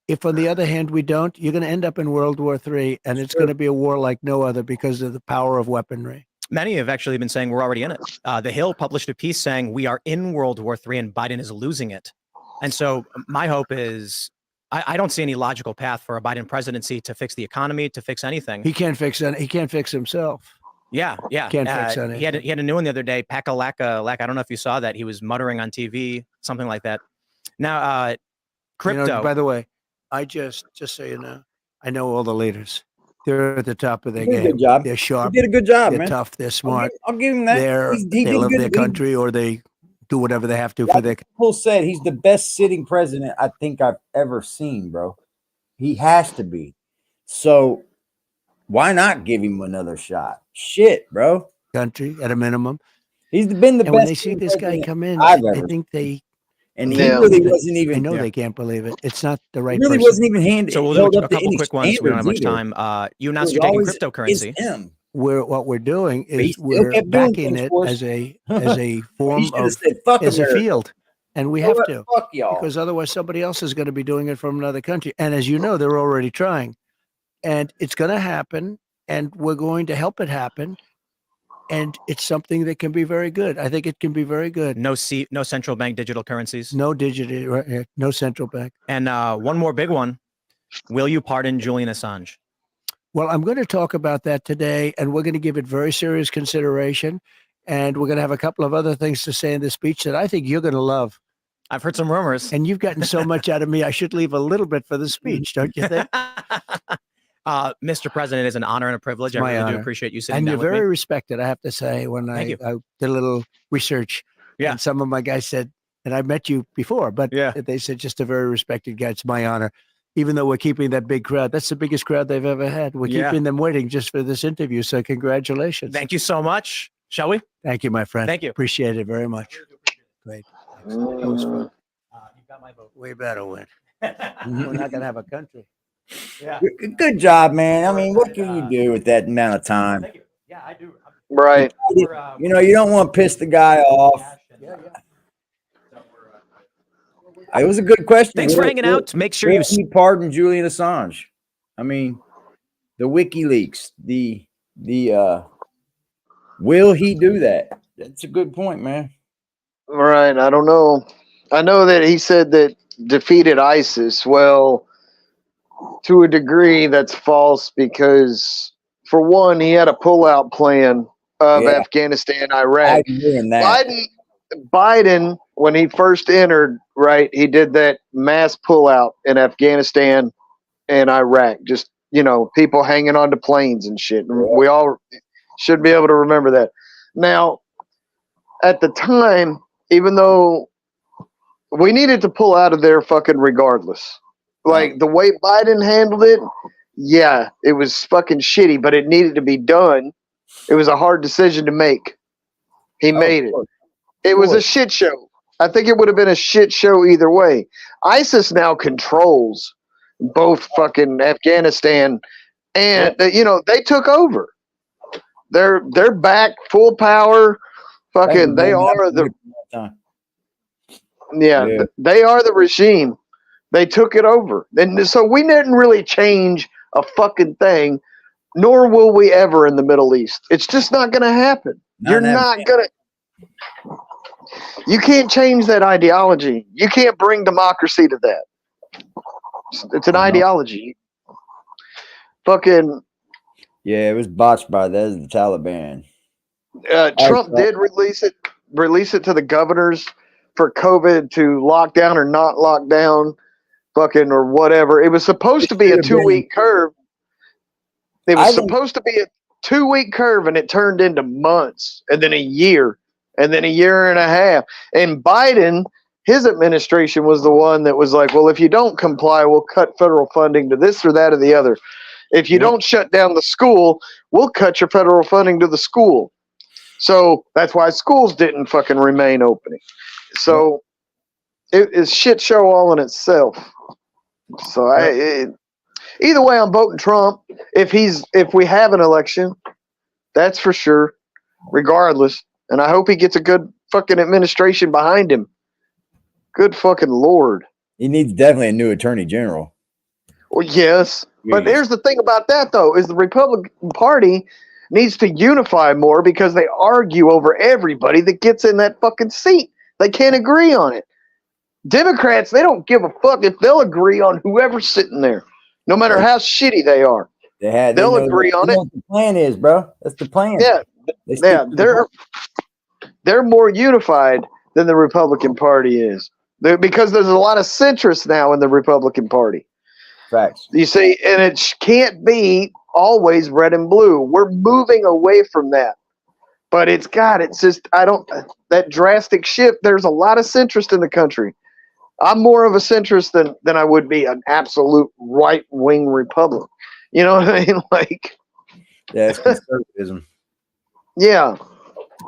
If, on the other hand, we don't, you're going to end up in World War III, and it's going to be a war like no other because of the power of weaponry. Many have actually been saying we're already in it. The Hill published a piece saying we are in World War III and Biden is losing it. And so my hope is I don't see any logical path for a Biden presidency to fix the economy, to fix anything. He can't fix any. He can't fix himself. Yeah. Can't fix anything. He had a new one the other day, Pakalaka. I don't know if you saw that. He was muttering on TV, something like that. Now, crypto. By the way, I just so you know, I know all the leaders. They're at the top of their game. Good job. They're sharp. He did a good job, they're man. Tough. They're smart. I'll give him that. They love their country, or they do whatever they have to for their. People said he's the best sitting president I think I've ever seen, bro. He has to be. So why not give him another shot? Shit, bro. Country at a minimum. He's been the best. When they see this guy come in, I think they And he really wasn't I even. know they can't believe it. It's not the right Really person. wasn't even handed. So we'll held do up a to couple any quick ones. We don't have much standards time. You It announced was you're taking always cryptocurrency. him. What we're doing But he is still we're kept doing backing things it for us. as a He form should have of said, "Fuck as a America." field, and we You know have what? to Fuck y'all. because otherwise somebody else is going to be doing it from another country. And as you know, they're already trying, and it's going to happen, and we're going to help it happen. And it's something that can be very good. I think it can be very good. No central bank digital currencies. No digital, no central bank. And one more big one. Will you pardon Julian Assange? Well, I'm going to talk about that today, and we're going to give it very serious consideration. And we're going to have a couple of other things to say in the speech that I think you're going to love. I've heard some rumors. And you've gotten so much out of me, I should leave a little bit for the speech, don't you think? Mr. President, it is an honor and a privilege. I really do appreciate you sitting and down you're with very me. respected, I have to say. When I did a little research, yeah, and some of my guys said, and I met you before, but they said just a very respected guy. It's my honor. Even though we're keeping that big crowd, that's the biggest crowd they've ever had. We're keeping them waiting just for this interview. So congratulations. Thank you so much. Shall we? Thank you, my friend. Thank you. Appreciate it very much. Great. That was fun. You got my vote. We better win. We're not going to have a country. Yeah. Good job, man. I mean, what can you do with that amount of time? Thank you. Yeah, I do. Right. You know, you don't want to piss the guy off. It was a good question. Thanks for hanging out. Make sure you pardon Julian Assange. I mean, the WikiLeaks, the will he do that? That's a good point, man. Right. I don't know. I know that he said that defeated ISIS. Well, to a degree, that's false because, for one, he had a pullout plan of Afghanistan, Iraq. Biden, when he first entered, right, he did that mass pullout in Afghanistan and Iraq. Just, you know, people hanging onto planes and shit. We all should be able to remember that. Now, at the time, even though we needed to pull out of there fucking regardless. Like, the way Biden handled it, yeah, it was fucking shitty, but it needed to be done. It was a hard decision to make. He made it. It was a shit show. I think it would have been a shit show either way. ISIS now controls both fucking Afghanistan and, you know, they took over. They're back, full power. Fucking, they are the... Yeah, they are the regime. They took it over. And so we didn't really change a fucking thing, nor will we ever in the Middle East. It's just not going to happen. You're not going to. You can't change that ideology. You can't bring democracy to that. It's an ideology. Fucking. Yeah, it was botched by the Taliban. Trump did release it to the governors for COVID to lock down or not lock down, fucking or whatever. It was supposed to be a 2-week curve. It was supposed to be a 2-week curve, and it turned into months, and then a year, and then a year and a half. And Biden, his administration was the one that was like, well, if you don't comply, we'll cut federal funding to this or that or the other. If you don't shut down the school, we'll cut your federal funding to the school. So that's why schools didn't fucking remain opening. So it is shit show all in itself. So either way, I'm voting Trump. If we have an election, that's for sure, regardless. And I hope he gets a good fucking administration behind him. Good fucking Lord. He needs definitely a new attorney general. Well, yes. But here's the thing about that, though, is the Republican Party needs to unify more because they argue over everybody that gets in that fucking seat. They can't agree on it. Democrats, they don't give a fuck if they'll agree on whoever's sitting there, no matter how shitty they are. They'll agree on it. What the plan is, bro. That's the plan. Yeah, they're more unified than the Republican Party is, because there's a lot of centrists now in the Republican Party. Facts. You see, and it can't be always red and blue. We're moving away from that. But it's just, that drastic shift, there's a lot of centrist in the country. I'm more of a centrist than I would be an absolute right-wing Republican. You know what I mean? Like, yeah, it's conservatism. Yeah.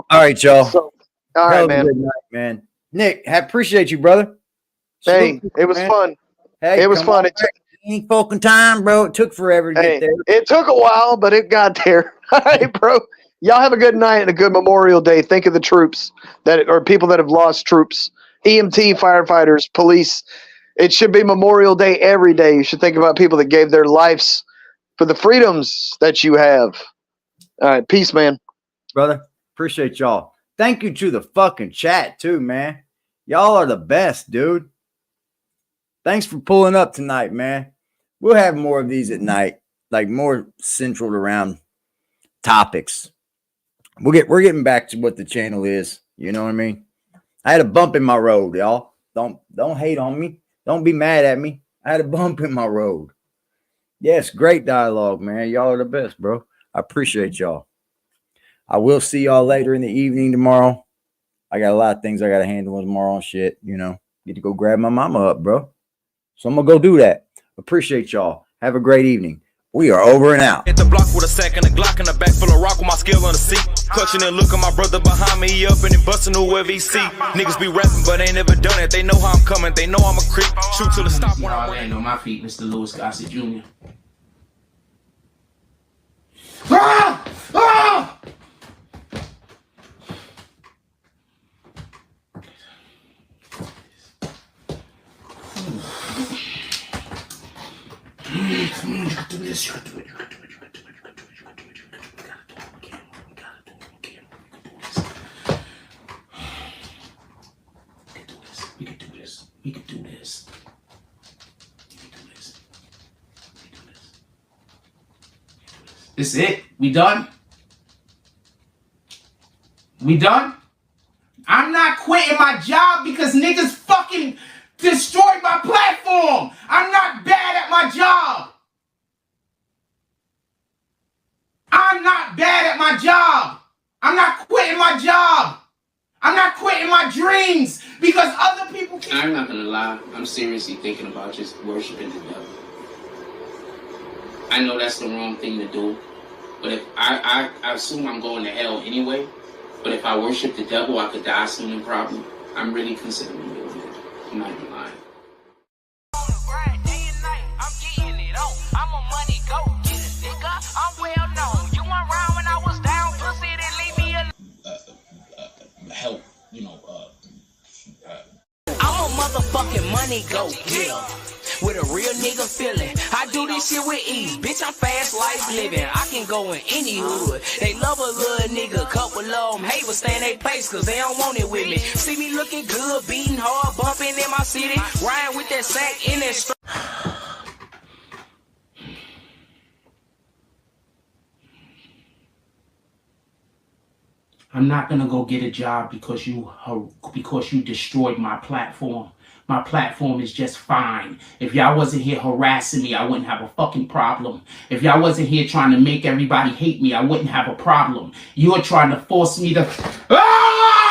All right, y'all. So, all right, man. Good night, man. Nick, I appreciate you, brother. Hey, it was fun. Hey, it was fun. It took any fucking time, bro. It took forever to get there. It took a while, but it got there. All right, bro. Y'all have a good night and a good Memorial Day. Think of the troops or people that have lost troops. EMT, firefighters, police. It should be Memorial Day every day. You should think about people that gave their lives for the freedoms that you have. All right, peace, man. Brother, appreciate y'all. Thank you to the fucking chat too, man. Y'all are the best, dude. Thanks for pulling up tonight, man. We'll have more of these at night, like more centered around topics. We're getting back to what the channel is. You know what I mean? I had a bump in my road, y'all. Don't hate on me. Don't be mad at me. I had a bump in my road. Yes, great dialogue, man. Y'all are the best, bro. I appreciate y'all. I will see y'all later in the evening tomorrow. I got a lot of things I got to handle tomorrow and shit, you know. Get to go grab my mama up, bro. So I'm going to go do that. Appreciate y'all. Have a great evening. We are over and out. Hit the block with a sack and a Glock in the back full of rock with my skill on the seat. Clutching and look at my brother behind me, he up and he busting whoever he see. Niggas be rapping, but ain't never done it. They know how I'm coming, they know I'm a creep. Shoot till the stop when I land on my feet, Mr. Lewis Gossett Jr. Ah! Ah! You can do this, you can do it, you can do it, you can do it, you can do it, you can do it, you can do it, you gotta do it, we can do this. We can do this. We can do this. We can do this. We can do this. This is it? We done? We done? I'm not quitting my job because niggas fucking destroyed my platform. I'm not bad at my job. I'm not bad at my job. I'm not quitting my job. I'm not quitting my dreams because other people can't. I'm not gonna lie. I'm seriously thinking about just worshiping the devil. I know that's the wrong thing to do, but if I assume I'm going to hell anyway. But if I worship the devil, I could die soon and probably. I'm really considering doing it. I'm not even lying. Help, you know, I'm a motherfucking money go getter with a real nigga feeling. I do this shit with ease, bitch. I'm fast life living. I can go in any hood. They love a little nigga, couple of them hate, but stay in their place cause they don't want it with me. See me looking good, beating hard, bumping in my city, riding with that sack in that I'm not gonna go get a job because you destroyed my platform. My platform is just fine. If y'all wasn't here harassing me, I wouldn't have a fucking problem. If y'all wasn't here trying to make everybody hate me, I wouldn't have a problem. You are trying to force me to... Ah!